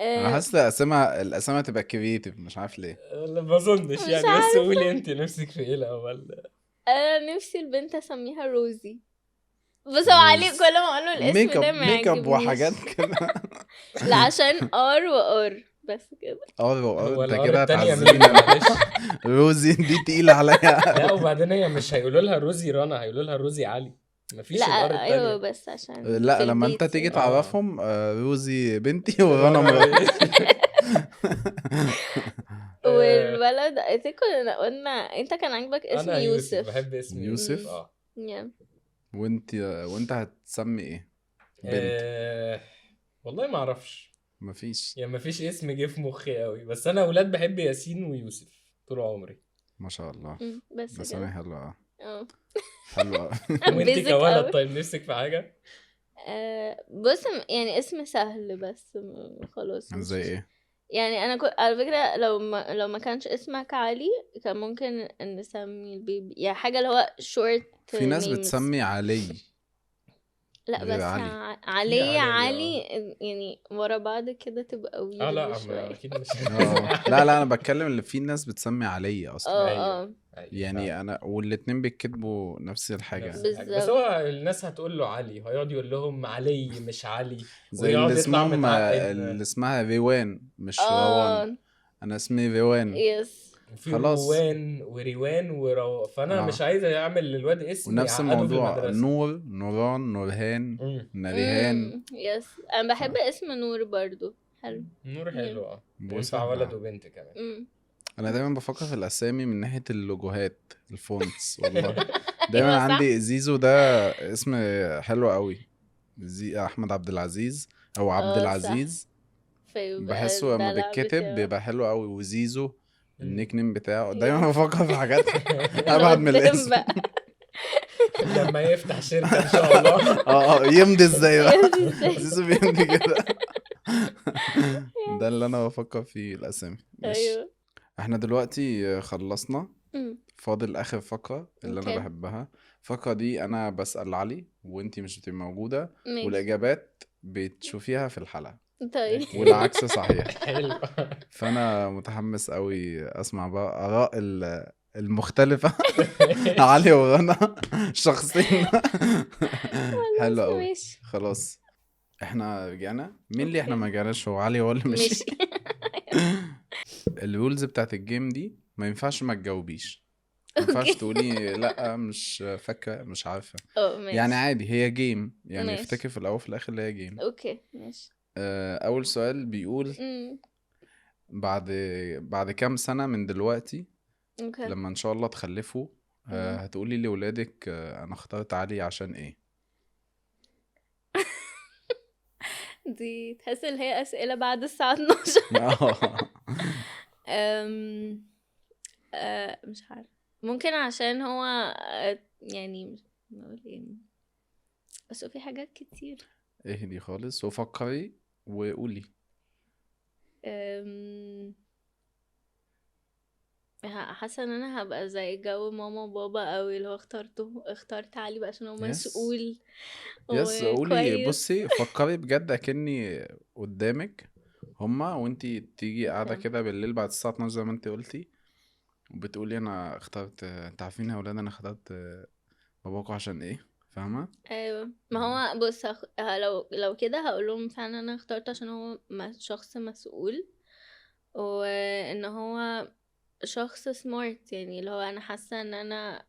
انا حاسس الاسامي تبقى كرييتيف، مش عارف ليه. ما اظنش مش يعني، بس عارفة. قولي انت نفسك في ايه الاول. انا نفسي البنت اسميها روزي، بس هو علي كل ما اقوله الاسم ده ما ميك اب وحاجات يعجبنيش. كده. لا عشان وار بس كده. هو انت الار كده التانية مين؟ هتعذبينا. معلش. روزي دي تقيلة عليا. لا وبعدين هي مش هيقولوا لها روزي رنا، هيقولوا لها روزي علي، مفيش لا الار ايوه التانية. بس عشان لا في لما انت البيت تيجي يعني. تعرفهم روزي بنتي ورنا رنا مراتي. والولد I think قلنا انت كان عاجبك اسم انا يوسف، يوسف. بحب اسم يوسف. يوسف. Yeah. وانت هتسمي ايه؟ بنت. والله ما اعرفش، مفيش. يعني مفيش اسم جه في مخي قوي، بس انا اولاد بحب ياسين ويوسف طول عمري. ما شاء الله. بس اسامي كده. حلوة. حلوة. وانت Basic كولد أوي. طيب نفسك في حاجة؟ بص يعني اسم سهل بس خلاص مش زي ايه؟ يعني انا على فكرة لو ما كانش اسمك علي كان ممكن نسمي البيبي يعني حاجة اللي هو short في ناس names. بتسمي علي لا غير بس علي. علي علي، يعني ورا بعض كده تبقى لا weird ما شوية. اكيد مش. لا انا بتكلم اللي في ناس بتسمي علي اصلا. ايوه يعني فعلا. انا والاتنين بيكتبوا نفس الحاجة. نفس الحاجة. بس هو الناس هتقول له علي، هيقعد يقول لهم علي مش علي، زي ويقعد اللي يطلع اسمهم متعقد. اللي اسمها ريوان مش روان. انا اسمي ريوان. يس. في خلاص. روان وريوان فانا مش عايز اعمل للواد اسم ونفس يعقده في الموضوع المدرسة. نور، نوران، نورهان، نريهان. يس انا بحب اسم نور برضو، حلو. نور حلو ينفع سهلة. ولد وبنت كمان. انا دايما بفكر في الاسامي من ناحية اللوجوهات الفونتس والله. دايما أيوة صح. عندي زيزو ده اسم حلو قوي. احمد عبد العزيز او عبد صح. العزيز. بحسه لما الدلع بيتكتب بتاعه. بيبقى حلو قوي. وزيزو النيك نيم بتاعه. دايما بفكر في حاجات ابعد من قدام الاسم. بقى. لما يفتح شركة ان شاء الله. يمضي ازاي بقى؟ يمضي إزاي؟ زيزو بيمضي كده. ده اللي انا بفكر فيه الاسامي. ايوه. احنا دلوقتي خلصنا. فاضل اخر فقرة اللي انا أوكي. بحبها. الفقرة دي انا بسأل علي وانتي مش بتبقي موجودة، ماشي. والاجابات بتشوفيها في الحلقة طيب والعكس صحيح. حلو. فانا متحمس قوي اسمع بقى اراء المختلفة. علي ورنا شخصين. حلو قوي. ماشي. خلاص احنا رجعنا. مين اللي احنا ما رجعناش؟ هو علي هو اللي مشي. ماشي. الرولز بتاعت الجيم دي ما ينفعش ما تجاوبيش. ما ينفعش تقولي لا مش فاكرة مش عارفة. ماشي. يعني عادي هي جيم، يعني ماشي. افتكر في الاول وفي الاخر اللي هي جيم. اوكي ماشي. اول سؤال بيقول بعد كام سنة من دلوقتي اوكي. لما ان شاء الله تخلفوا هتقولي لولادك انا اخترت علي عشان ايه؟ دي تحس ان هي اسئله بعد الساعه 12. أم... مش عارفة، ممكن عشان هو يعني مش نقول ايه، بس هو في حاجات كتير. اهدي خالص وفكري وقولي. أم... حاسه ان انا هبقى زي جو ماما وبابا قوي، اللي هو اخترت علي بقى عشان هو يس مسؤول يس، قولي. وكويس. بصي فكري بجد اكني قدامك هما، وانتي تيجي قاعدة اوكي. كده بالليل بعد الساعة 12 زي ما انتي قلتي، وبتقولي انا اخترت، انت عارفين يا ولاد انا اخترت باباكو عشان ايه، فاهمة؟ ايوه، ما هو بص لو كده هقول لهم فعلا انا اخترت عشان هو شخص مسؤول، وان هو شخص سمارت، يعني اللي هو انا حاسه ان انا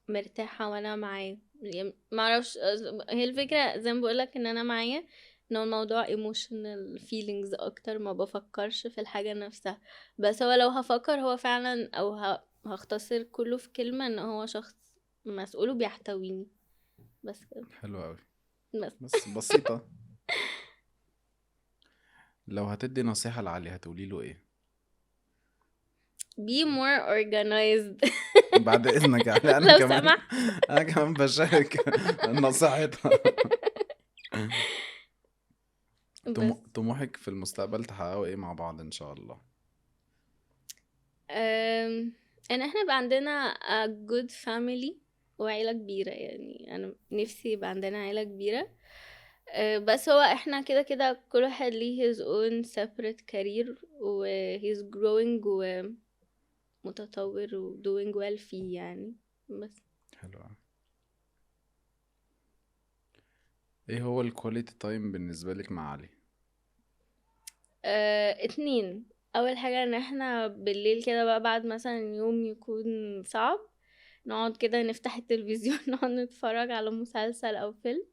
مرتاحه وانا معاه. يعني ما اعرفش، هي الفكره زي ما بقولك ان انا معايا، ان هو الموضوع emotional feelings اكتر، ما بفكرش في الحاجه نفسها. بس هو لو هفكر هو فعلا، او هختصر كله في كلمه، ان هو شخص مسؤول وبيحتويني، بس كده. حلو قوي. بس بس بسيطة. لو هتدي نصيحة لعلي هتقولي له ايه؟ be more organized. بعد اذنك يعني انا لو كمان سمحت. انا كمان بشارك نصيحتها. بس طموحك في المستقبل تحققوا ايه مع بعض ان شاء الله؟ ان احنا يبقى عندنا a good family وعيلة كبيرة. يعني انا نفسي يبقى عندنا عيلة كبيرة. بس هو احنا كده كده كل واحد ليه his own separate career و he's growing ومتطور و doing well فيه يعني. بس حلو قوي. ايه هو الكواليتي تايم بالنسبة لك مع علي؟ اتنين. اول حاجة ان احنا بالليل كده بقى بعد مثلا يوم يكون صعب، نقعد كده نفتح التلفزيون نقعد نتفرج على مسلسل او فيلم،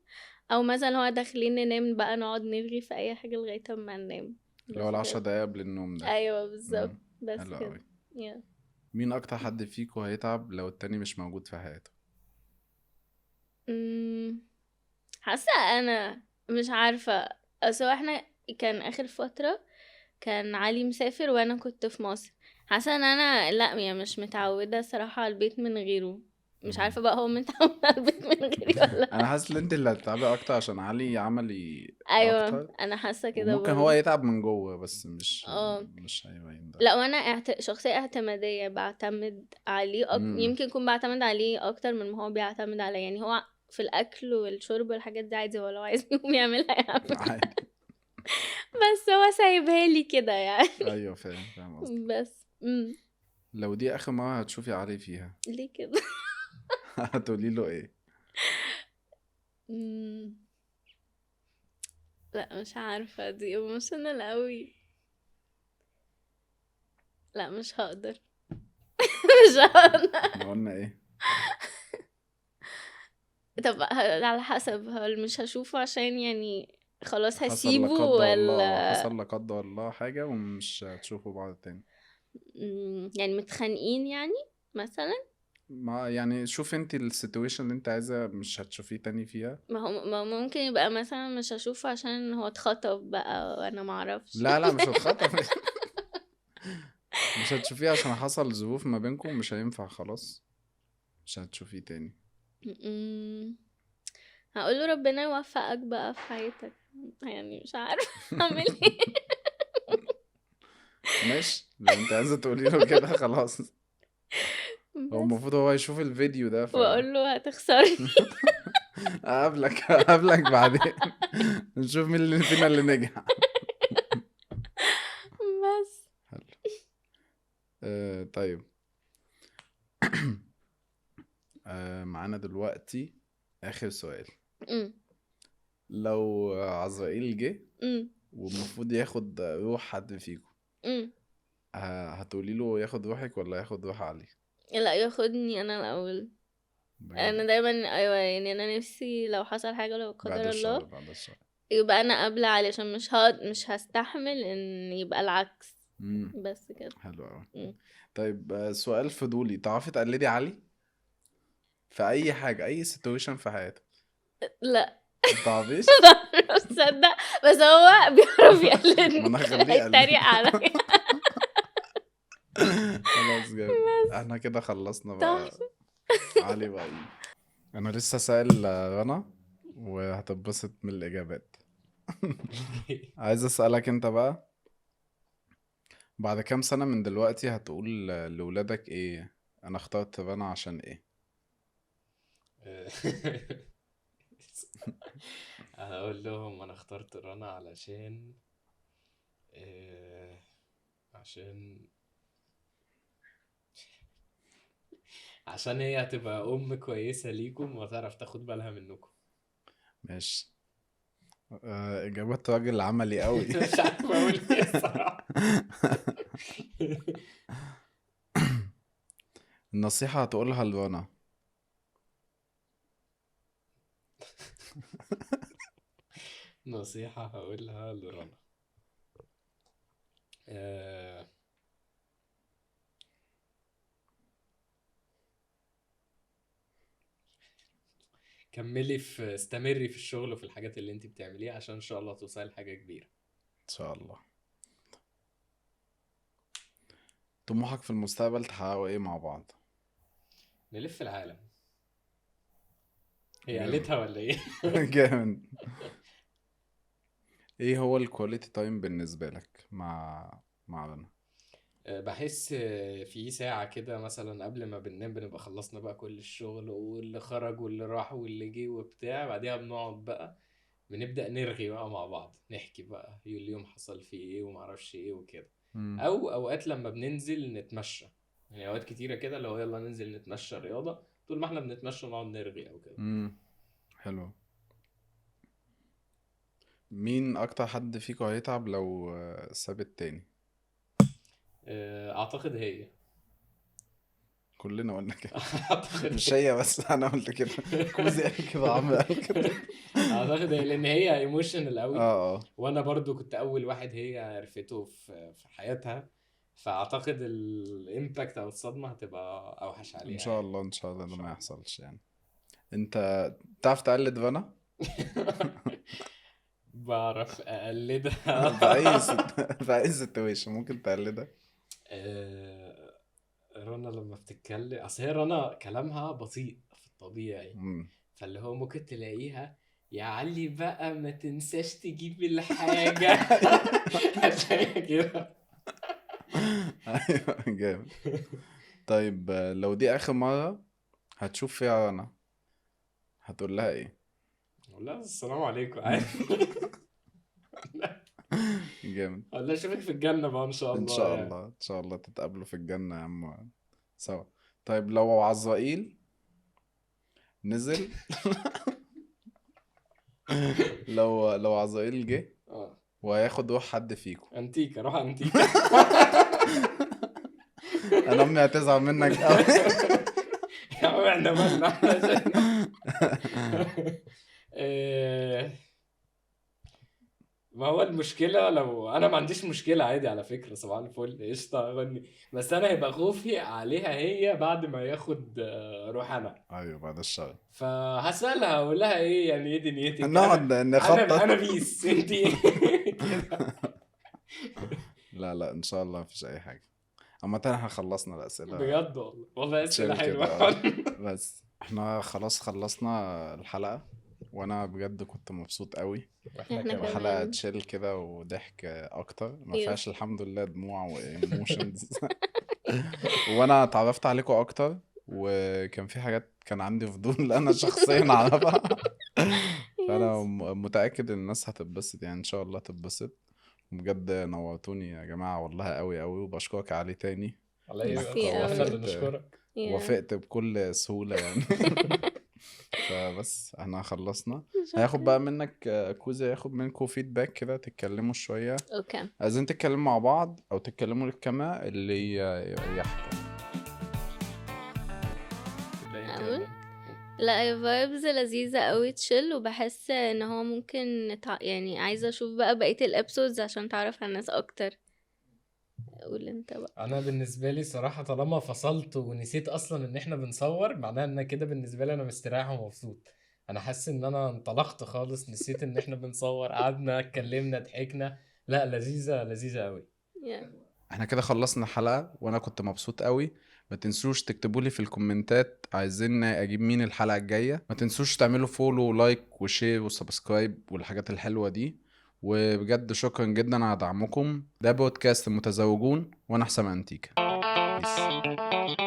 او مثلا هو داخلين ننام بقى نقعد نرغي في اي حاجة لغاية ما ننام. اللي هو بس العشر كده. دقايق قبل النوم ده. ايوه بالظبط. بس حلو كده. قوي. yeah. مين اكتر حد فيكو هيتعب لو التاني مش موجود في حياته؟ أمم، حاسة انا مش عارفة، اصل احنا كان اخر فترة كان علي مسافر وانا كنت في مصر. حاسه ان انا لا، يعني مش متعوده صراحه على البيت من غيره. مش عارفه بقى هو متعود على البيت من غيري ولا انا لا. حاسس ان انت اللي هتتعبي اكتر عشان علي عملي ايوه اكتر، انا حاسه كده وممكن هو برضه. يتعب من جوه بس مش اه مش هيبين ده. لا، وانا شخصيه اعتماديه، بعتمد عليه امم يمكن يكون بعتمد عليه اكتر من ما هو بيعتمد عليا. يعني هو في الاكل والشرب والحاجات دي عادي، هو لو عايز يقوم يعملها يعمل. عادي. بس هو سايبها لي كده يعني. ايوه فاهم قصدي. بس لو دي اخر مرة هتشوفي علي فيها ليه كده؟ هتقولي له ايه؟ مم. لا مش عارفة، دي emotional قوي. لا مش هقدر. مش هقدر. احنا قلنا ايه؟ طب على حسب، هل مش هشوفه عشان يعني خلاص حصل لا هسيبه قدر الله، ولا حصل لا قدر الله حاجة ومش هتشوفوا بعض تاني. يعني متخانقين يعني مثلا؟ ما يعني شوف انت السيتويشن اللي انت عايزة مش هتشوفيه تاني فيها. ما ممكن يبقى مثلا مش هشوفه عشان هو اتخطب بقى وانا معرفش. لا مش هتخطف. مش هتشوفيه عشان حصل ظروف ما بينكم مش هينفع خلاص، مش هتشوفيه تاني. هقوله ربنا يوفقك بقى في حياتك. يعني مش عارفة اعمل ايه. ماشي لو انت عايزة تقولي له كده خلاص. هو بس المفروض هو يشوف الفيديو ده واقول له هتخسرني. اقابلك بعدين نشوف مين اللي فينا اللي نجح. بس حلو. طيب. معانا دلوقتي آخر سؤال. امم لو عزرائيل جه امم والمفروض ياخد روح حد فيكم، امم هتقولي له ياخد روحك ولا ياخد روح علي؟ لا ياخدني انا الاول. انا بجد؟ دايما ايوه، يعني انا نفسي لو حصل حاجه لا بعد قدر الشر الله بعد الشر. يبقى انا قابله عليه، عشان مش هستحمل ان يبقى العكس. امم بس كده. حلو قوي. مم. طيب سؤال فضولي، تعرفي تقلدي علي في اي حاجه اي سيتويشن في حياتك؟ لا. متعرفيش؟ تصدق؟ بس هو بيعرف ما يقلدني. انا هخليه هيتريق يقلد. عليا. خلاص جامد. احنا كده خلصنا بقى. تحفة. علي بقى إيه؟ انا لسه سائل رنا وهتتبسط من الاجابات. عايز اسالك انت بقى، بعد كام سنه من دلوقتي هتقول لولادك ايه؟ انا اخترت رنا عشان ايه؟ هقول لهم انا اخترت رنا علشان آه، عشان عشان هي هتبقى ام كويسة ليكم وهتعرف تاخد بالها منكم. ماشي. اجابات راجل عملي قوي. مش عارف اقول ايه الصراحة. النصيحه هتقولها لرنا. نصيحة هقولها لرنا. آه، استمري في الشغل وفي الحاجات اللي انت بتعمليها عشان ان شاء الله توصلي لحاجة كبيرة. ان شاء الله. طموحك في المستقبل تحققوا ايه مع بعض؟ نلف العالم. هي جامد. قالتها ولا ايه؟ جامد. ايه هو الكواليتي تايم بالنسبة لك مع رنا؟ بحس في ساعة كده مثلا قبل ما بننام بنبقى خلصنا بقى كل الشغل واللي خرج واللي راح واللي جه وبتاع، بعديها بنقعد بقى بنبدأ نرغي بقى مع بعض، نحكي بقى اليوم حصل فيه ايه ومعرفش ايه وكده. مم. او اوقات لما بننزل نتمشى، يعني اوقات كتيرة كده لو يلا ننزل نتمشى رياضة، طول ما احنا بنتمشى نقعد نرغي او كده. حلو. مين اكتر حد فيكم هيتعب لو ساب التاني؟ اعتقد هي. كلنا قلنا كده. اعتقد مش هي. هي بس، انا قلت كده. كوزي قال كده، عمرو قال كده. اعتقد هي لان هي ايموشنال اه قوي، اه. وانا برضو كنت اول واحد هي عرفته في حياتها، فاعتقد الامباكت او الصدمه هتبقى اوحش ان عليها شاء يعني. الله ان شاء الله ان ده شاء ما الله. يحصلش يعني. انت تعرف تقلد رنا؟ بعرف في اي اقلدها. في اي سيتويشن ممكن تقلدها؟ آه، رنا لما بتتكلم، اصل هي رنا كلامها بطيء في الطبيعي، مم. فاللي هو ممكن تلاقيها يا علي بقى ما تنساش تجيب الحاجة. هتلاقيها كده. ايوه جامد. طيب لو دي اخر مرة هتشوف فيها رنا هتقول لها ايه؟ لا السلام عليكم عادي. جامد. ولا اشوفك في الجنة بقى ان شاء ان الله شاء يعني. الله ان شاء الله تتقابلوا في الجنة يا عم سوا. طيب لو عزرائيل نزل لو عزرائيل جه اه وهياخد روح حد فيكم انتيكا، روح انتيكا. انا امي هتزعل منك قوي. يا عم احنا مالنا احنا إيه، ما هو المشكلة لو أنا ما عنديش مشكلة عادي على فكرة، صباح الفل قشطة أغني، بس أنا هيبقى خوفي عليها هي بعد ما ياخد روح أنا. ايوه بعد الشر. فهسألها أقول لها إيه يعني إيه دنيتك؟ نقعد أنا نخطط. بيس أنت إيه؟ كده. لا لا ان شاء الله مفيش اي حاجة. عامة احنا خلصنا الأسئلة. بجد والله والله أسئلة تشيل كده حلوة. بس احنا خلاص خلصنا الحلقة، وانا بجد كنت مبسوط قوي. واحنا احنا كمان. وحلقة كمان. تشيل كده وضحك اكتر، ما يس. فيهاش الحمد لله دموع وايموشنز. وانا اتعرفت عليكم اكتر، وكان في حاجات كان عندي فضول انا شخصيا اعرفها. فانا يس. متأكد ان الناس هتتبسط يعني، ان شاء الله تتبسط. بجد نورتوني يا جماعة والله قوي قوي، وبشكرك يا علي تاني على إيه انك ميرسي بس، إحنا اللي قوي. وافقت نشكرك. يا وافقت بكل سهولة يعني. فبس احنا خلصنا. هياخد شكرا. بقى منك كوزي هياخد منكم فيدباك كده، تتكلموا شوية، اوكي. عايزين تتكلموا مع بعض او تتكلموا للكاميرا اللي يريحك. تبدأ أنت اقول ولا أنا؟ لا، هي فايبز لذيذة قوي تشيل، وبحس ان هو ممكن يعني عايزة اشوف بقى بقية الابسودز عشان تعرف على الناس اكتر. قول انت بقى. انا بالنسبه لي صراحه طالما فصلت ونسيت اصلا ان احنا بنصور، معناها ان كده بالنسبه لي انا مستريح ومبسوط. انا حاسس ان انا انطلقت خالص، نسيت ان احنا بنصور، قعدنا اتكلمنا ضحكنا. لا لذيذه لذيذه قوي. Yeah. احنا كده خلصنا الحلقة وانا كنت مبسوط قوي. ما تنسوش تكتبوا لي في الكومنتات عايزين اجيب مين الحلقة الجاية. ما تنسوش تعملوا فولو ولايك وشير وسبسكرايب والحاجات الحلوة دي. وبجد شكرا جدا على دعمكم. ده بودكاست المتزوجون وانا حسام انتيكا. بيس.